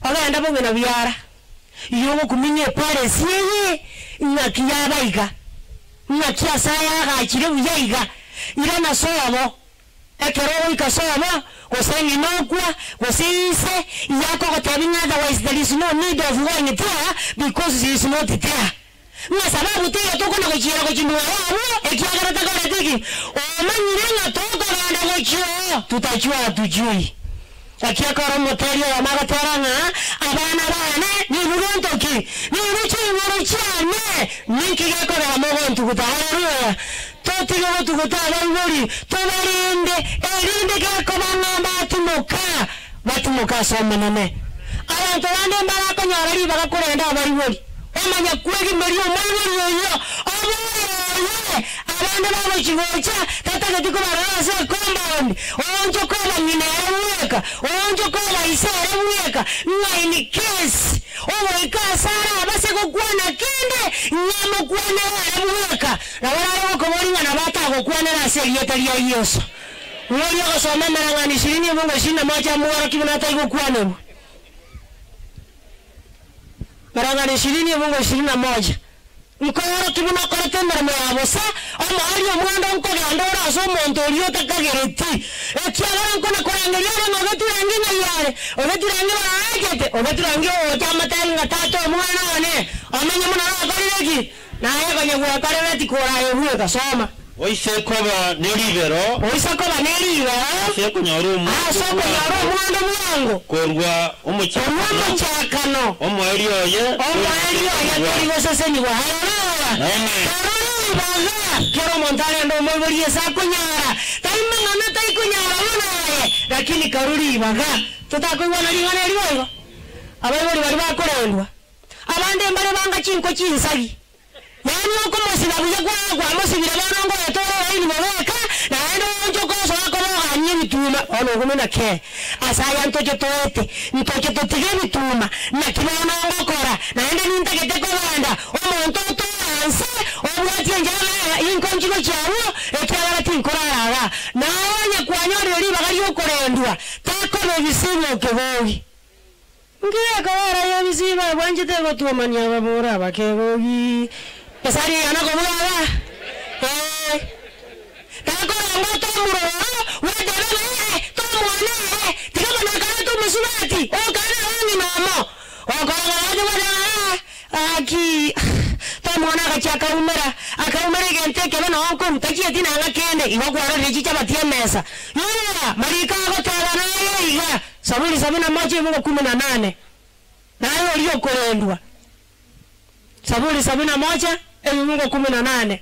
ogenda bongena byara yogo kuminye pare siye ngakiyabaiga ngakia saya gachire buyaiga ira nasobo ekero ikasobo kusengi nokwa kusise yako kotabinga, otherwise there is no need of going there because he is not there. Nga sababu tiyo toko na kuchira kuchimbua yawo ekiagara takara tiki omanyirenga toko ganda kuchio tutachua tujui akia karo moterio ya magateranga abana bane ni nurontoki ni nuchiane ninki gako ya mogo ntukutaharuya totigo tukutaba ngori tobarinde erinde gako bangamba batimuka somanane abantu bande mbarako nyarari bagakurenda abaribori omanya kwegi merio mwana yo oboye abande babo chigocha tata gitiko barase compound onjo koba nyine yaweka onjo koba isere weka nine case obo ikasara base kokwana kende nyamo kwana weka na wala ko boringa na bata kokwana na serieta ya Yesu ngoyo gosoma marangani 20 mungu 21 mwara kibuna taigo kwana marangani 20 mungu 21 Nkoro kibuna kora tendere mwabosa amali omwanda nkoganda ora so monto liyo takagereti ekiagara nkona korangeria no gaturangina yare ogaturangina ajete ogaturangio otamatenga tato mwana one amanya mwana akorireki naye kanyagwa karereti korayo hueka soma Oise koba neribero. Oise koba neribero. Seko nyoru mu. Seko nyoru mwanda mwango. Korwa umuchakano. Umuchakano. Omwelioye. Omwelioye kuri sasa ni wa. Amen. Kero montale ndo mweburiye sakunyara. Taima ngana taikunyara unaye. Lakini karuri baga. Tutakuwa lingana liwo. Ababori bari bakorendwa. Abande mbare banga chinko chinsagi. Yani uko mosibabuye kwa mosibira banango yatoro ini mabeka na endo njoko so akoro anye bituma ono kumena ke asaya ntoke totige bituma na kibana ngokora na endo nintegete ko banda omuntu toanse obwati njala inkonjiko chawo ekyala tinkorara na anya kwanyore liba kali okorendwa takoro bisimo kebogi ngiye kawara ya biziba bwanjite gotumanya babura bakegogi Pesari anakomuwa kakora ngoto muro wadele tomone tikaba nakana to musubati o kana wani mamo o kana wadi wada aki tomona kachaka umera gente kebe no onko mutachi atina ngakende iwa kwara rejicha batia mesa yura marika gotara naye iga sabuni sabina moja mungu 18 nayo liyo korendwa sabuni 71 Mungu 18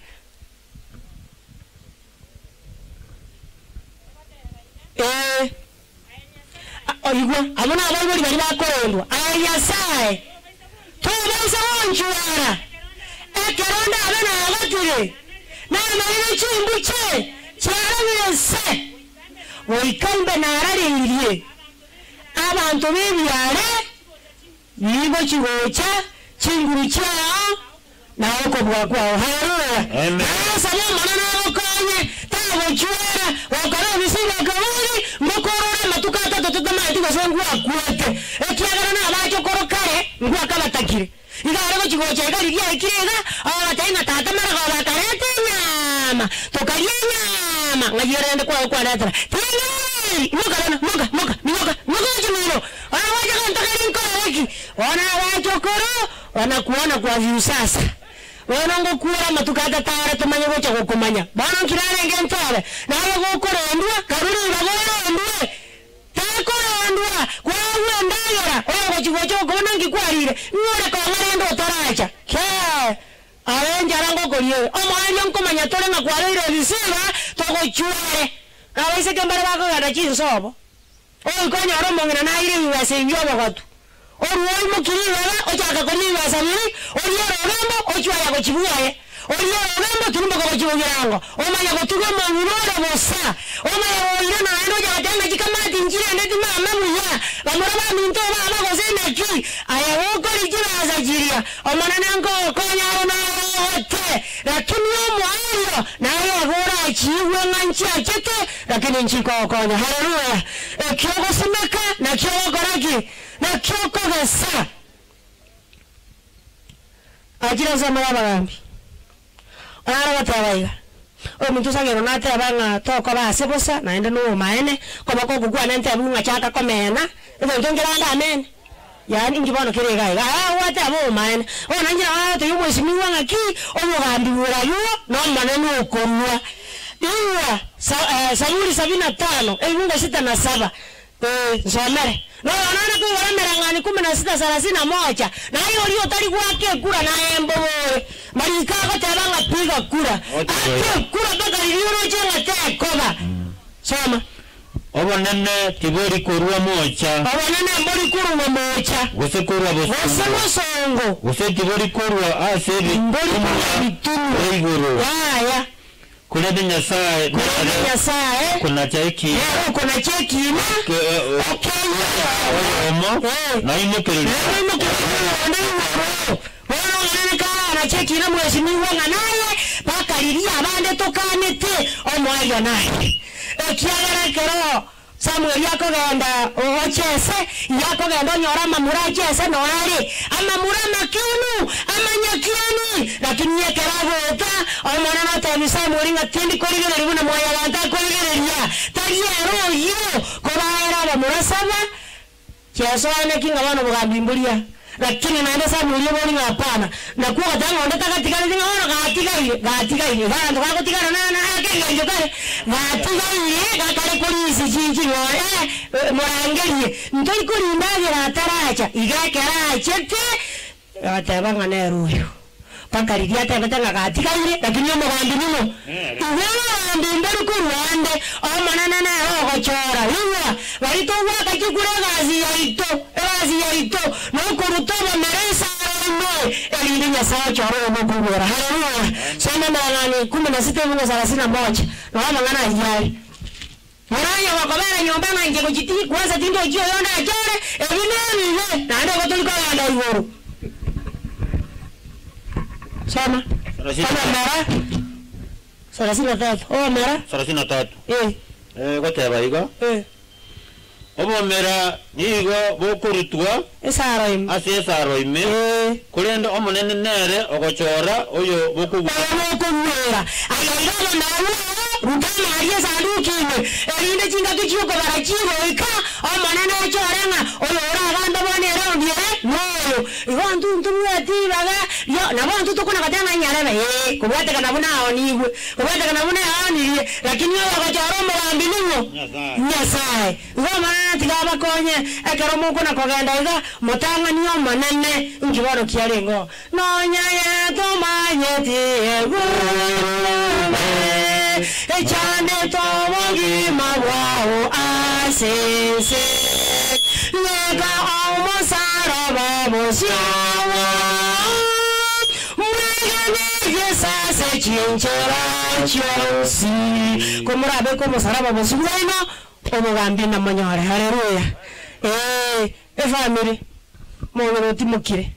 Oyigwa abona abali bali bakorondwa ayasaye tobasa wanjuara ekeronda abana abatire na marina chimbuche cyarabirese woikambe nararingirie abantu bebyare nibo kigocha chinguru cyao na uko bwakwa haleluya amen sasa mwana okanye tabo chuera wakara bisiba kawuri mukoro matukata totoma tukasengu akwate ekiagara na abacho korokare ngwa kabatakire igare ko chigocha igari ya ikirega abataina tata mara ko bakarete nyama tokaria nyama ngajirende kwa datra tini muka chimino awaje kantakari nkoreki wana abacho koro wanakuona kwa view sasa Wanango kuwa matukata tare tumanye gocha gokumanya bana kirane ngentale naye gokorendwa karuri bagorendwe takorendwa kwawe ndayora oyo gochigocho gona ngikwarire ngore ko ngarendo taracha ke arenja rango koriye omanya nkomanya tore ngakwarire bisiba togochware abaise kembere bako gada chinsobo oyo konya romongina naire biwase byobo gatu Oruoi mukiriwa ochaka koriwa sabiri oriero Ogembo ochwaya gochibuaye oriero Ogembo turumba gochibugirango omanya gotuga mabirore bosa omanya oira na ndo jatanga jikamati njira ndeti mama muya bamura minto baba gozenda ki aya wokori jibaza jiria omana nango konyaro na wote lakini omwayo naye agora chiwe nganchi achete lakini nchiko konya haleluya ekyogo simeka na kyogo goraki na kyoko gasa ajira za mara bagambi ara batawaiga Omuntu sagero nate abanga toko base bosa naende no maene koba ko kugwa nante abunga chaka komena ebo ntongeranga amen yani ngibano kirega wate abo maene ona ngira to yumo simiwa ngaki omugambi burayo no maneno okonwa Diwa Zaburi 75 ebunga 67 nsomere no nana ko waramerangani 16:31 na hiyo lio tali kwake kura na embobore malika ko tabanga piga kura kura baka lio chenga te koba soma Obonene tibori kurwa mocha. Obonene mbori kurwa mocha. Gose kurwa boso. Gose bosongo. Gose tibori kurwa asebi. Mbori kurwa mituru. Eiguru. Ya. Kuna Nyasaye. Kuna cheki. Kuna cheki na. Okay. Omo. Na imukere. Na cheki na mheshimiwa nganaye bakaliria abande tokanete omwayo naye. Ekiagara kero Samuel yakogenda ochese yakogenda nyora mamura chese no ari amamura makunu amanyakiani lakini yekeragota omwana natabi Samuel ngatindi koligere ribuna moya banta koligereria tariero yo kobaera bamura saba cheso ane kinga bana bugambi mbulia lakini naenda Samuel yoboni ngapana na kuwa tanga onda takatika ndinga ona gatika ile bana kwa kutika na akenga kare gatika kare polisi jinji morangerie ndoi kulindagira ataracha igakera chete atabanga neruyo pakariria tabatanga gatika ile lakini omugambi muno ndimberu kurwande omanana na ogochora iwa barito waka kikure gazi yaito no kurutoba meresa no elinya sawa choro no kubora haleluya sana nani 16:31 no amangana ajali Moraya wakobera nyombanga nje kujiti kwanza tindo jio yona ajore ebinani na ndo kotulika yanda igoro Sama mera 33 oh mera 33 goteba igo obo mera nigo bokurutwa esaroim asesaroime kulenda omunene nere ogochora oyo bokuguera ayayiro nawo rutama ariye sadukine erinde chinga tuchiko barachiro ika omunene ochorenga oyo oraganda bonera ondire no igontu ntumwati baga yo nabontu tukuna katanga nyarebe kubwate kana buna onigwe kubwate kana buna oniriye lakini yo bagachoro mugambi ningo nyasaye ngoma tigaba konye ekero muko na kogenda iga mutanga niyo manene ngibaro kiarengo no nyaya tomanyeti echane tobogi mawao asese nega omosara babosyawa mwegene sase chinchera chonsi komurabe komosara babosyawa omugambi na manyore haleluya family mwono timukire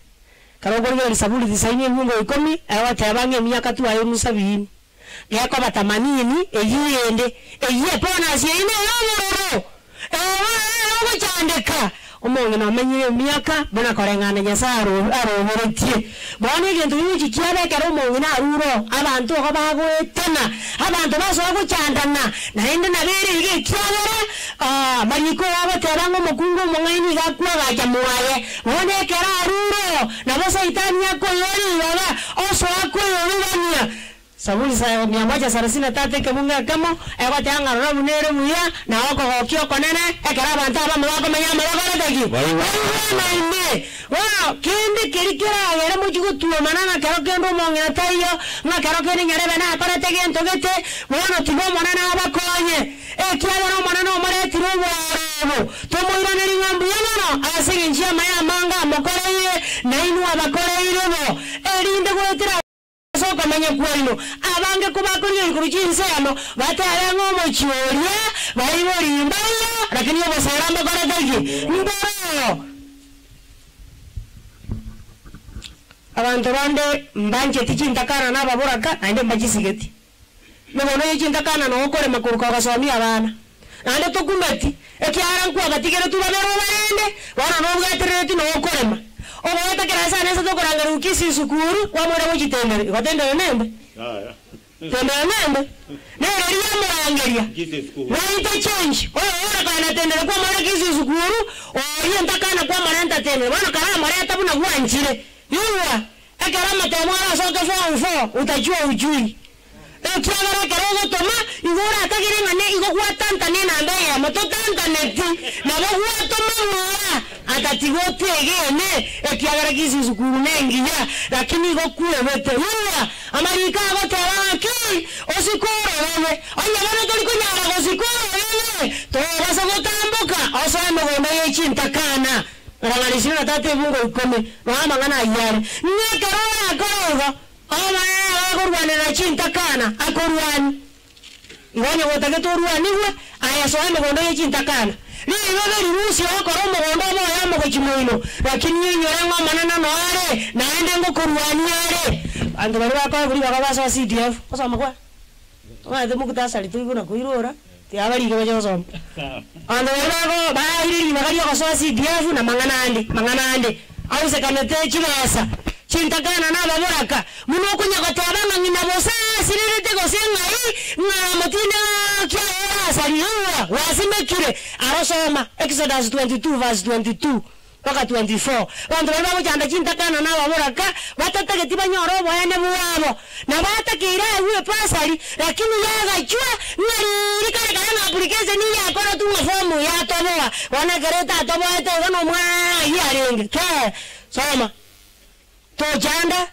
karogorgere Zaburi 90 awatabange myaka tu ayo musabini yako batamanini eyende eyepona siine yomoro chandeka omonge na menyire myaka bona korengana nyasaro arohoretie bone gento yuji kiabe kero omonge na aruro abantu ko bagwetana abantu baso guchandana na ende na bere ige kiabere mariko abo terango mukungu mongaini gakwa gaja muaye bone kera aruro na bosa itania ko yori baba oso akoyo bibania Zaburi 133 kemunga kamo ego tanga ro munere muya na oko hokio konene ekara banta ba mwako manyama ro dagi maime wa kindi kirikira yere mujugu tuo manana karo kendo monga tayo na karo kene nyarebe na para tegento gete mwana tibo manana abakonye kiaba no manana omare tiro waro tomoira neri ngambu yano asige njia maya manga mokoreye na inu abakoreye no erinde gwetira soko manye kwelino abange kubakonya ikuruchinse ano batara ngomo chioria baibori mbaya lakini yo basaramba korataki mbaro abantu bande mbanje tichintakana nababuraka nainde mbachisigeti nobono yichintakana no okore makuruka gasomi abana nande tokumeti ekiara nkwa gatigere tubabero barende bana no bwatereti no okorema oboeta kerasa nesa tokoranga rukisi sukuru kwa mora wojitendere gotendere nembe Tendere nende. Nere liya murangeria. Waita change. Ora kana tendere kwa mara kisi sukuru. Oye ntakana kwa mara ntatendere. Wana kana mara yatabuna kuanchire. Yuwa. Ekarama temwara soke fo utajua ujui. Ekiagara karogo toma igora atakire ngane igo kwatanta nena ndaya mototanta neti na bo kwatoma ngora atatigote egene ekiagara kisi sukuru nengiya lakini igo kuebete huwa amarika gote abaki osikoro wewe onya bana toli kunyara osikoro wewe to basa gotamboka osame gombe yechintakana Rangalishina na tate mungo ukome Mahama ngana ayare Nye karoga akoroga Oma akorwani na chintakana Akorwani Iwanya wotake toruani we Aya sohame gondo ye chintakana Ni iwebe rirusi wakoromo gondo Oma yamo kochimoino Lakini yu nyorengo manana noare Naende ngo korwani yare Ando bari wako kuri bakabasa wa CDF Osa makwa Oma ete muku tasali tuiku na kuirora Tiabari kebeche osoma Ando wako baya hili magari yako soa CDF na manganande Ause kanete chibasa Chintakana na baboraka Munuku nyakotabanga nginabosa Siririte kosenga Nga motine kia sariwa Wasimekire Arosoma Exodus 22 verse 22 Paka 24 Wandu wala wajanda chintakana na baboraka Watatake tiba nyoro wayane buwabo Na watake ira uwe pasari Lakini yaga chua Ngari kare kare na application ni ya kora tunga fomu ya toboa Wana kereta toboa ete Wano mwaa Iya ringi Kaya Soma Tochanda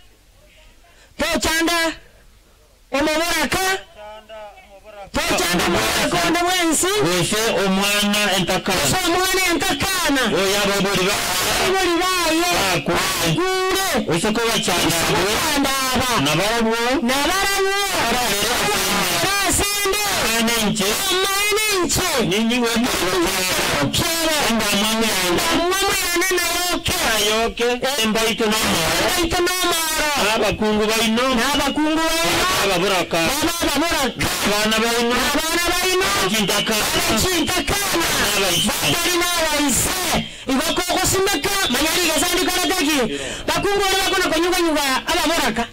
Omoboraka Tochanda Omoboraka Onda mwensi Ose omwana entakana Ose omwana entakana Oya baburi baye Akure Ose kowa chanda Nabarabu Rasende Manenche Nini wema Enda mama Yoke Embaito namaro Abakungu baino Ababuraka Bana baino Chintakana Bakari nawaise Ibakoko simeka Manyari gesandi karateki Bakungu wale wakona konyuga Ababuraka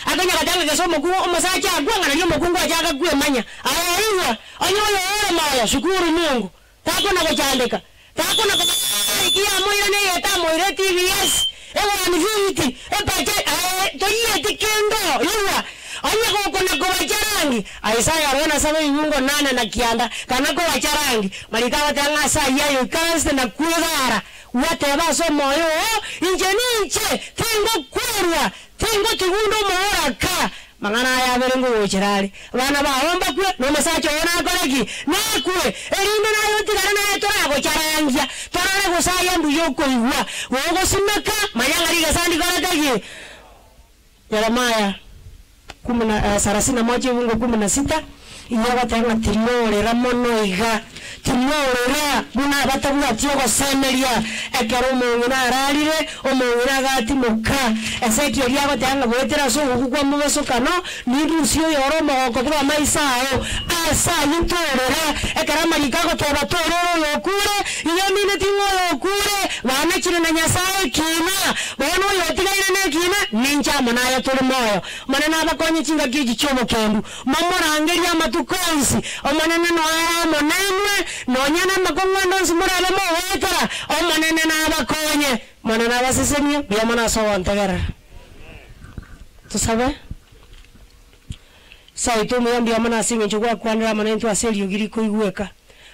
Akanya katanga keso mokungu Omasacha akwanga na mokungu ajaga kwe manya Ayaiwa Onyoyo maya Shukuru Mungu Tako na kachandeka Tako na Kia moira ne yeta moira TVS Ewa nifiti Epache Toye tikendo Yuwa Anya kukuna kuwacharangi Aisaya rona sawe yungo nana na kianda Kanako wacharangi Malikawa tanga saa yayo Kanste na kuigara Wateba so moyo Inche Tengo kurwa Tengo tigundo mooraka Mangana ya berengo wochirali Wana bahomba kwe Nomasacho wana koreki Nakwe Erinde na yoti karana ya tora Kocharangia Torane kusaya mbu yoko iwa Wogo simeka Mayangari kasandi korateki Yeremaya 31:16 Iyaga tanga tilore ramono iga Timora Buna batabuwa tiyogo semeria Ekero mongina ararire Omongina gati muka Eseki eliago tanga Bwetera so ukukwa mweso kano Nirusio yoro moko Kwa maisao Asa yutorora Ekera marikago toba tororo yokure Iyamine tingo yokure Wana chile na nyasae kima Wano yotiga ina kima Nincha manaya tuli moyo Manana bakonye chinga kiji chobo kendu Mamora angelia matukonsi Omanene noaya monemwe Nonyana makonga ndonsi murale mo wetara Omanene na abakonye Manana basisemye Biyamana sawa antagara Tusabe Saitu miyambi yamana asinge nchukua kuandira manentu aseli yugiri kuigueka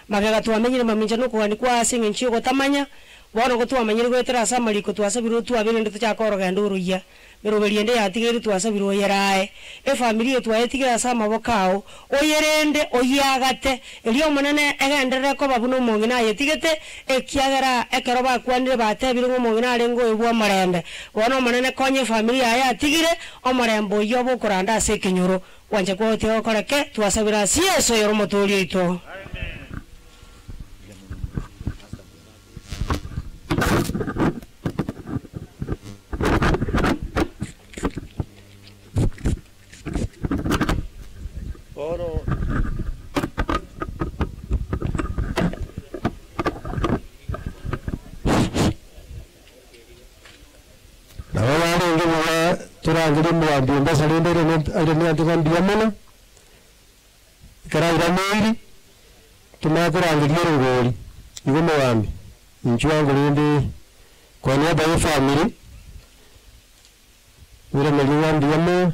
Magega tuwamenyire maminja nuku wanikua asinge nchukua tamanya Wano kutuwa manyiri kuetera asamali kutuwa sabiru tuwa bile ndutu chakoro ganduru ya Mero beliende ya tigeri tuwa sabiru oyerae familia tuwa etigeri asama wakao Oyerende oyagate Elio manene egendere ko babuno mongina yetigete Ekiagara ekeroba kuandire bate bilu mongina alengo ebuwa marembe Wano manene konye familia ya tigere O marembo yobo kuranda seke nyoro Wanje kwa oteo koreke tuwa sabira siyeso yoromo tuli ito Oro Turangire mu ambunda salendere ne adene atikan diamana ira mwiri tumakurangiria rugori igo mugambi inchuango rindi kwa niaba ya family ura meliwandi yamo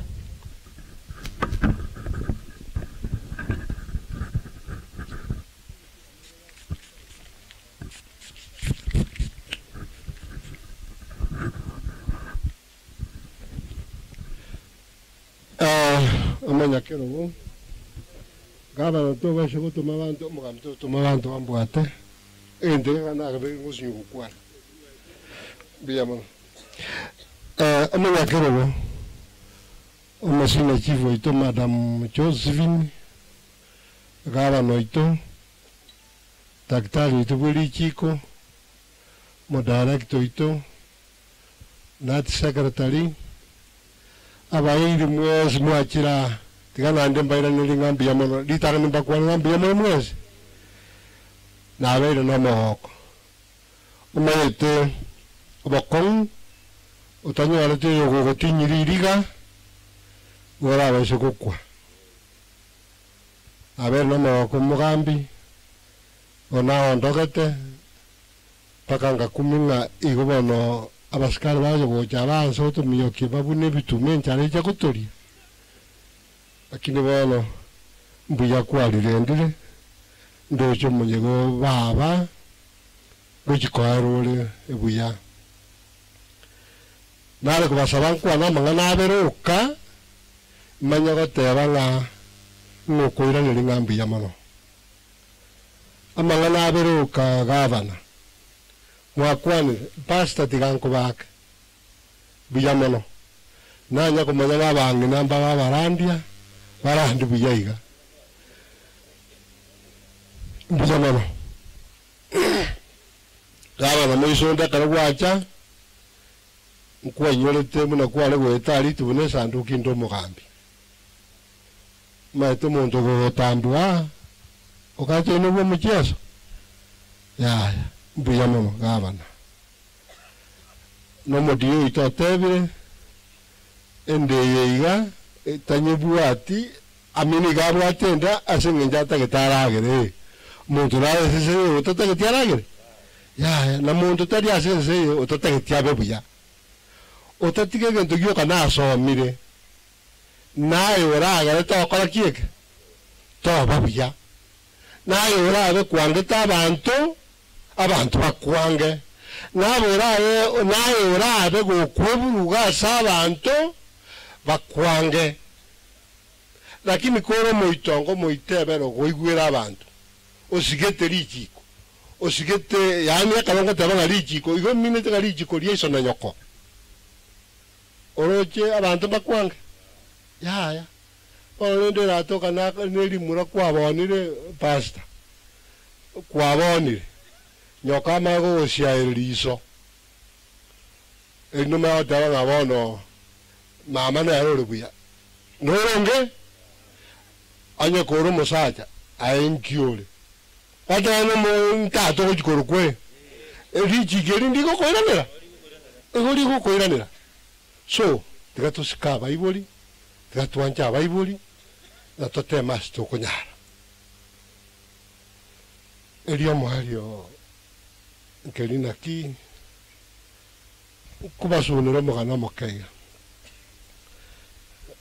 amanya kero wo gaba to ba shego to mabantu mugamto to mabantu ambwate ende kana gabe ngusinyu kukwana biyamo amanya kero wo omasina chivo ito madam Josephine gaba noito daktari ito buli chiko mo director ito nat secretary abairi mwezi mwachira tigana ande mbaira nilingambi ya mono ditara nimba kwa ngambi ya mono mwezi na abairi no mohoko umayete obokong utanyo alete yogo tinyiririga ngora abese kukwa abairi no mohoko mugambi ona ondogete pakanga kuminga igobono abasikari baje boja banso tumiyoke babune bitume nchane cya gutori akini bono mbuya kwarirendire ndoje munyego baba gukikwarure ebuya nare kubasaba nkwana mangana aberuka manya goteba nga nukoira niri ngambi ya mano amangana aberuka gavana mwakwani pasta tiganko baka biyamono nanya kumanya babangi namba babarandia barandi biyaiga biyamono gaba na mwisonda karwacha nkwa nyolete muna kwale gwetali tubune sanduki ndo mugambi maete muntu gotambwa okaje no bo mucheso ya biyamono gabana no modiyo itotebire ende yeiga tanyebuati amini gabwatenda asengenjata getaragere muntu nawe sese utata getaragere ya na muntu tari asese utata getiabe buya utatige gento gyo kana asomire naye oraga to kola kieke to babuya naye oraga kwangeta abantu bakwange naye orabe gukweburuga sabantu bakwange lakini koro moitongo moitebero goigwera abantu osigete rijiko osigete yani akalonga tabanga rijiko igo minete rijiko lieso na nyoko oroche abantu bakwange ya olende ratoka na neli mura kwabonire pasta kwabonire nyoka mago oshairiso eno ma dawa ngabono mama na yaro buya noronge anya koro musacha aenkiole ata no mo ntato kujikoro kwe rijigeri ndiko koiranira egori ko koiranira so tigatuska baibuli tigatuanja baibuli na tote masto kunyara elio mario kelina ki kubasunira mugana mokega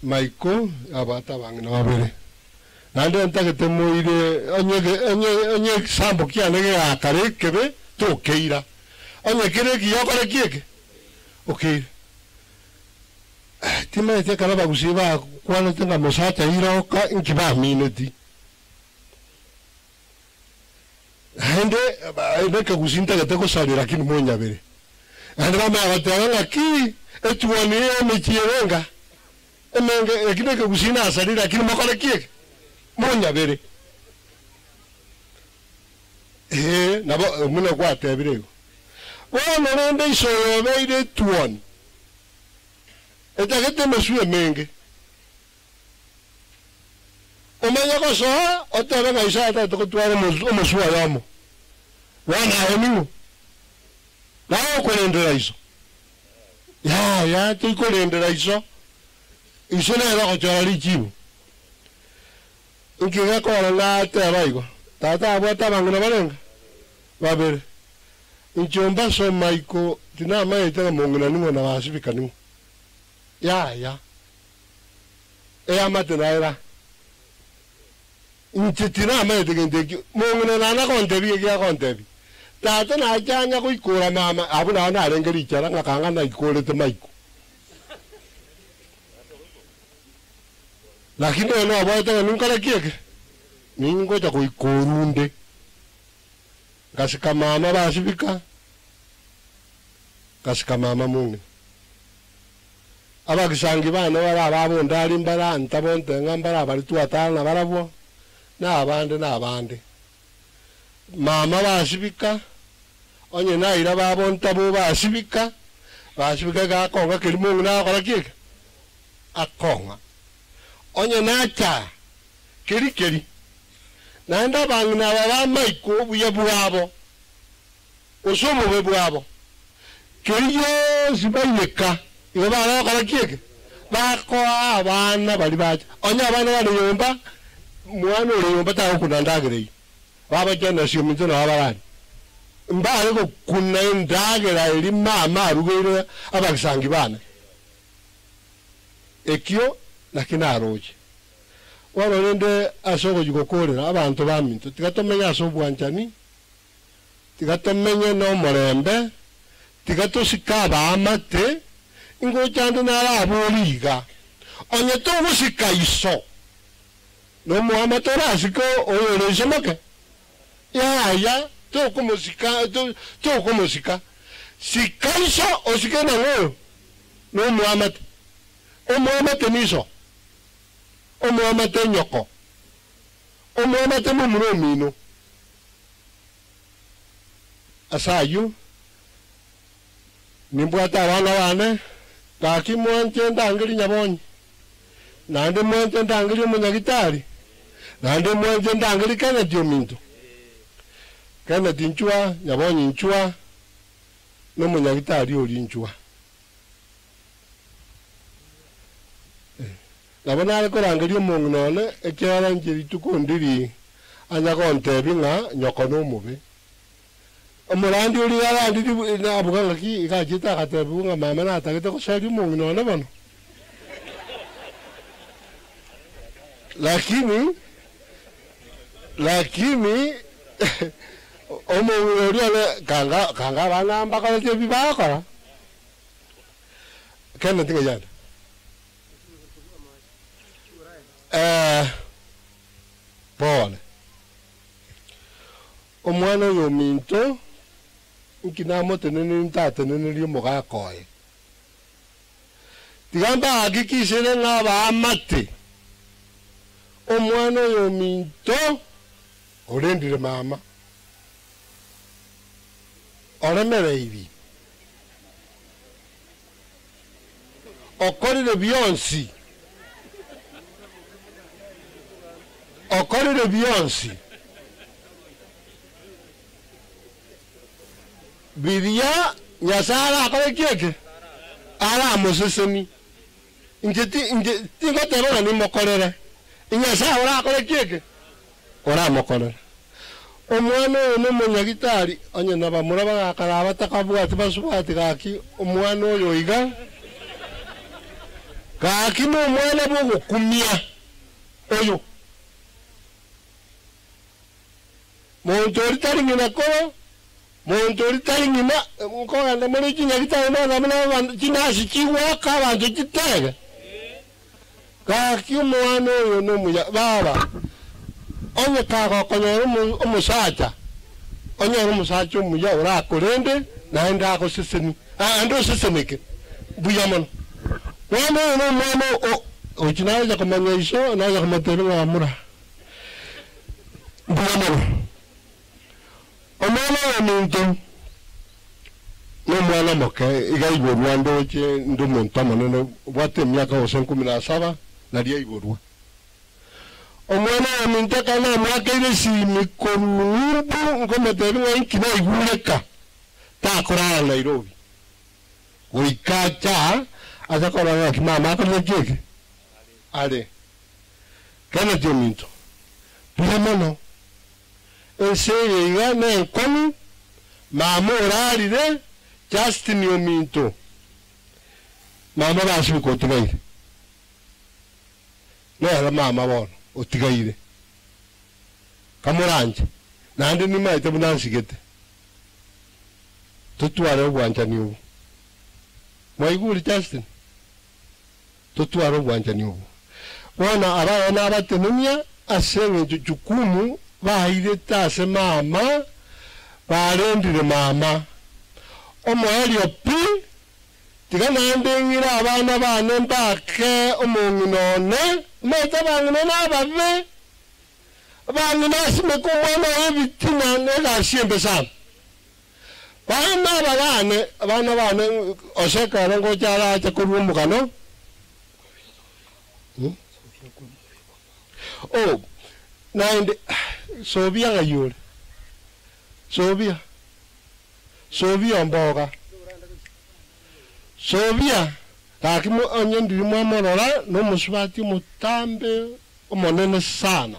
Maiko abata bangina babere nande ntagete moire onye sambo kianege akare kebe tokeira onye kire kiyokore kieke okay time te kana bagusiba kwano tenga mosata ira oka inkiba minute hende ebe kuzinta gete ko salira kini monya bere ande mama abatanga ki etuani emechirenga emenge ekine kusina asalira kini makore kieke monya bere nabo muna kwa tebirego wono nende isoyo beire tuoni etagete mesuye menge omanya ko so otaba ga isa to kutwara omusuwa yamo wana emingo nawo kolendera iso ya tikolendera iso na era ko chara lichibu inkiga kora na tebaigo tata abwata banguna barenga babere inchomba so maiko tina maite mongina ningo na wasibika ningo ya amate naira inchitina maite gendeki mongina na kontebi ya kontebi tata na janya kuikura mama abuna na arengeri chara ngakanga na ikore te maiko lakini ono abwata nunca la kieke ningo cha kuikorunde kasika mama basibika kasika mama mungi abakisangi bana bara babo ndali mbara ntabonte ngambara bari tuatana barabo na abande mama basibika onye naira babo ntabo basibika ga konga kilimungu na akora kieke akonga onye nacha keri nanda bangna baba maiko buya buabo osomo be buabo keriyo sibayeka iba bana kala kieke bako abana bali bacha onye abana bali yomba mwana uri yomba ta kunandagire baba jana siyominzo na abarani mbale ko kunandagire iri mama rugero abakisangi bana ekyo lakina aroje warorende asoko jukokorera abantu baminto tigatomenya asobwanjani tigatomenya no morembe tigatosika amate ingo chande nara aboliga onye to musika iso no muamatora asiko oyore semoke ya to kumusika sikaiso osikena no muamate o muamate niso omuamate nyoko omuamate mumuro mino asayu nimbwata abana bane gaki mwanche ndangiri nyabonyi nande mwanche ndangiri umunyagitari nande mwanche ndangiri kana diominto kana dinchua nyabonyi nchua n'umunyagitari ori nchua nabona ariko rangirie umuntu none ekyara ngiri tukundiri anya kontebi nga nyoko n'umubi omurandi uri arandi nabuga ngaki ikagita akatebi nga mama natagite kushari umuntu none bano lakini omuntu uri ale kanga banamba kala tebi bakora kana tinga yanda Paul omwana yominto nkinamo tenene ntate neneri mugakoye tigamba agikisere ngaba amate omwana yominto orendire mama oremereibi okorire bionsi okorire bionsi biria nyasara akore kieke ara mosesemi inje tingo tero ni mokorere inyasara ora akore kieke ora mokorere omwana no munyagitari onye nabamura bagakara batakabwati basubati gaki omwana oyo iga gaki no mwana bogo kumia oyo montori tari ngina ko montori tari ngina ko anda muri kinyagitari no namana kinasi kiwaka bantu kitega gaki omwana oyo no muya baba onye kaga konyoro umusacha onye umusacha umuya ora korende naenda ko sisemi ando sisemeke buyamano wana no mama o chinaza komanya iso naza komatera amura buyamano omwana omuntu no mwana moke igaibo rwando che ndumuntu manene bwate myaka 17 na dia igorwa omwana omuntu kana mwaka ile si mikonumbu ngometeri wa inkina igureka takora Nairobi oikacha azakora ya mama ko mekeke ale kana omuntu mono enseye iga n'enkomi mama orarire Justin ominto mama basubika otigaire nera mama bono otigaire kamuranje nandi nimaite bunansigete tutware obwanjani obu mwaiguri Justin tutware obwanjani obu bona abana abatenemia asenge jukumu baire tase mama barendire mama omoelio pi tigana ndengira abana bane mbake omunginone meta bangine nababe bangine asime kumwana ebitina negashimbe sana abana bane osekara ngo cyara cyo kurumukano oh nainde Sofia ngayure Sofia mboga Sofia kakimu onyendiri mwamorora no musubati mutambe omonene sana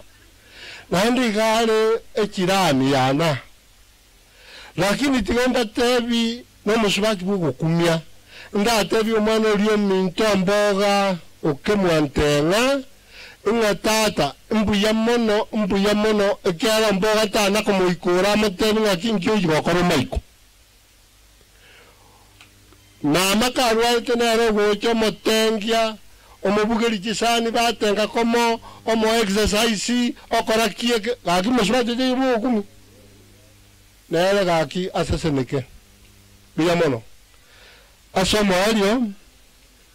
nainde gare ekirani yana lakini tigenda tebi no musubati bugukumya ndatebi omwana oliyo minto mboga okemwantenga inga tata mbuya mono ekyala mboga tana kumuikura mutebi ngakinkyo yokoro maiko mama karwa tenero gocho motengia omubugeri kisani batenga komo omo exercise okora kie gaki musubati de bugukumi nere gaki aseseneke biya mono asomo alio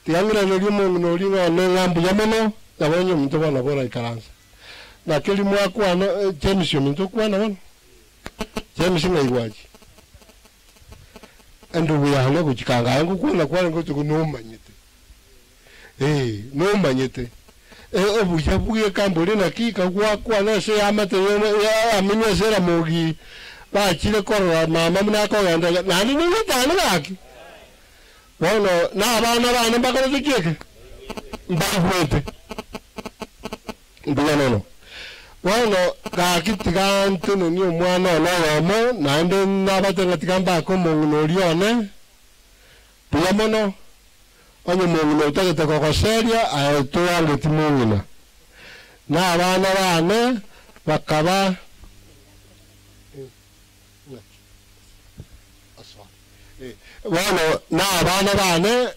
tiangira nori mungu ringa nengambu ya mono yabonye muntu bana bora ikaranza na keli mwako ano James muntu kwana bana James ngaigwaji ando buyahane kukikanga yangu kwana ngo tukunomanyete nomanyete obuye kambole na kika kwana se amate ya aminye sera mogi bachire korora mama munako yanda nani ninga tana gaki bono na bana mbakora zikeke mbahwete mbiyanono bono gakitigantu ni omwana na wamo nande nabatenga tigamba ko mungu rione biyamono onye mungu tagete ko seria ato yange timungina na bana bakaba bueno na bana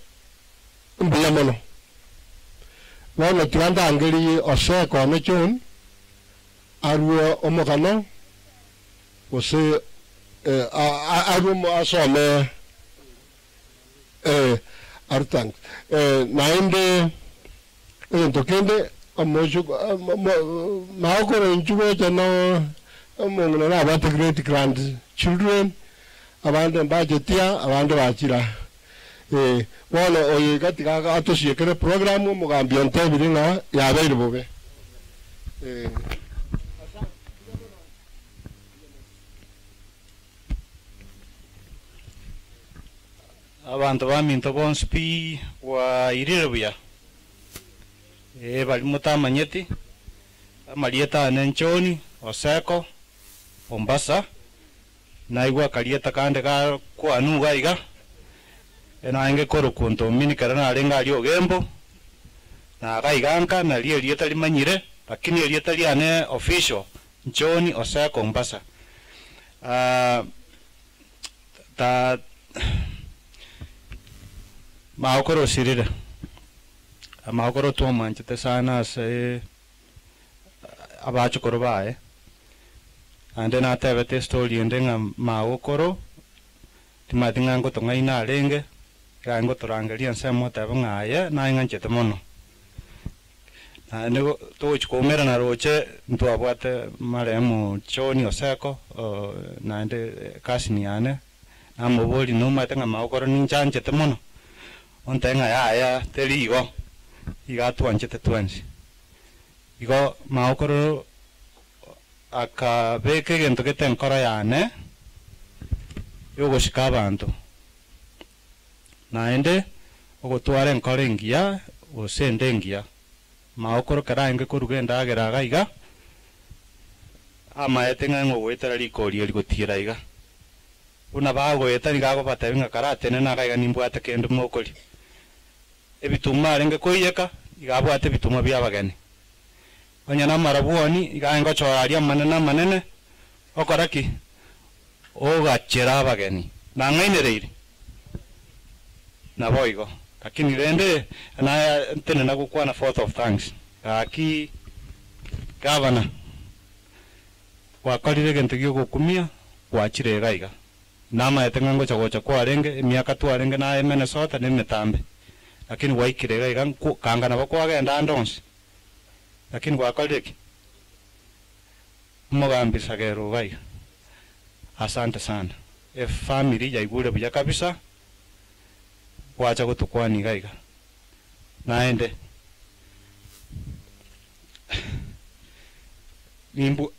mbiyamono bueno tiganda angeli oseko mechun aruo omogano ose arumo asome artang nainde entokende amoju maokoro njugo jano omongona na about great grand children abande mbajetia abande bachira wala oye katika atoshiyekere programu mugambia ntebiringa yabeire bobe abantu baminto bonspi wa irirebuya bali mutamanyeti amalieta nenchoni oseko Mombasa naigwa kalieta kande ka kwanu gaiga enange koro kunto minikara na arenga ali Ogembo na gaiganka na lieta limanyire lakini lieta liane official nchoni oseko Mombasa ta maokoro sirira maokoro to manchete sana se abacho korobae ande na tevete story ndenga maokoro timatinga ngo tonga ina renge gango torangeria nsemo tabangaye na inganchete mono na nego to chikomera na roche ntwa bwate maremo choni oseko na ande kasini ane na moboli no matenga maokoro ninjanchete mono ontenga ya terigo igatuanchete twensi igo maokoro akabeke gento ketenkora yane yogoshika abantu naende ogotwara enkora engiya osende engiya maokoro karaenge korugenda agera gaiga ama etenga ngogwetera rikori rigutira iga una bagweta nigago batabinga karate nena kaiga nimbwate kendo mokori ebituma renge koyeka igabwate bituma byabagani banyana marabuoni igango choraria manene okoraki ogachera abageni na ngainereire na boigo lakini rende na tene na gukwana 4th of thanks aki governor wakorire gento gyo gukumia gwachire gaiga nama etengango chagocha kwa renge miaka twarenge na Minnesota ne metambe lakini waikire gaiga kanga na bakwa genda ndonse lakini wakorire ki mugambi sagero gaiga asante sana family ya igure buya kabisa wacha gutukwani gaiga naende nimbu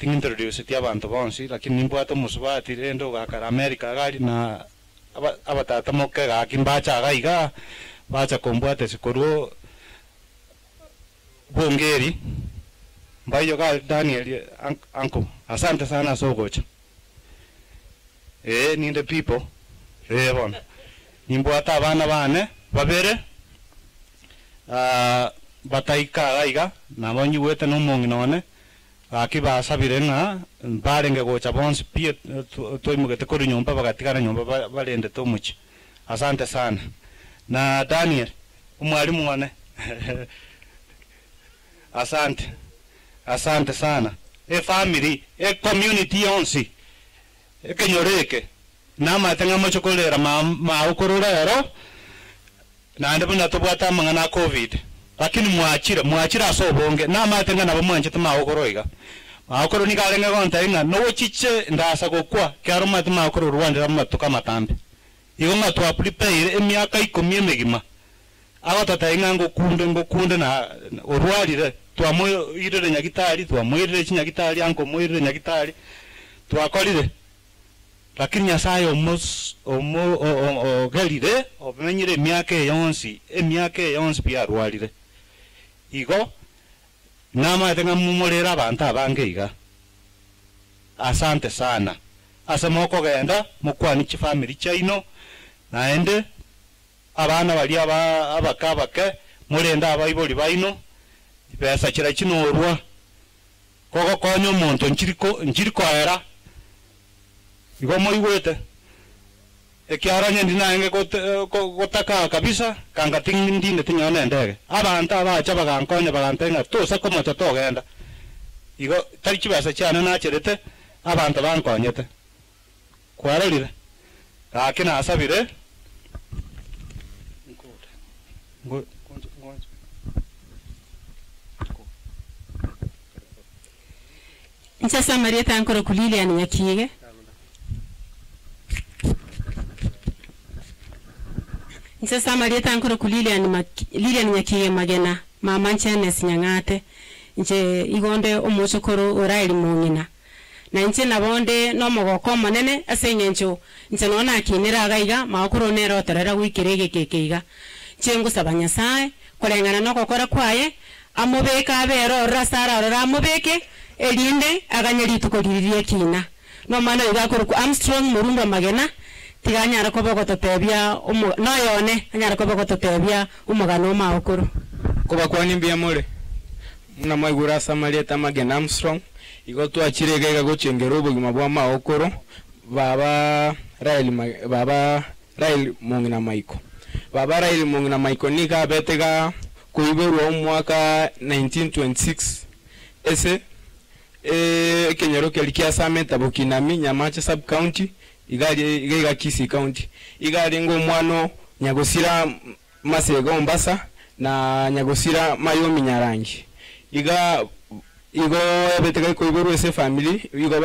introduce ti abantu bonsi lakini nimbu atomusubati rendo gakara America gari na abatata moke gakimbacha gaiga bacha kombwate sikuru bongeri mbayo ga Daniel anko asante sana sogocha ninde people bon nimbu ata abana bane babere bataika gaiga na bonyi wete no monginone akibasabire nga barenge gocha bonsi pia toimugete kuri nyumba bagatigana nyumba barende tomuchi asante sana na Daniel umwalimu wane asante sana family community onsi kenyoreke nama tenga mochokolera ma ukororero na ndipo natobwata mangana covid lakini mwachira so bonge nama tenga na bamwanje tama ukoroiga ma ukoro ni kalenga gonta inga no chiche ndasa gokwa kyaro matuma ukoro rwanda matuka matambe igo matwa prepare emyaka 10 emegima agotata inga ngokunde na orwalire twamo irere nyagitari twamwirire chinyagitari anko mwirire nyagitari twakorire lakini nyasaye ogerire omenyire emyaka yonsi pia arwalire igo nama tenga mumulera abantu abange iga asante sana asemoko genda mukwani chi family chaino naende abana bali abakabake mulenda abaiboli baino pesa kira kino orwa koko konyo muntu njiriko era igo moigwete ekiaranya ndinaenge gotaka kabisa kanga tingindine tinyone ndege abantu abacha bagankonya bagantenga tusa komocha togenda igo tari kibasa cyane nacherete abantu bankonyete kwararire akina asabire Nchasa Marieta ankoro kulile ani nyakige Nchasa Marieta ankoro kulile ani nyakige magena mama nchane sinyangate nche igonde omochokoro RAEL mong'ina na nche nabonde no mogoko manene asenyencho nche nona akinira gaiga makoro nero terera wikirege kekeiga nche ngusaba Nyasaye kurengana no kokora kwaye amubeka abero rasara rora amubeke elinde aganyeri tukoriririe kina no mana igakoro ku Armstrong murumba magena tiganyara koboko totebia no yone anyara koboko totebia umugano maokoro kuba kwani mbia more na maigura Samarieta magena Armstrong igo twachirega iga gochengera obugima bwa maokoro baba RAEL mong'ina maiko baba RAEL mong'ina maiko niga betega kuiberwa mwaka 1926 ese kenyero kelikia sameta bokinami nyamacha sub county iga Kisii county iga ngo mwano nyagosira masego Mombasa na nyagosira mayomi nyarangi iga betega kuiberwa ese family igo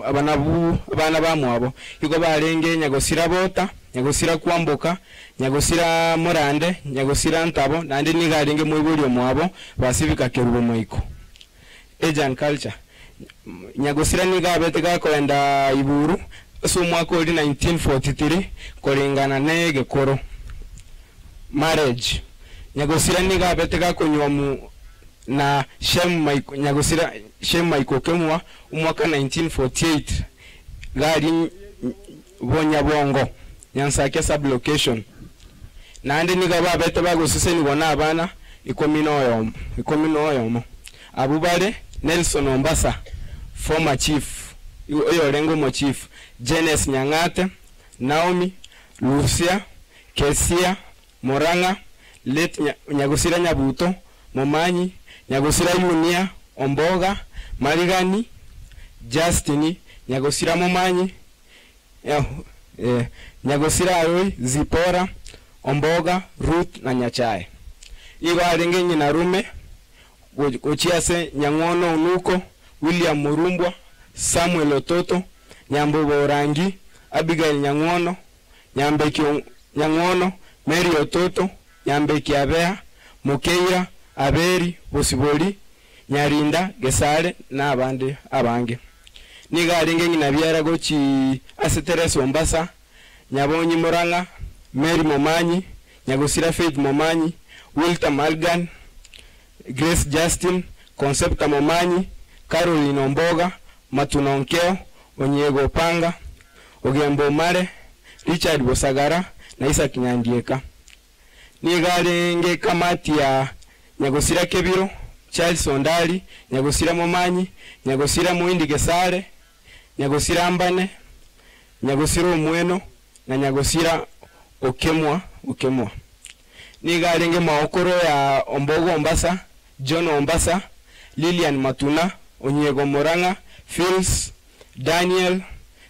abana bamwabo igo barenge nyagosira bota nyagosira kwamboka nyagosira morande nyagosira ntabo nandi nigarenge mwibulyo mwabo basibika kerubo maiko Asian culture nyagosira niga betega kwenda iburu so mwaka 1943 kolingana nege koro marriage nyagosira niga betega konyomu na nyagusira Shem Maiko Kemwa umwaka 1948 gari bonya bongo Nyansake sublocation nande niga babete bagusise ni bona abana ikomino yomo abubale Nelson Ombasa former chief oyo lengo mo chief Jenes Nyangate Naomi Lucia Kesia Moranga Let Nyagusira Nyabuto Momanyi Nyagusira Yunia Omboga Marigani Justini Nyagusira Momanyi Nyagusira Aroi Zipora Omboga Ruth na Nyachae igo arenge nyina rume Uchiase Nyang'ono Unuko William Murumbwa Samuel Ototo Nyambo Orangi Abigail Nyang'ono Nyambeki Nyang'ono Mary Ototo Nyambeki Abea Mukeira Aberi Bosiboli Nyarinda Gesare na abandi abange niga arenge nyina byara gochi Aseteres Ombasa Nyabonyi Moranga Mary Momanyi Nyagusira Faith Momanyi Wilta Malgan Grace Justin Concepta Momanyi Caroline Omboga Matunonkeo Onyego Panga Ogembo Mare Richard Bosagara na Isaac Nyandieka nigarenge kamati ya Nyagusira Kebiro Charles Ondali Nyagusira Momanyi Nyagusira Muindi Gesare Nyagusira Ambane Nyagusira Omweno na Nyagusira Okemwa nigarenge maokoro ya Ombogo Ombasa John Ombasa Lilian Matuna Onyego Moranga Phils Daniel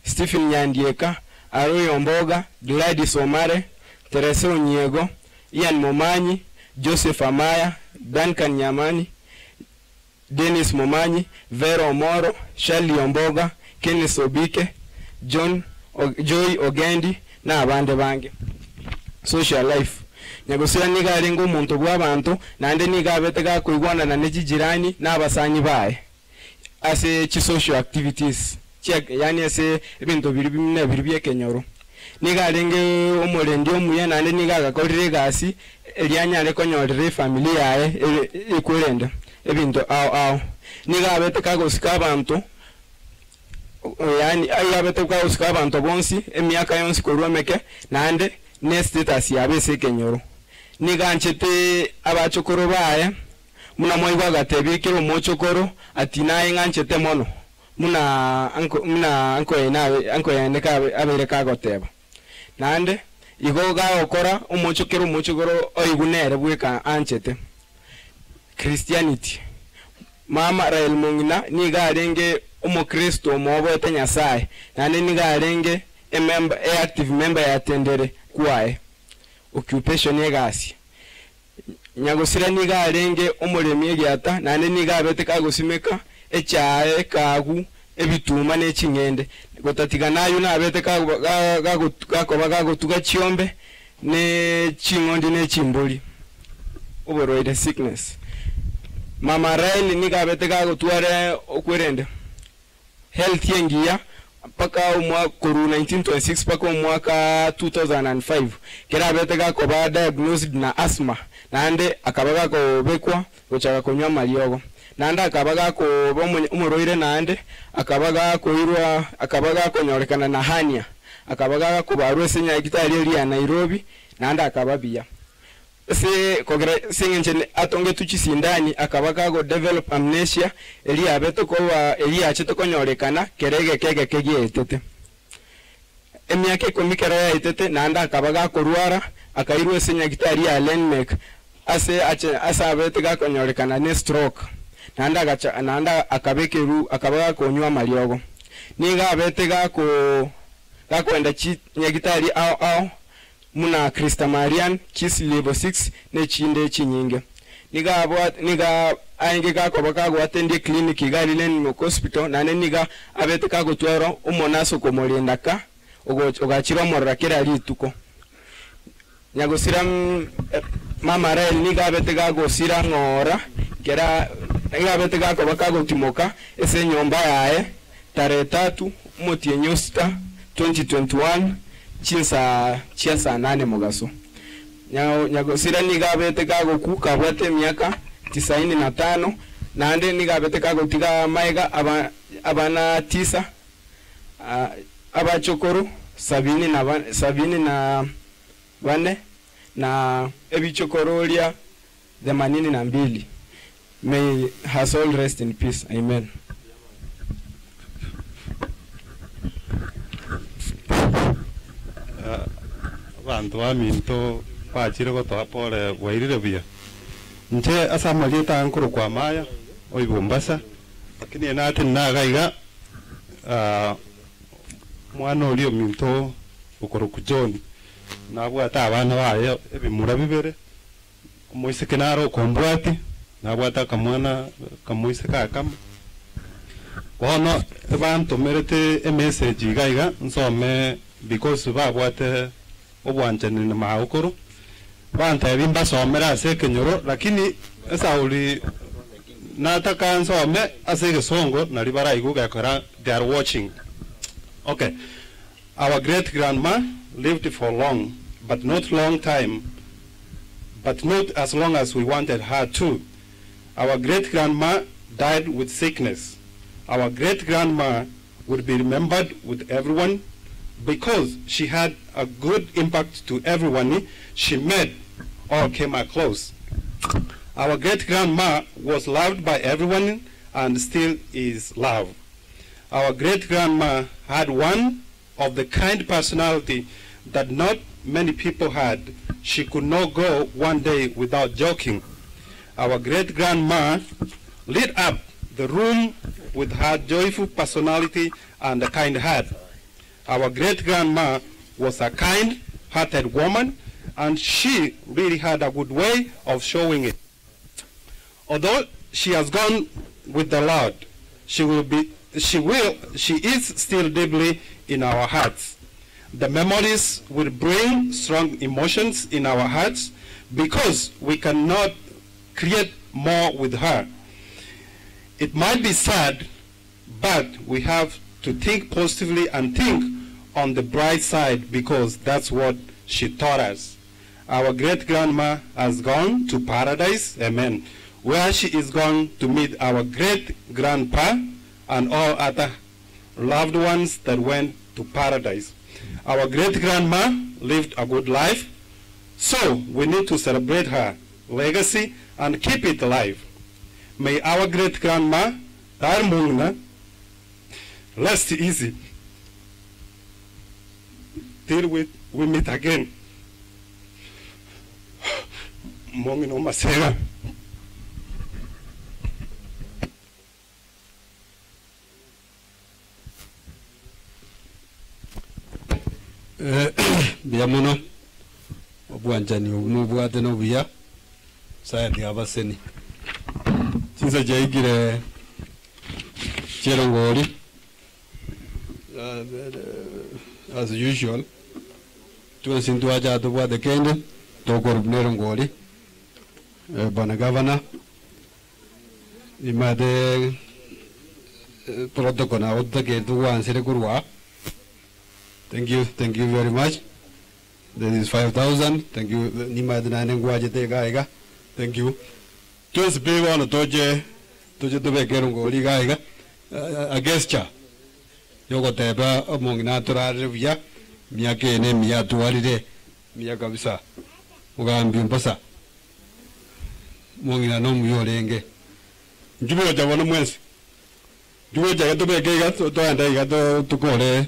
Stephen Nyandieka Aroi Omboga Gladys Omare Teresa Onyego Ian Momanyi Joseph Amaya Duncan Nyamani Dennis Momanyi Vero Omoro Shirley Omboga Kenneth Obike Joy Ogendi na abande bange social life Nyagusira niga arengo umuntu gw'abantu nande niga abetega kuigwana na nejijirani n'abasanyi bae ase chi social activities yani ase ebintu biri byekenyoro niga arenge umurendi omuye nande niga agakorire gasi elianyale konyorire familia yae ikurenda ebintu ao niga abetega gusika abantu yani abetega gusika abantu bonsi emyaka yonsi kurwemeke nande ne status yabese kenyoro niga nchete abachokoro bae muna moigwa gatebikiro mochokoro ati naye nganchete mono muna anko yaneka abere kagoteba nande igo ga okora umuchokoro oigunere bweka anchete Christianity mama RAEL Mong'ina niga arenge umukristo mobote Nyasaye nande niga arenge active member ya Tendere kwae occupation yegasi Nyagusira niga arenge umuremye gyata nande niga abete kagusimeka echae kagu ebituma n'ekinyende gotatiga nayo na abete kakoba kagotuga chiombe ne chingondi ne chimboli overweight sickness mama RAEL niga abete kagotware okwerende health yengia paka umwaka 1926 paka umwaka 2005 kera abete kakoba diagnosed na asthma nande akabaga ko bekwa gochaka konywa maliogo nande akabaga ko umuroire nande akabaga ko irwa akabaga ko nyorekana na hania akabaga ko barwe senya gitari ya Nairobi nande akababia se kogera singenche atonge tuchisindani akabaga go develop amnesia eli abeto ko eli achete ko nyorekana kerege kegietete emyake komikera ya itete nande akabaga ko ruara akairwe senya gitari ya landmark asa abete ga konyorekana ne stroke nanda akabekeru akabaga konywa maliogo niga abete ga kwenda chi nyagitari au muna Krista Marian kis level 6 ne chinde chinyinge niga ainge ga kobaga go attend clinic ga lilen hospital nane niga abete ka gotwero umonaso ko molendaka ogachiro morakera lituko Nyagusira mama RAEL niga abete gago sira ngora kera niga abete gago bakago timoka ese nyomba yae tarehe 3 mwezi Agosti 2021 chiasa 8 mugaso Nyagusira niga abete gago kuka bwate myaka 95 nande nigabeteka gutiga maiga abana 9 abachokoro 74 na ebichokorolia 82. May her soul rest in peace. Amen. Bantu aminto pachire ko topole wairire bia nche asamalie tankuru kwa maya oibombasa lakini nate nagaiga mwana olio minto ukoro kujoni nabwata abana bayo ebimura bibere moise kenaro kombwati nabwata kamwana kamoise kakam bono bantu merete message gaiga nsome because babwate obwanjani na maukuru banta bimba somera ase kenyoro lakini esauli nataka nsome ase gesongo nali baraigu gakora they are watching. Okay, our great grandma lived for long, but not long time, but not as long as we wanted her to. Our great grandma died with sickness. Our great grandma would be remembered with everyone because she had a good impact to everyone she met or came close. Our great grandma was loved by everyone and still is loved. Our great grandma had one of the kind personality that not many people had. She could not go one day without joking. Our great grandma lit up the room with her joyful personality and a kind heart. Our great grandma was a kind-hearted woman, and she really had a good way of showing it. Although she has gone with the Lord, she is still deeply in our hearts. The memories will bring strong emotions in our hearts because we cannot create more with her. It might be sad, but we have to think positively and think on the bright side because that's what she taught us. Our great-grandma has gone to paradise, amen, where she is going to meet our great-grandpa and all other loved ones that went to paradise. Our great-grandma lived a good life, so we need to celebrate her legacy and keep it alive. May our great-grandma, RAEL MONG'INA, rest easy till we meet again. Mong'ina masera. Biamono obwanjani obubwate no buya sayati abaseni sinza jaigire cherongoli as usual tuansintu aja to bwate kende to korubnerongoli bana governor imade protocol na odda ke tu ansere kurwa. Thank you very much. That is 5,000. Thank you. Nima de nane nguaje te gaiga. Thank you. Just be one toje to be kerungo li gaiga. A gesture. Yoko teba Mong'ina turare via miake ne mia tuaride mia kabisa. Ugambi mpasa. Mong'ina no muyolenge. Njubo jabona mwezi. Njubo jaga to be gaiga to anda iga to tukole.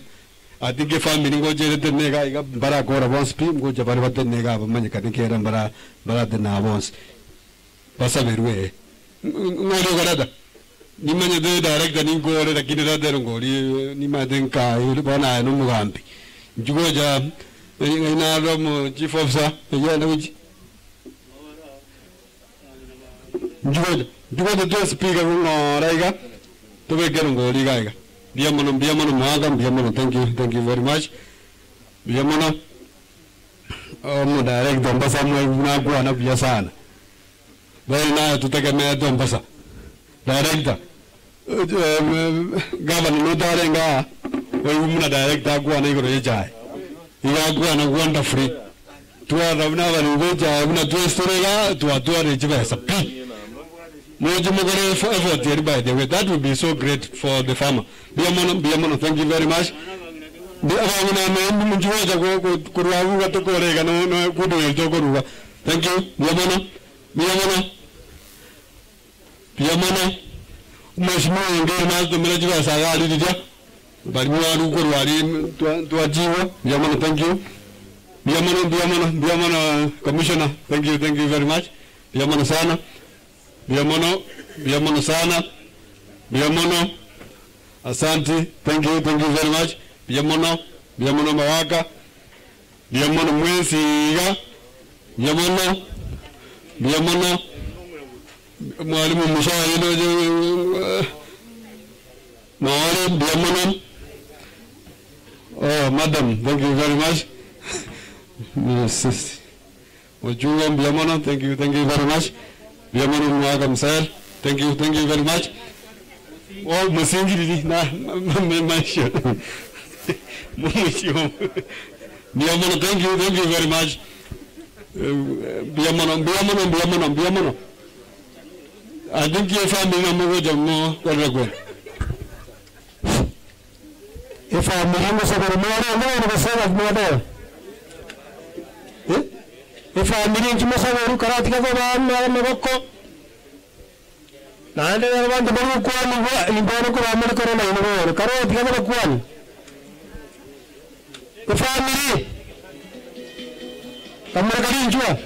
I think if I'm going to get the nega, Barakora wants people go to Barata nega, Manica, and Barata Navons. Passaverway. No, Nimana direct and in go to Kinada Derongo, Nimadenka, Ubana, no Mugampi. Georgia, in Adam, Chief Officer, Yanovich. Georgia, do you want to do a speaker or Raiga? To make a Liga. Biamono Magam, Biamono, thank you very much. Biamono, direct Dombasa Naguana Biasan. Very nice to take a man Dombasa. Director, Governor Notarenga, when women direct Aguana Jai. You are going to wander free. To a Ravana and Vija, to a Storega, to a Dua Rejivas, a P. Mojo mogore for effort here by the way. That would be so great for the farmer. Biamono, thank you very much. The thank you, Biamono. Mheshimiwa ngine mazo mrejewa sagali dija. Baliwa ruko wali tuajiwa. Biamono, thank you. Biamono commissioner, thank you very much. Biamono sana. Biamono sana. Biamono asante, thank you very much. Biamono mawaka. Biamono mwesiga. Biamono mwalimu mshahara Mawale, Biamono. Oh, madam, thank you very much. Wajunga Biamono, thank you very much. Biamono mwaga msel, thank you very much. Oh, masingiri na maisha. Biamono, thank you very much. Biamono. I think your family number more correct. If I'm a if I'm meeting to Massago, Karatika, Morocco, I don't want to go in Boroco, America, Karatika, one. If I'm America,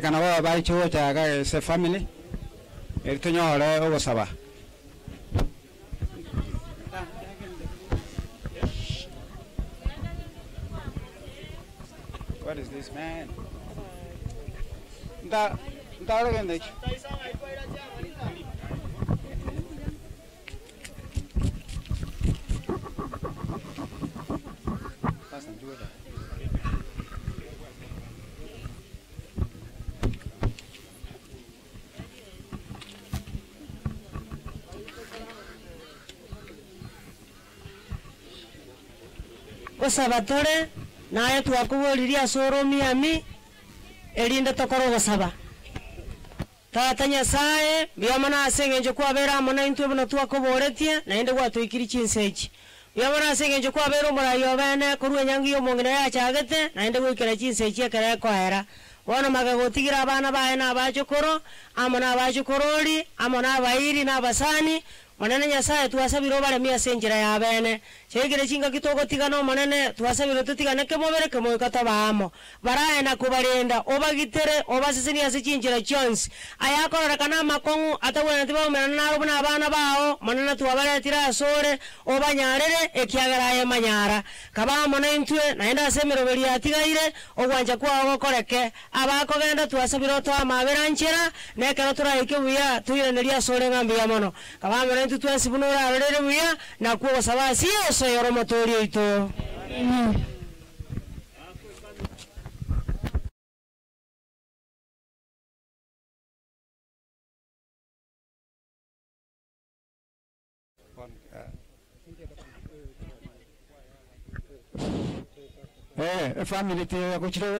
Kanawa bai chuo chaga se family. Ertonyo hore ogo saba. What is this, man? Da again, Nick. Osabatore naye twakuburiria soromi ami erinde tokoro gosaba tata Nyasaye byamana asengenje kwabera mona intwe buna twakuboretie na inde gwatwikiri chinsechi byamana asengenje kwabera omurayo bene kurwe nyangi yo mongina ya chagete na inde gwikira chinsechi ekere kwahera wana magagotigira abana bae na abachokoro amona abachokorori amona abairi na abasani manene Nyasaye twasabiro bare mia senjira ya bene chegire chinga kitoko tigano manene twasabiro tutigane kemobere kemo katabamo baraye na kubarenda obagitere obasesini asichinjira chance ayakorora kana makongu atawena tiba menana naro bana abana bao manene twabare tira asore obanyarere ekiagaraye manyara kaba mona intwe naenda asemero beri atigaire ogwanja kwa okoreke abakogenda twasabiro to amaberanchira nekero turayike buya tuyireneria sore ngambi ya mono kaba bantu twese bunora arorere buya na kuwa sabasi oso yoro motori ito. Family te kuchira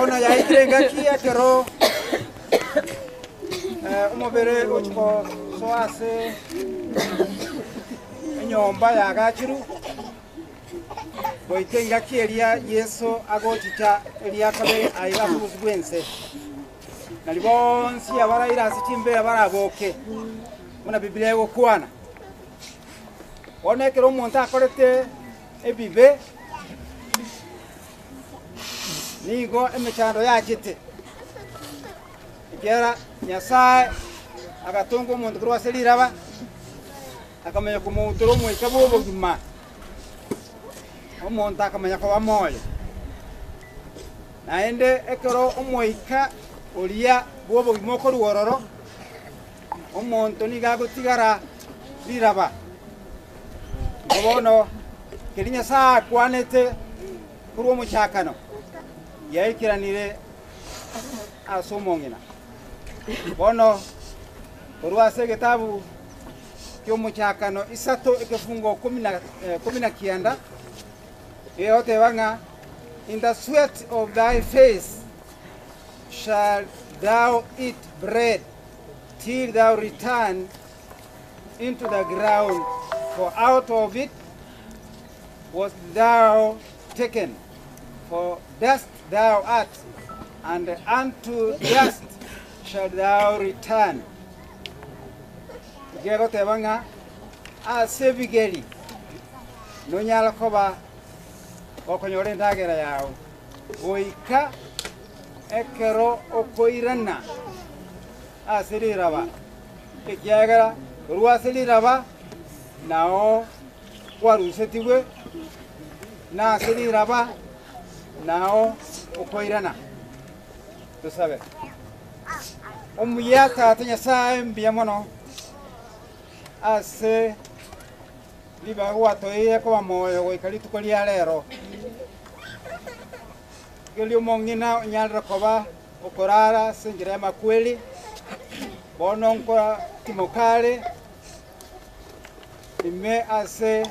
Ona ya ikrenga kia kero umobere ochko soase nyomba ya gachiru boitenga kieria Yesu agochicha elia kabe aiba kubwense nalibonsi abaraira sitimbe abaraboke muna Biblia yo kwana onekero umuntu akorete ebibe nigo emechando yakite ikera Nyasaye agatunga umuntu kuri waseliraba akamenya kumutoro mu ikabo bogima umuntu akamenya ko bamoyo naende ekero umuika ulia bobo gimoko ruororo umuntu nigagutigara liraba ngobono kirinya saa kwanete kuri umucyakano yayikiranire asomongina bono urwase gitabu cy'umucyakano isato ikifungo 19 yote wanga in the sweat of thy face shall thou eat bread till thou return into the ground, for out of it was thou taken, for dust thou art, and unto dust shalt thou return. Gego tebanga a sevigeli no nyala koba okonyore ndagera yawo boika ekero okoirana asiriraba ekyagera ruasiriraba nao warusetiwe na asiriraba nao okoirana tusabe omuyaka atenya sae mbiamono ase liba watoye kwa moyo goikali tukolia lero Elio Mong'ina nyalra koba okorara senjira makweli bono nkora timokale ime ase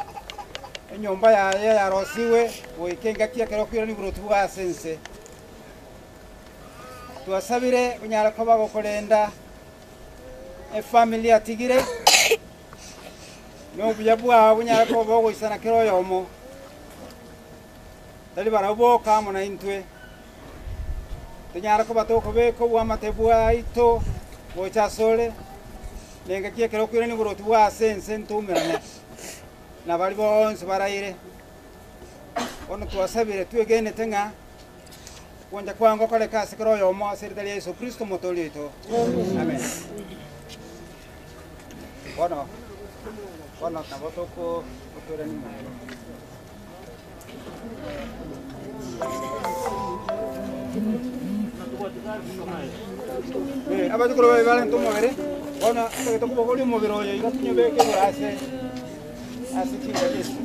enyomba ya rosiwe oikenga kia kero kwira ni burutu bwa sense tuasabire unyala koba gokorenda familia tigire no buyabwa unyala koba goisana kero yomo tali barabo kamo na intwe tunyara koba to kobe ko wa matebwa ito bocha sole lenga kia kero kwira ni burutu bwa sense ntumirane na bali bonse baraire ono tuasabire tuegene tenga Wanja kwango kale kasi kero yomo serikali ya Yesu Kristo motoli ito. Amen. Bueno naboto ko kutura ni mano. Abatu ko ba valen tumo vere. Bueno, to ko ko mo vero yo ikunyo be ke ase chico Yesu.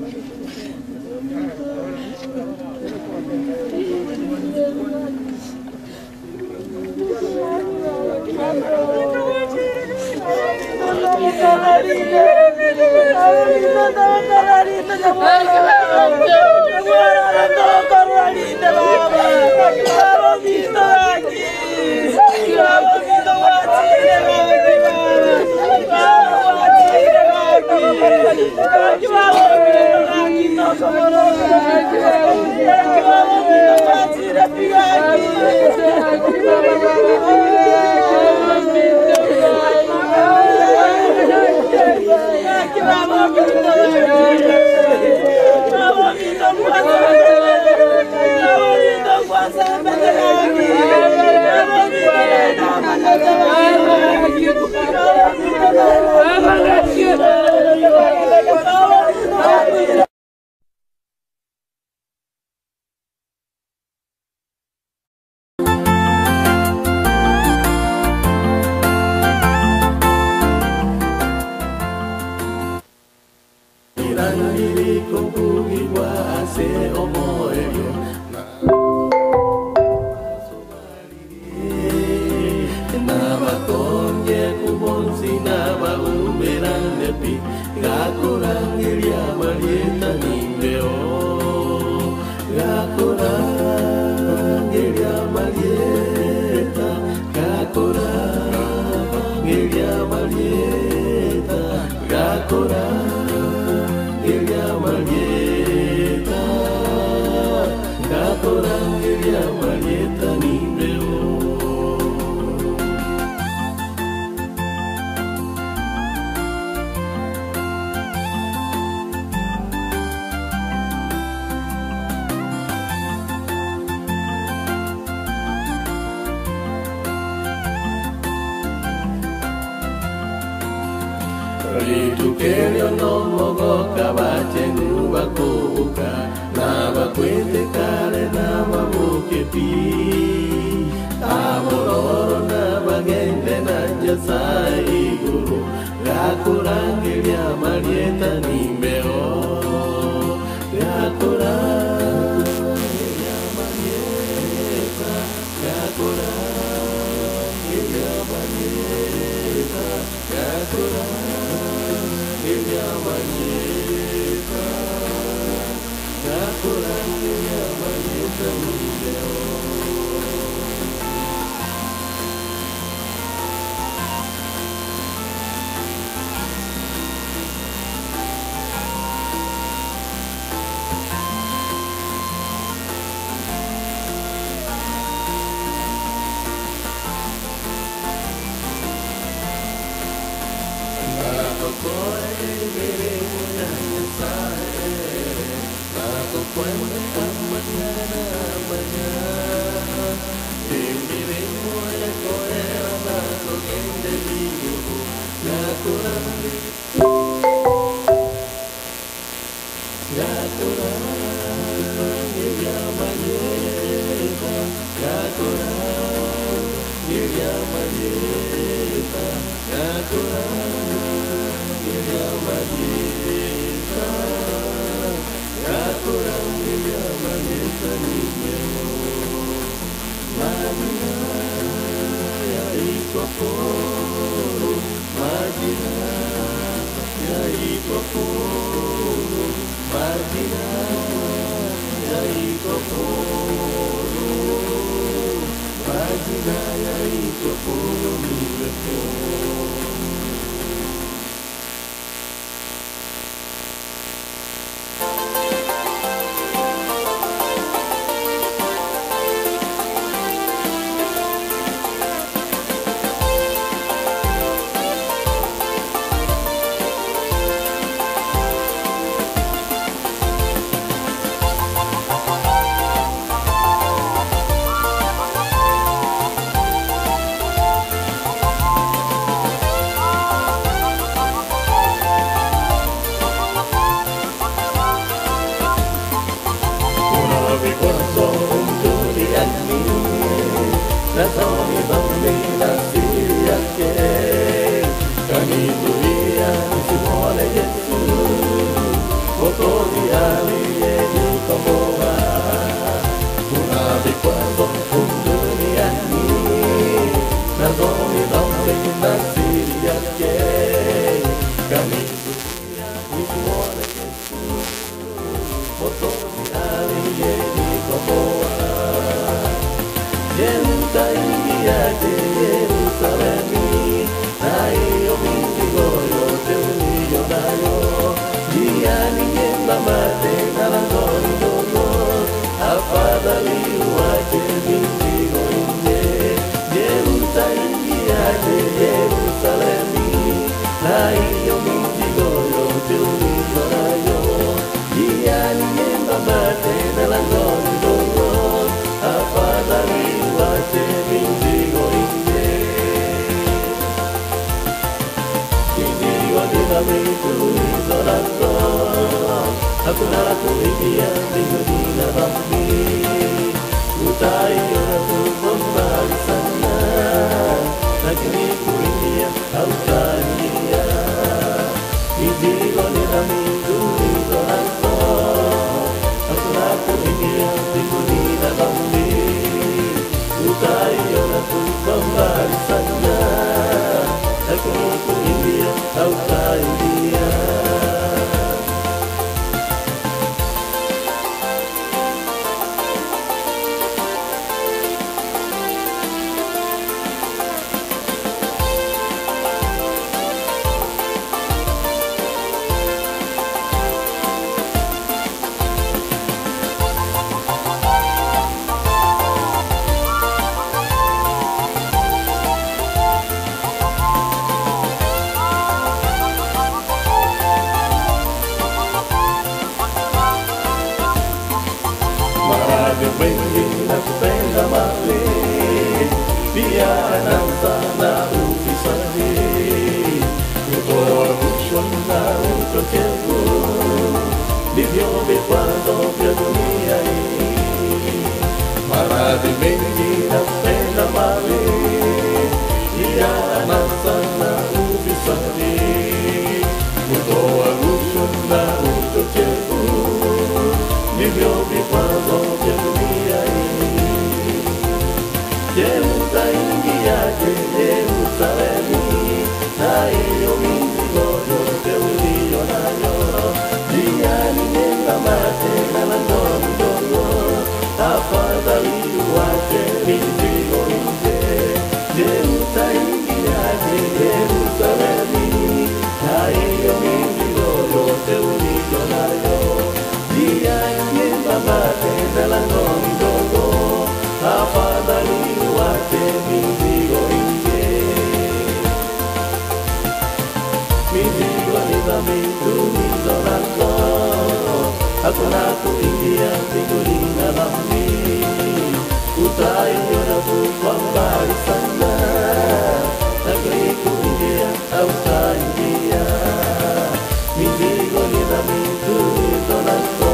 Mizigo dhambi tulizo nazo, hakuna kuingia mbinguni na dhambi. Utaiona tu kwa mbali sana, lakini kuingia hautaingia. Mizigo ni dhambi tulizo nazo,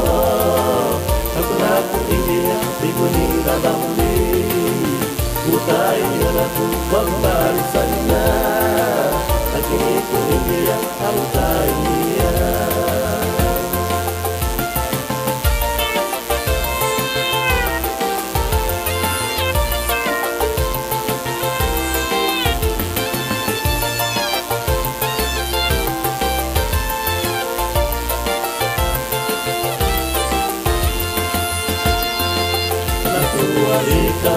hakuna kuingia mbinguni na dhambi. Utaiona tu kwa mbali sana, lakini kuingia hautaingia. Nakualika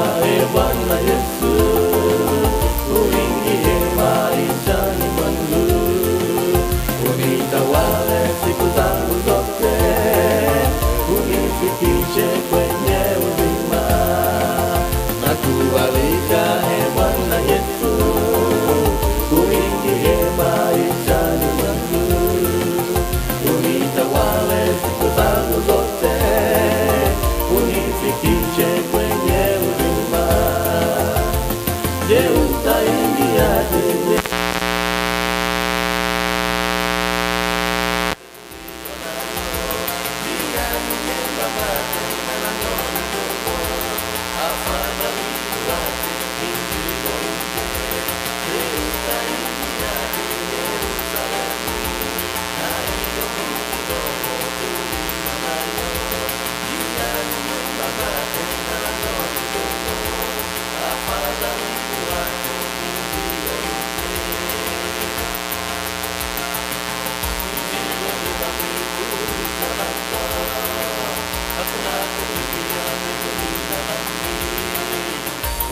Bwana Yesu, uingie maishani mwangu, unitawale siku zangu zote, unifikishe kwenye uzima. Nakualika Bwana Yesu, uingie maishani mwangu, unitawale siku zangu zote, unifikishe kwenye uzima. Je, utaingiaje?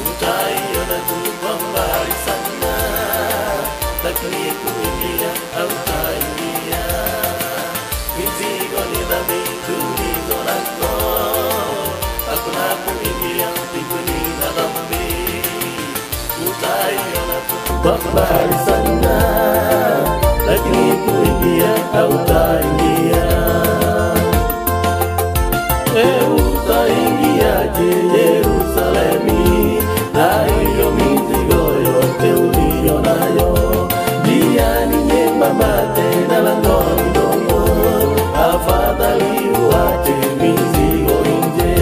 Utaiona tu kwa mbali sana, lakini kuingia hautaingia. Mizigo ni dhambi tulizo nazo, hakuna kuingia mbinguni na dhambi. Utaiona tu kwa mbali sana, lakini kuingia hautaingia. Utaingiaje Yerusalemi na hiyo mizigo yote uliyo nayo? Njia ni nyembamba tena lango ni dogo, afadhali uache mizigo nje.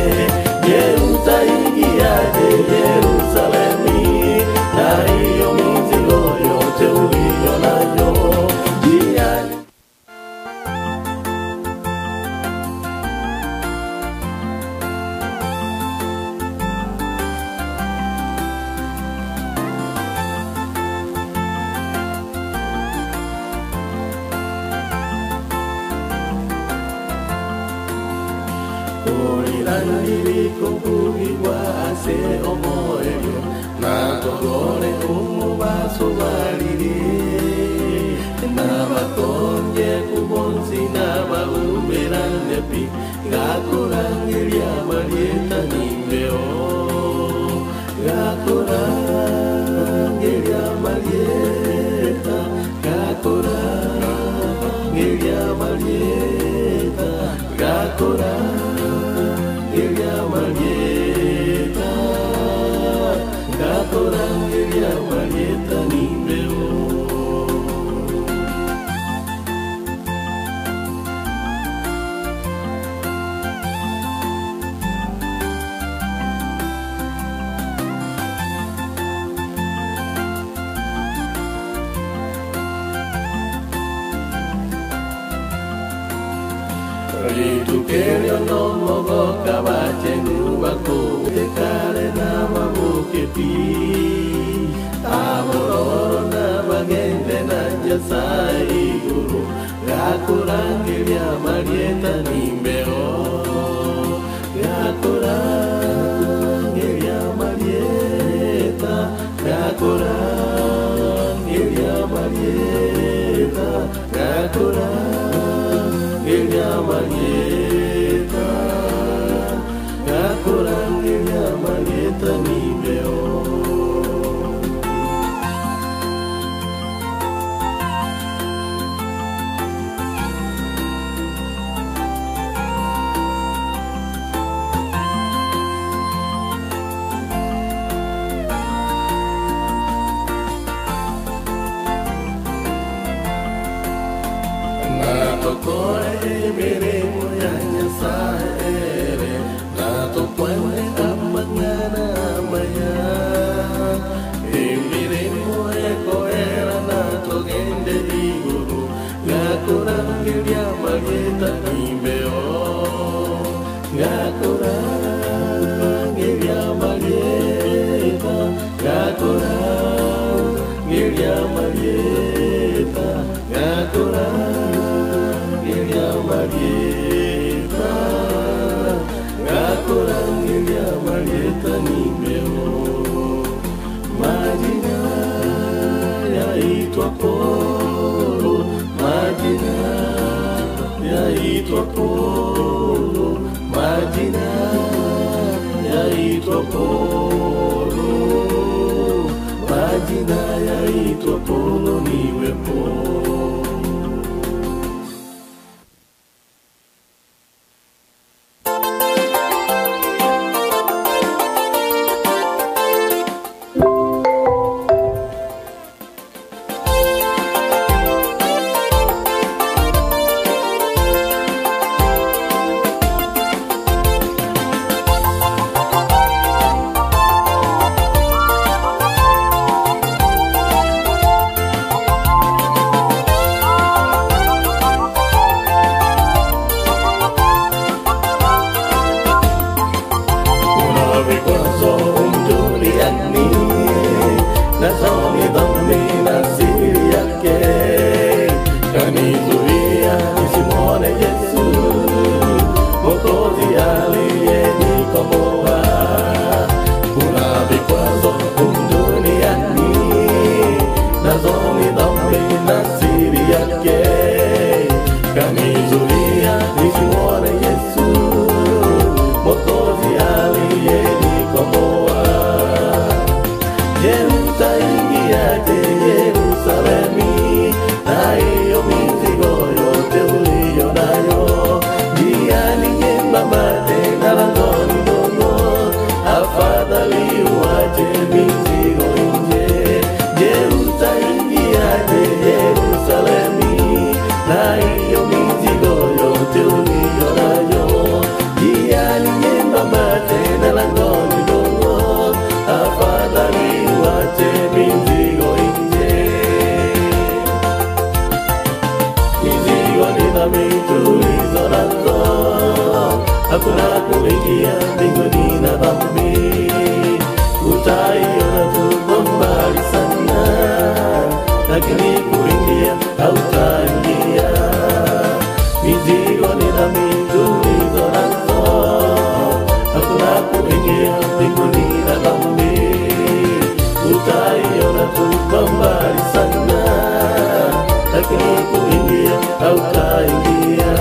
Je, utaingiaje Yerusalemi na hiyo mizigo yote uliyo nayo? Njia kumbugirwa ase omoerio natogore umubaso barire nabatonye kubonsi nabauberane pi gakorangeria marieta nimbeo gakorangeria marieta gakorangeria marieta gakorangeria Marieta, gakorangeria Marieta nimbeo. Ritukerio no mogo kabachengu bako tekare na mabukepi abororo na bagende na jasai guru gakorangeria Marieta nimbeo gakorangeria Marieta gakorangeria Marieta gakorangeria Marieta gakorangeria Marieta nimbeo. emirimo ekoera na togende iguru ngakurangiria mageta nimeo ngakurangiria mageta ngakurangiria mageta ngakurangiria mageta ngakurangiria mageta nimeo majina yaitwa Polo majina yaitwa Polo majina yaitwa Polo majina yaitwa Polo niwe Polo. Hakuna kuingia mbinguni na dhambi, utaiona tu kwa mbali sana, lakini kuingia hautaingia. Mizigo ni dhambi tulizo nazo, hakuna kuingia mbinguni na dhambi, utaiona tu kwa mbali sana, lakini kuingia hautaingia.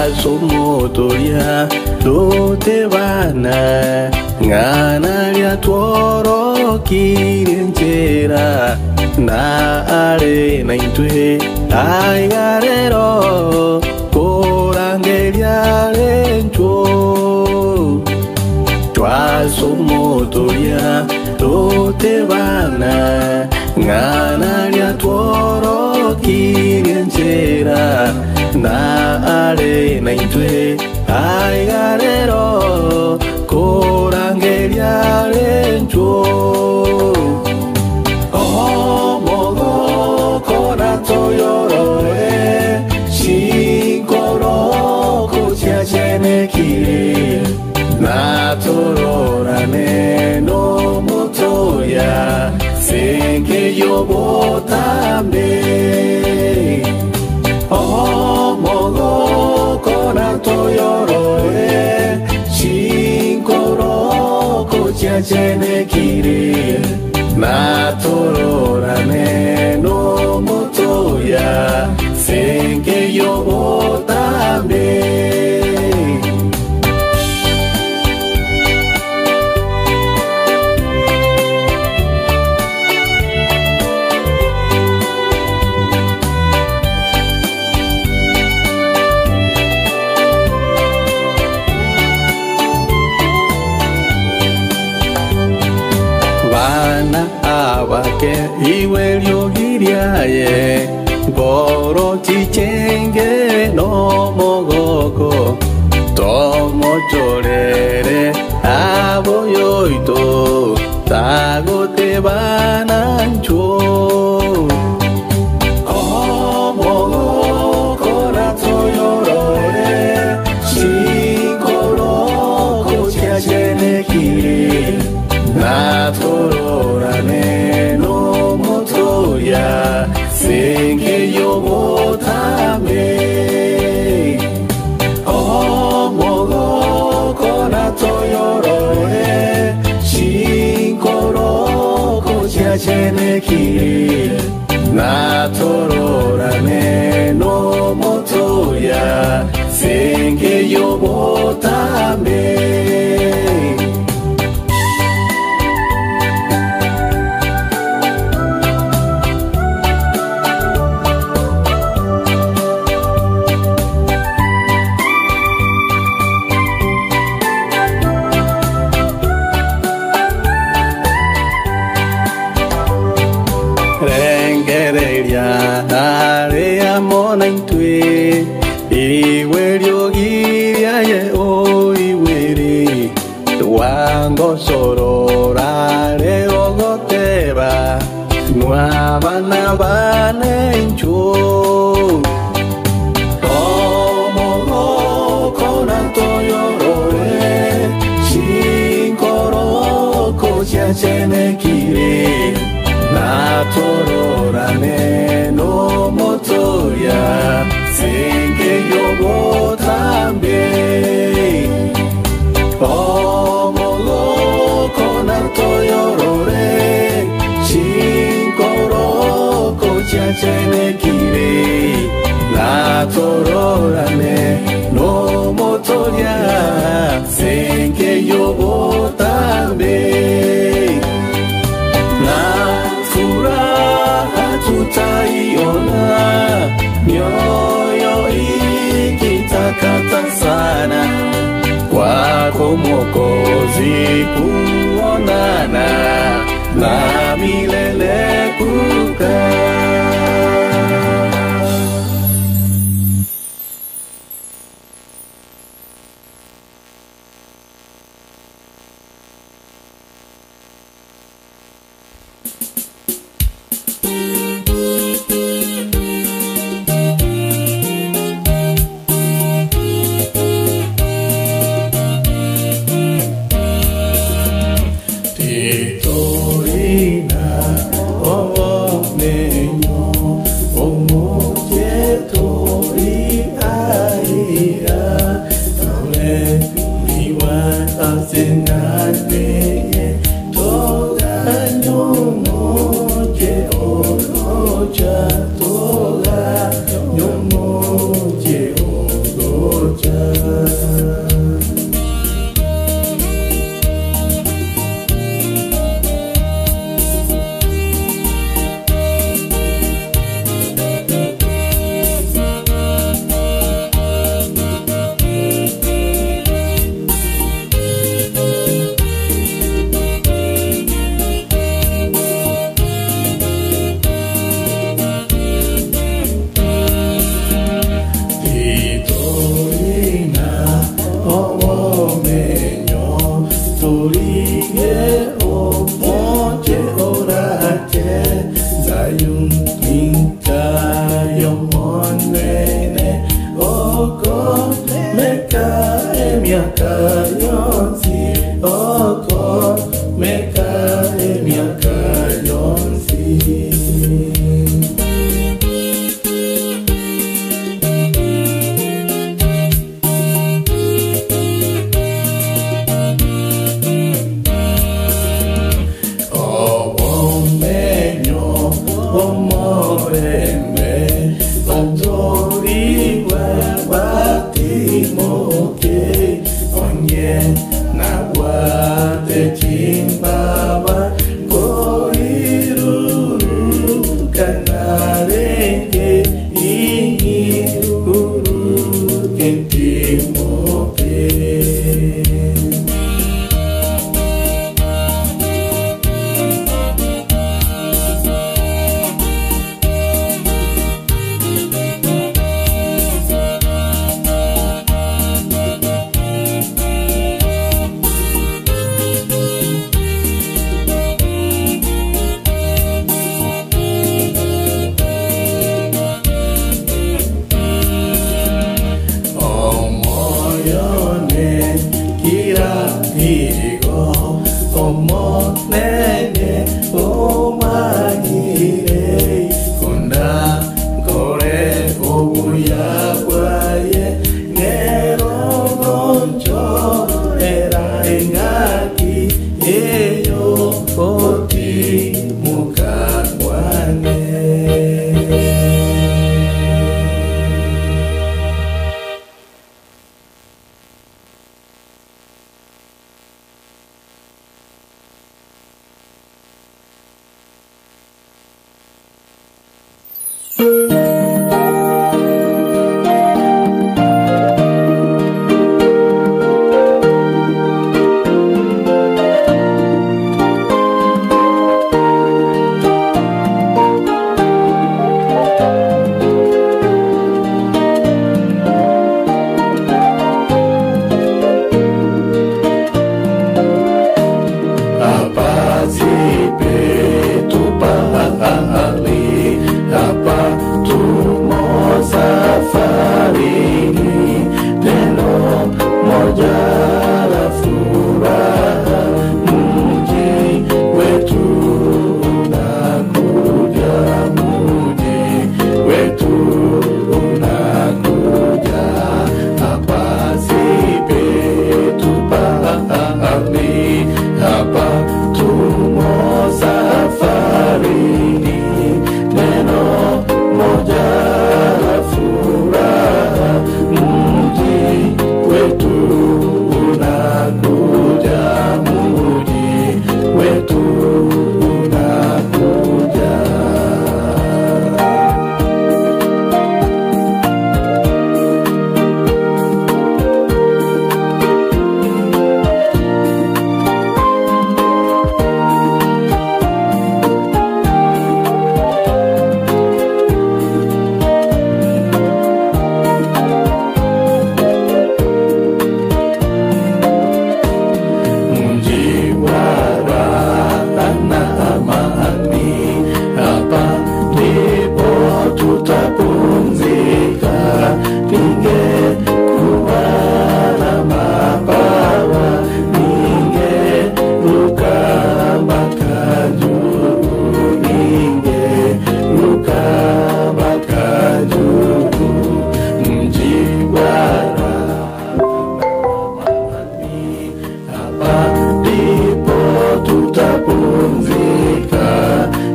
twasumuturia tutibana ng'ana ria tworokirie njira na ari na intwe aigarero kurangeria rencho twasumuturia tutibana ng'ana ria tworokirie njira na ari na intwe aigarero kurangeria rencho omogoko na toyoroe shinkoro kuchiachenekire na tororane no motoya senke yobotambe omogoko na toyoroe shinkoro kuchiachenekire na tororane no motoya senke yobotambe abake iwe lyogiriaye ngoro tichenge no mogoko tomochorere aboyoito tagote banancho omogoko na toyorore shikoroko chiachenekire na tororane no motoya senke yobotame omogoko na toyorore shinkoroko chiachenekire na tororane no motoya senke yobotame mona intwe iwe lyogiriaye o iwiri wango sorora leogoteba nwabana banencho omogoko na toyorore shinkoroko chiachenekire na tororane no motoya senke yobotambe omogoko na toyorore shinkoroko chiachenekire na tororane no motoya senke yobotambe tutaiona mioyo ikitakata sana kwako Mwokozi kuonana na milele kukaa. Torina, oh,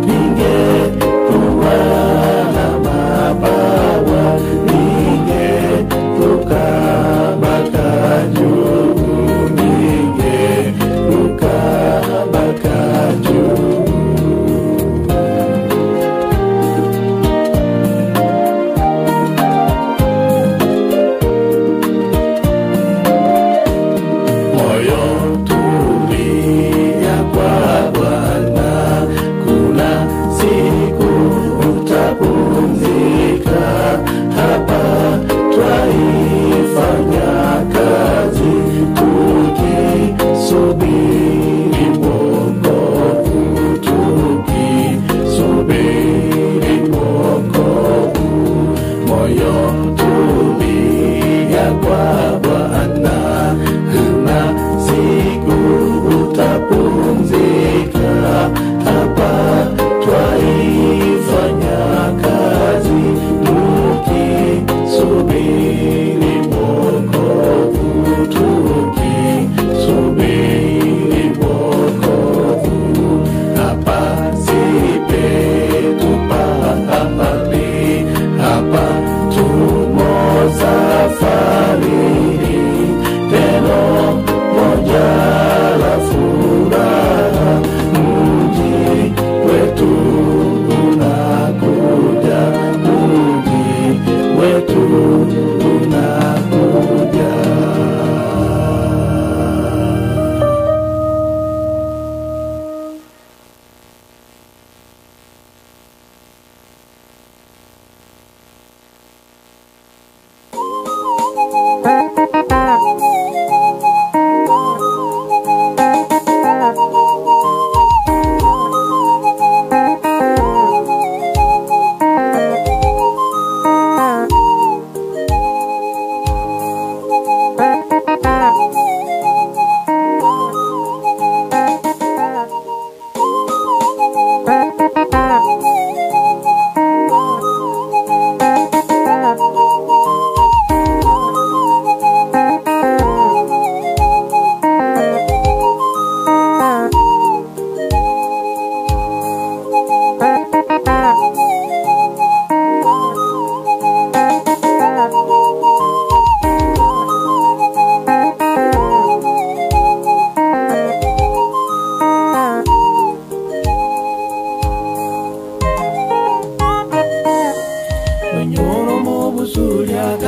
Ningekuwa na mabawa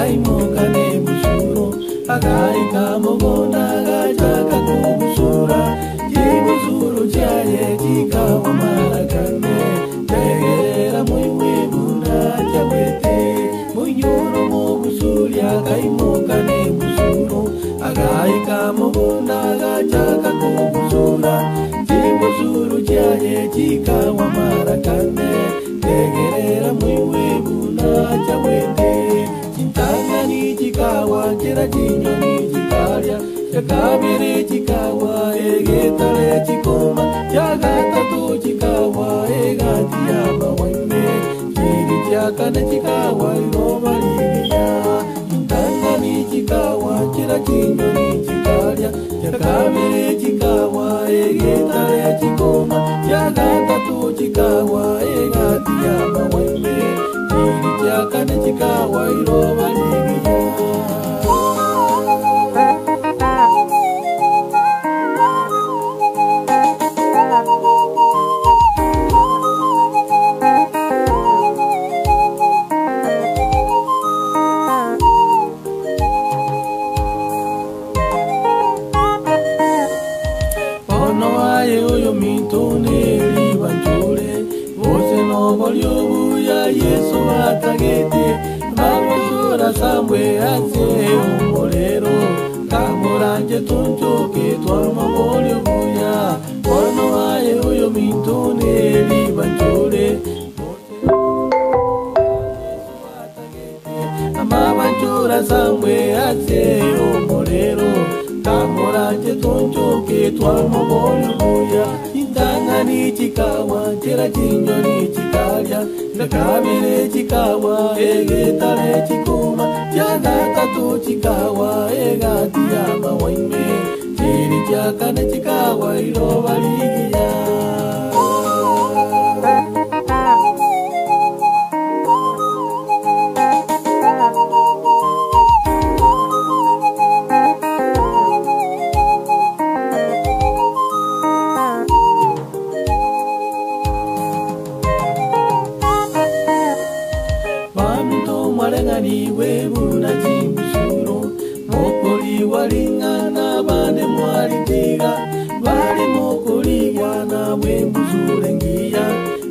akaimuka nebusuro akaika mugunda agachaka kubusura chibusuro chaye chikawa marakane tegerera mwiwe muna chabwete munyuro mubusuri akaimuka nebusuro akaika mugunda agachaka kubusura chibusuro chaye chikawa marakane tegerera mwiwe muna chabwete chintanga ni chikawa chera chinyoni chikarya chakabiri chikawa egetare chikoma chagatatu chikawa egatiyama waime chiri chakane chikawa iroba ligiya chintanga ni chikawa chera chinyoni chikarya chakabiri chikawa egetare chikoma chagatatu chikawa egatiyama waime chiri chakane chikawa iroba ligiya. Yesu atagete babosora samwe ate umorero kamuranje tunjoke twamamolyo buya ono aye uyo mitone libanjole amabanjura samwe ate umorero kamuranje tunjoke twamamolyo buya intanga ni chikawa chera chinyoni chikarya nakabire chikawa egetare chikuma chagatatu chikawa egatiyama waime chiri chakane chikawa iroba ligiya. Niwe buna chimbusuro mokoli walingana bane mwalitiga bali mokoli gana wembusure ngiya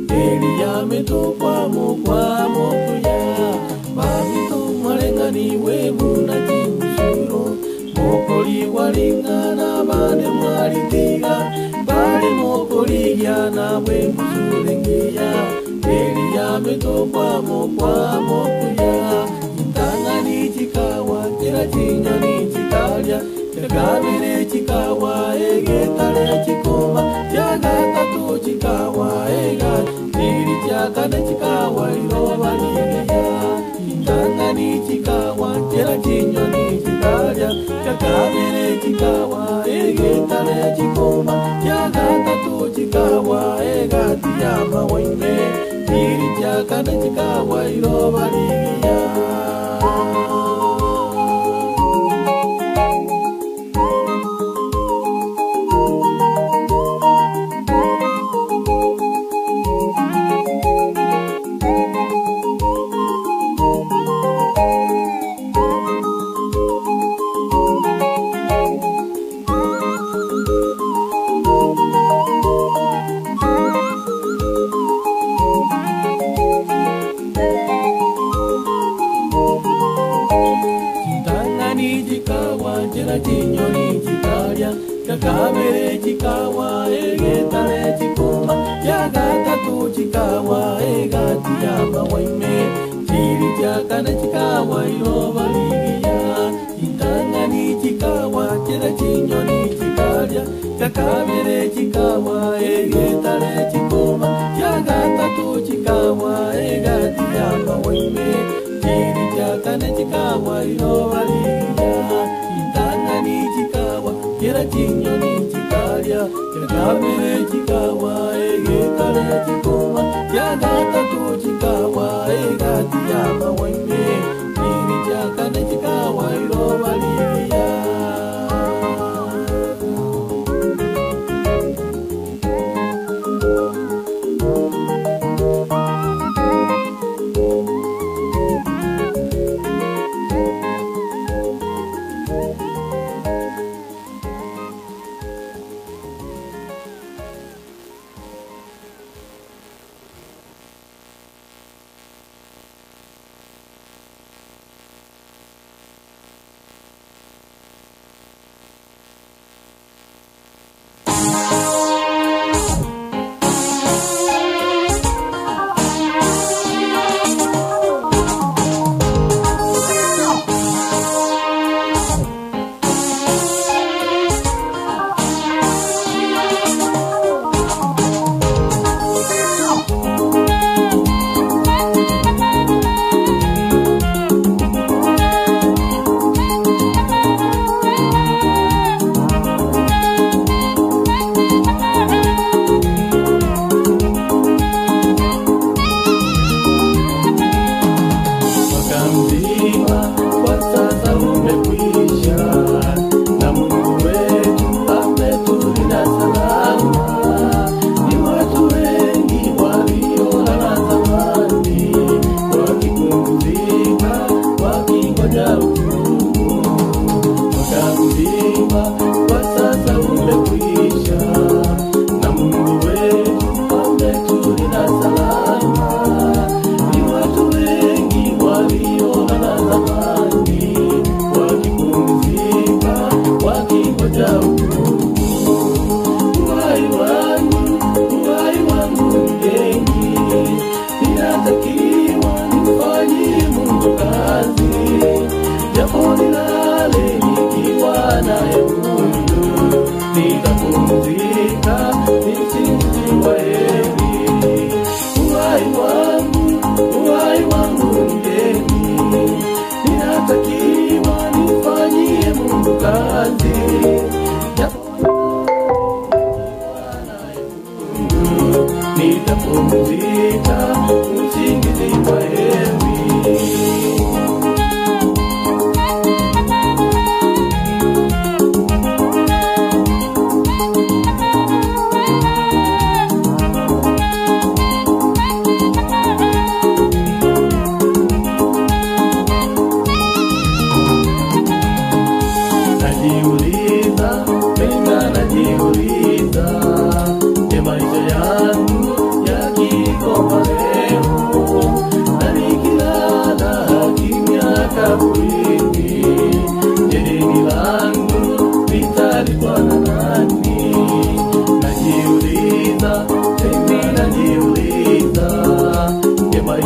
eli ya metokwa mokwa mokuya bamito mwalenga niwe buna chimbusuro mokoli walingana bane mwalitiga bali mokoli gana wembusure ngiya eli ya metokwa mokwa mokuya intanga ni chikawa chera chinyoni chikarya chakabire chikawa egetare chikoma chagatatu chikawa ega chiri chakane chikawa iroba ligiya intanga ni chikawa chera chinyoni chikarya chakabire chikawa egetare chikoma chagatatu chikawa ega tiyama waime chiri chakane chikawa iroba ligiya. Chinyoni chikarya chakabere chikawa egetare chikoma chagatatu chikawa egatiyama waime chiri chakane chikawa iroba ligiya intanga ni chikawa chera chinyoni chikarya chakabere chikawa egetare chikoma chagatatu chikawa egatiyama waime chiri chakane chikawa iroba ligiya ni chikawa chera chinyoni chikarya chakabire chikawa egetare chikoma chagatatu chikawa egatiyama waime chiri chakane chikawa iroba ligiya.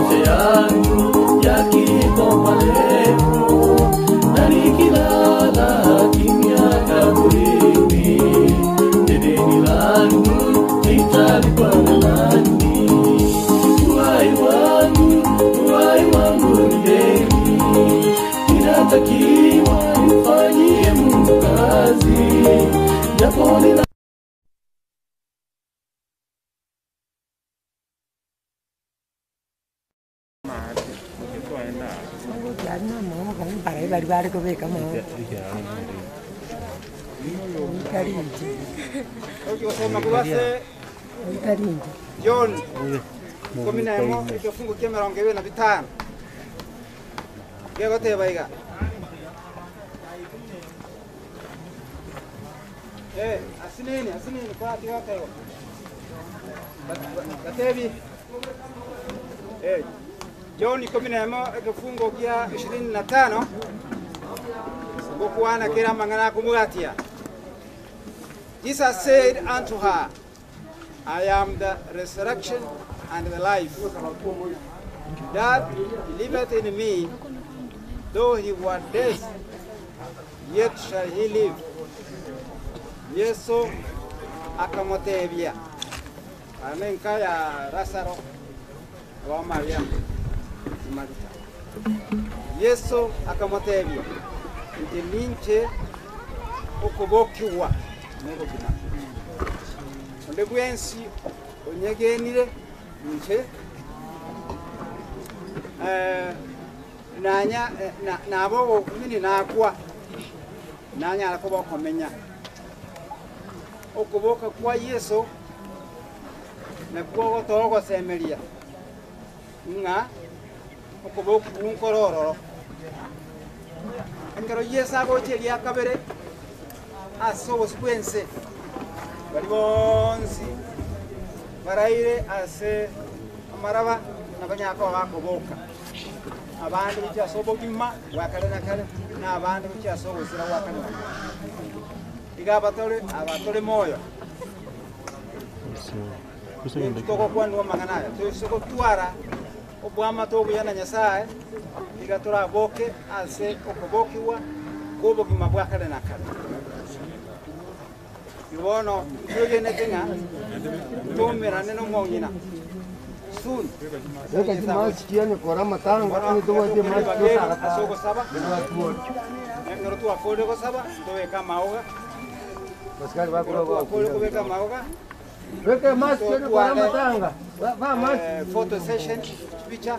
maisha yangu yakiko marefu, na nikilala kimya kaburini, deni langu litalipa na nani? Uhai wangu ni deni, inatakiwa nifanyie Mungu kazi, japo nina bari kubika mo. John, komina emo ikifungu kia 25. Gego teba iga. Asinini kwa tiwa kayo. Batebi. John komina emo ikifungu kia 25. Gokuana kira mangana kumugatia. Jesus said unto her, I am the resurrection and the life. That believeth in me, though he were dead, yet shall he live. Yesu akamotebia. Amenka ya Lazaro wa Maria. Yesu akamotebia. Ndilinche okubokiwa nego bina. Onde gwensi onyegenire nche nanya nabo kumini nakwa nanya alakoba komenya okuboka kwa Yesu nakuwa togo semeria nga okuboka unkororo engaro Yesu agocheri akabere aso sequence bali bonsi baraire ase amaraba nabanyako bakoboka abandi bichaso bogima wakale nakale na abandi bichaso bosira wakale abatole moyo toko kwanu mangana soko twara obwama to buyana nyasaye igatora boke ase okobokiwa kobogima bwakale nakale iwono tugene tenga tumira neno mongina soon Eka mas kiane kora matanga ani to wadi mas asoko saba ngoro tu afode ko saba to kama oga Pascal va ko kama oga Weke mas kiane kora matanga va mas photo session picha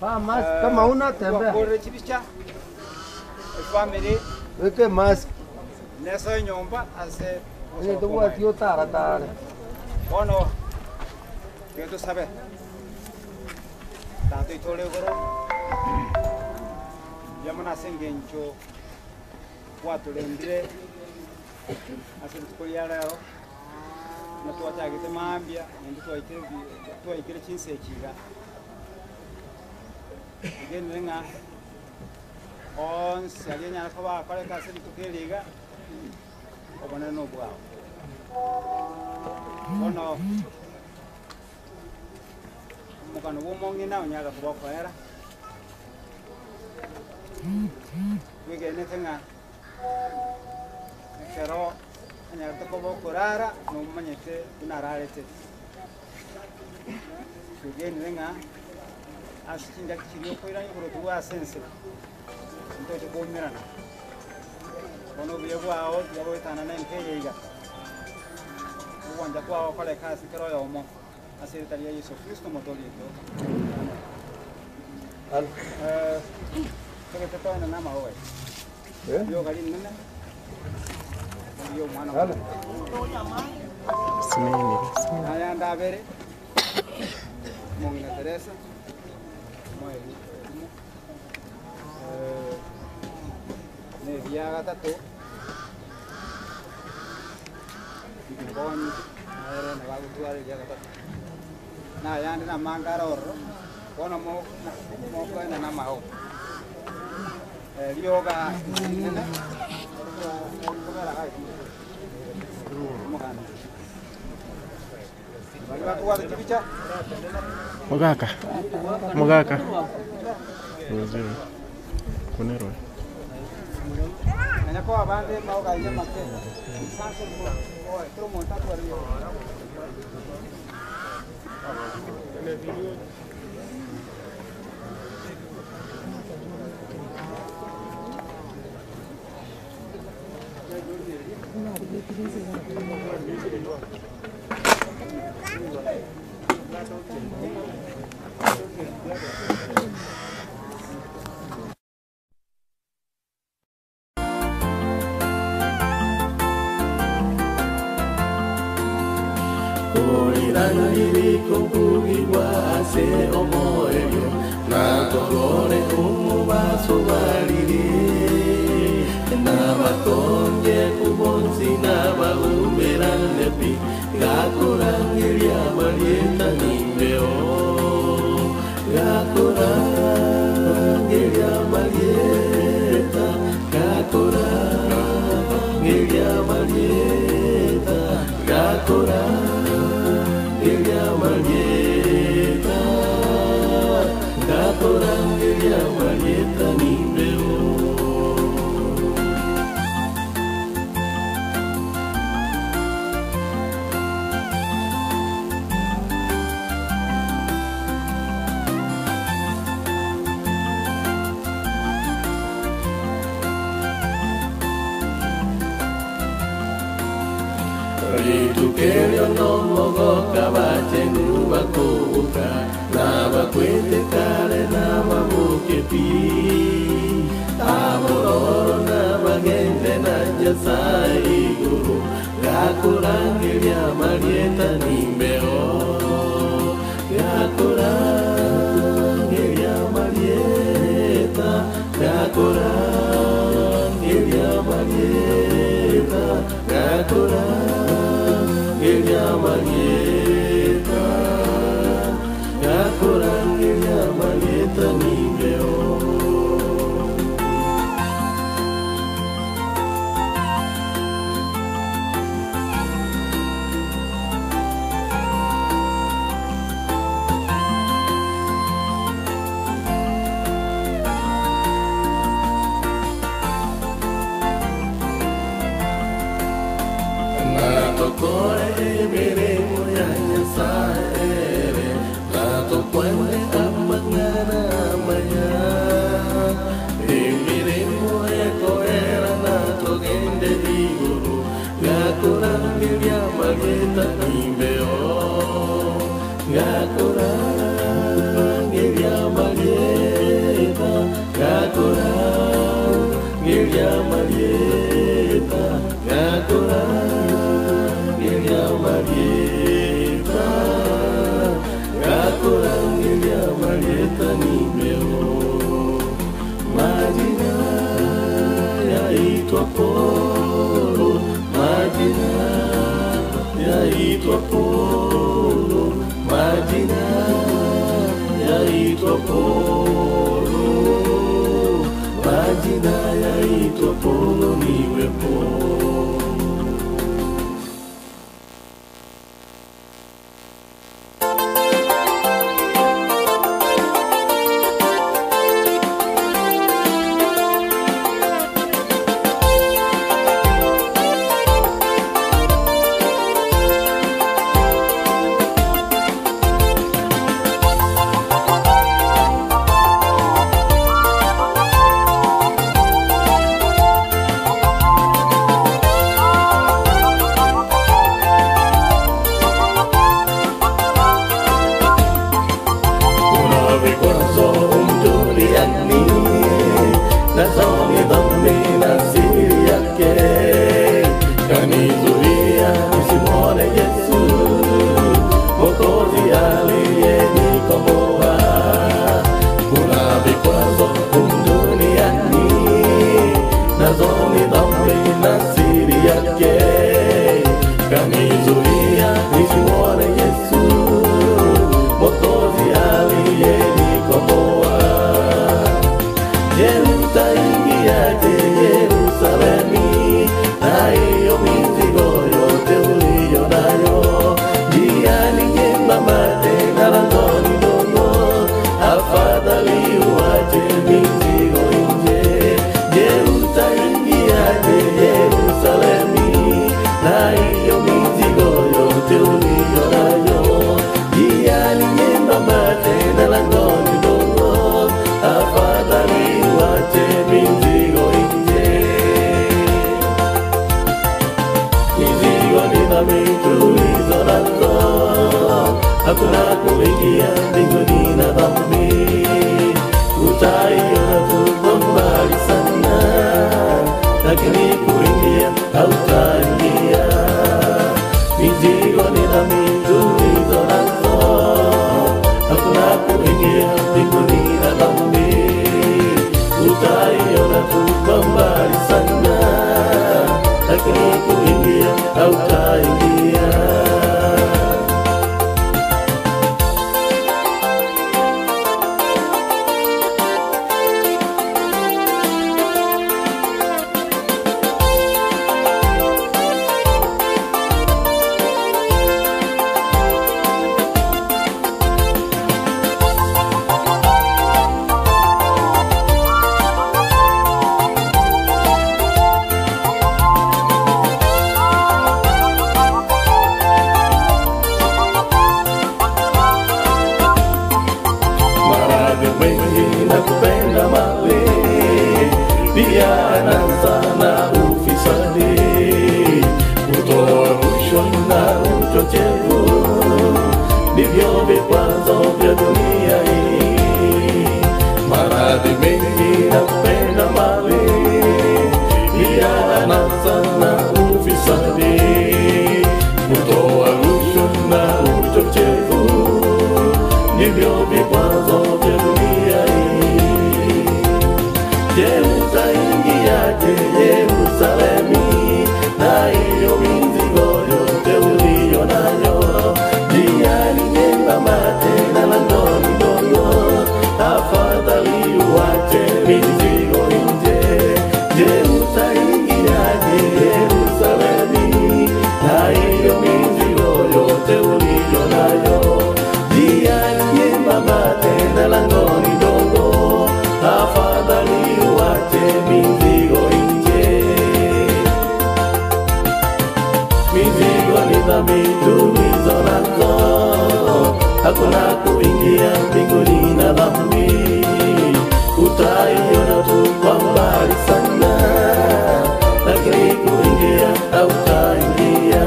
va mas kama una tembea ko picha family weke mas Nessa nyomba ase ani to wadi otara tare Ono que tú sabes tanto y todo goro yamana sengencho watu lendre ase tukoyara na tuacha gite mambia ndi tuaikire chinse chiga genenga on salinya ko ba kale kase tukeliga obona no bwa ono mukano w'umongina onyaga kubakwera wigene tenga kero onyaga kubakorara no manyete unararete wigene tenga ashinda kiriyo koira ngoro tuwa sense ntoje komirana ono byebwao byabotana na nkeyega uwanja kwao kale kasi kero yomo asiritalia Yesu Kristo motolito kaya tatawa na nama howe yo gali nene yo mwana Simeni aya ndabere Mongina Teresa moyo ne viaga tato Boni era na bagu tuare viaga tato na yandi na mangaror kono mo ko na nama ho yoga nene mo kana Mogaka. Mogaka. Kunero. Koirangiri kumbugi wase omoelio na togore umubaso bariri na batonye kubonsi na baumerane pi gakurangiria marieta nimbeo gakurangiria marieta gakurangiria marieta gakurangiria Marieta, Gakorangiria Marieta nimbeo. Ritukerio no mogo kabache nuba kubuka Naba kwete kare nama mukepi Abororo naba gente na jasai guru Gakurangiria Marieta nimbeo Gakurangiria Marieta Gakurangiria Marieta Gakurangiria Marieta Gakurangiria Marieta nimbeo Gakurangiria Marieta nimbeo Gakurangiria Marieta Gakurangiria Marieta Gakurangiria Marieta Gakurangiria Marieta nimbeo Majina yaitwa Polo Majina yaitwa Polo Majina yaitwa Polo Majina yaitwa Polo niwe Polo mengi na kupenda mali, pia anasa na ufisadi, kutoa rushwa na uchochevu, ndivyo vikwazo vya dunia hii. Maradhi mengi na kupenda mali, pia anasa na ufisadi, kutoa rushwa na uchochevu, ndivyo vikwazo vya dunia hii. Je, utaingiaje Yerusalemi na hiyo mizigo yote uliyo nayo? Njia ni nyembamba tena langoni ndogo, afadhali uache mizigo nje. Je, utaingiaje Yerusalemi na hiyo mizigo yote uliyo nayo? Njia ni nyembamba tena langoni ndogo, afadhali uache mizigo nje. Mizigo ni dhambi tulizo nazo, hakuna kuingia mbinguni na dhambi. Utaiona tu kwa mbali sana, lakini kuingia hautaingia.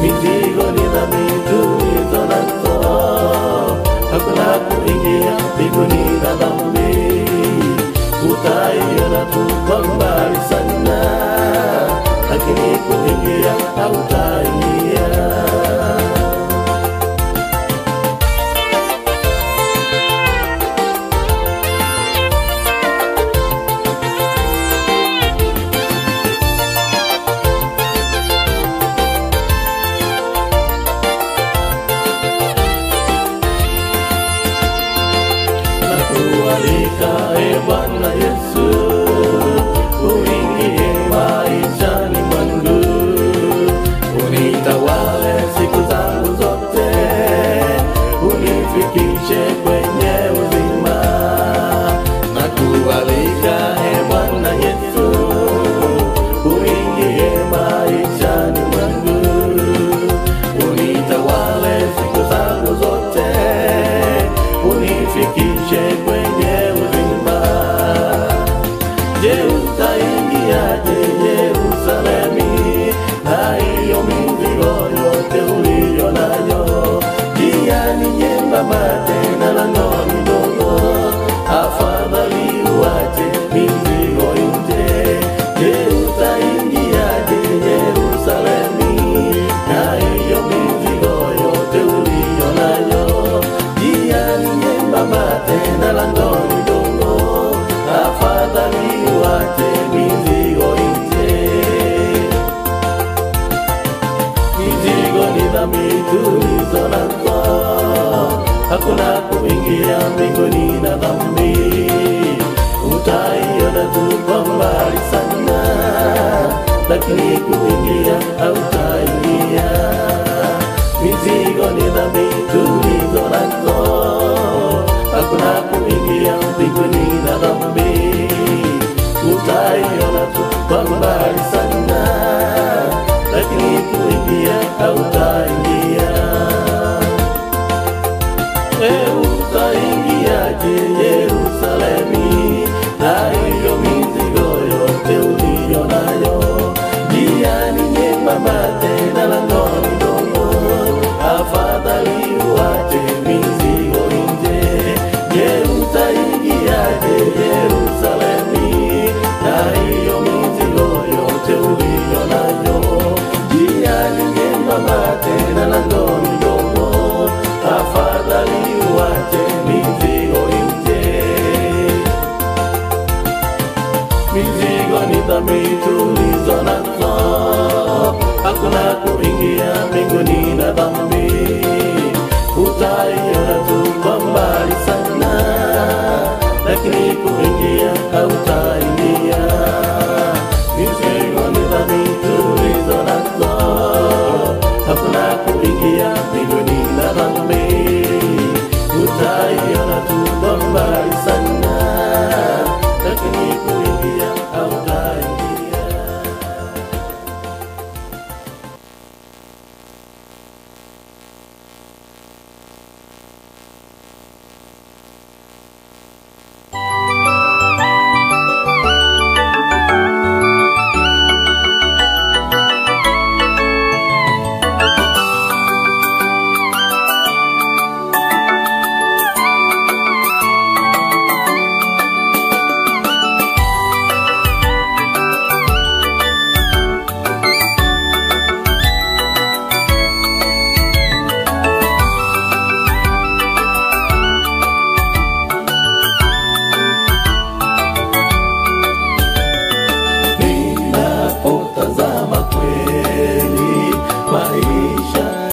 Mizigo ni dhambi tulizo nazo, hakuna kuingia mbinguni na dhambi. Utaiona tu kwa mbali sana, lakini kuingia hautaingia. Nakualika Bwana Yesu, uingie maishani mwangu, unitawale siku zangu zote, unifikishe kwenye uzima. Nakualika Bwana Yesu, uingie maishani mwangu, unitawale siku zangu zote, unifikishe kwenye uzima. Je, utaingiaje Yerusalemi na hiyo mizigo yote uliyo nayo? Njia ni nyembamba tena langoni ndogo, afadhali uache mizigo nje. Je, utaingiaje Yerusalemi na hiyo mizigo yote uliyo nayo? Njia ni nyembamba tena langoni ndogo, afadhali uache mizigo nje. Mizigo ni dhambi tulizo nazo, hakuna kuingia mbinguni na dhambi. Utaiona tu kwa mbali sana, lakini kuingia hautaingia. Mizigo ni dhambi tulizo nazo, hakuna kuingia mbinguni na dhambi. Utaiona tu kwa mbali sana, lakini kuingia hautaingia. Utaingiaje Yerusalemi na hiyo mizigo yote uliyo nayo? Njia ni nyembamba tena langoni ndogo, afadhali uache mizigo nje. Je, utaingiaje Yerusalemi na hiyo mizigo yote uliyo nayo? Njia ni nyembamba tena langoni ndogo, afadhali uache mizigo nje. Mizigo ni dhambi tulizo nazo, hakuna kuingia mbinguni na dhambi. Utaiona tu kwa mbali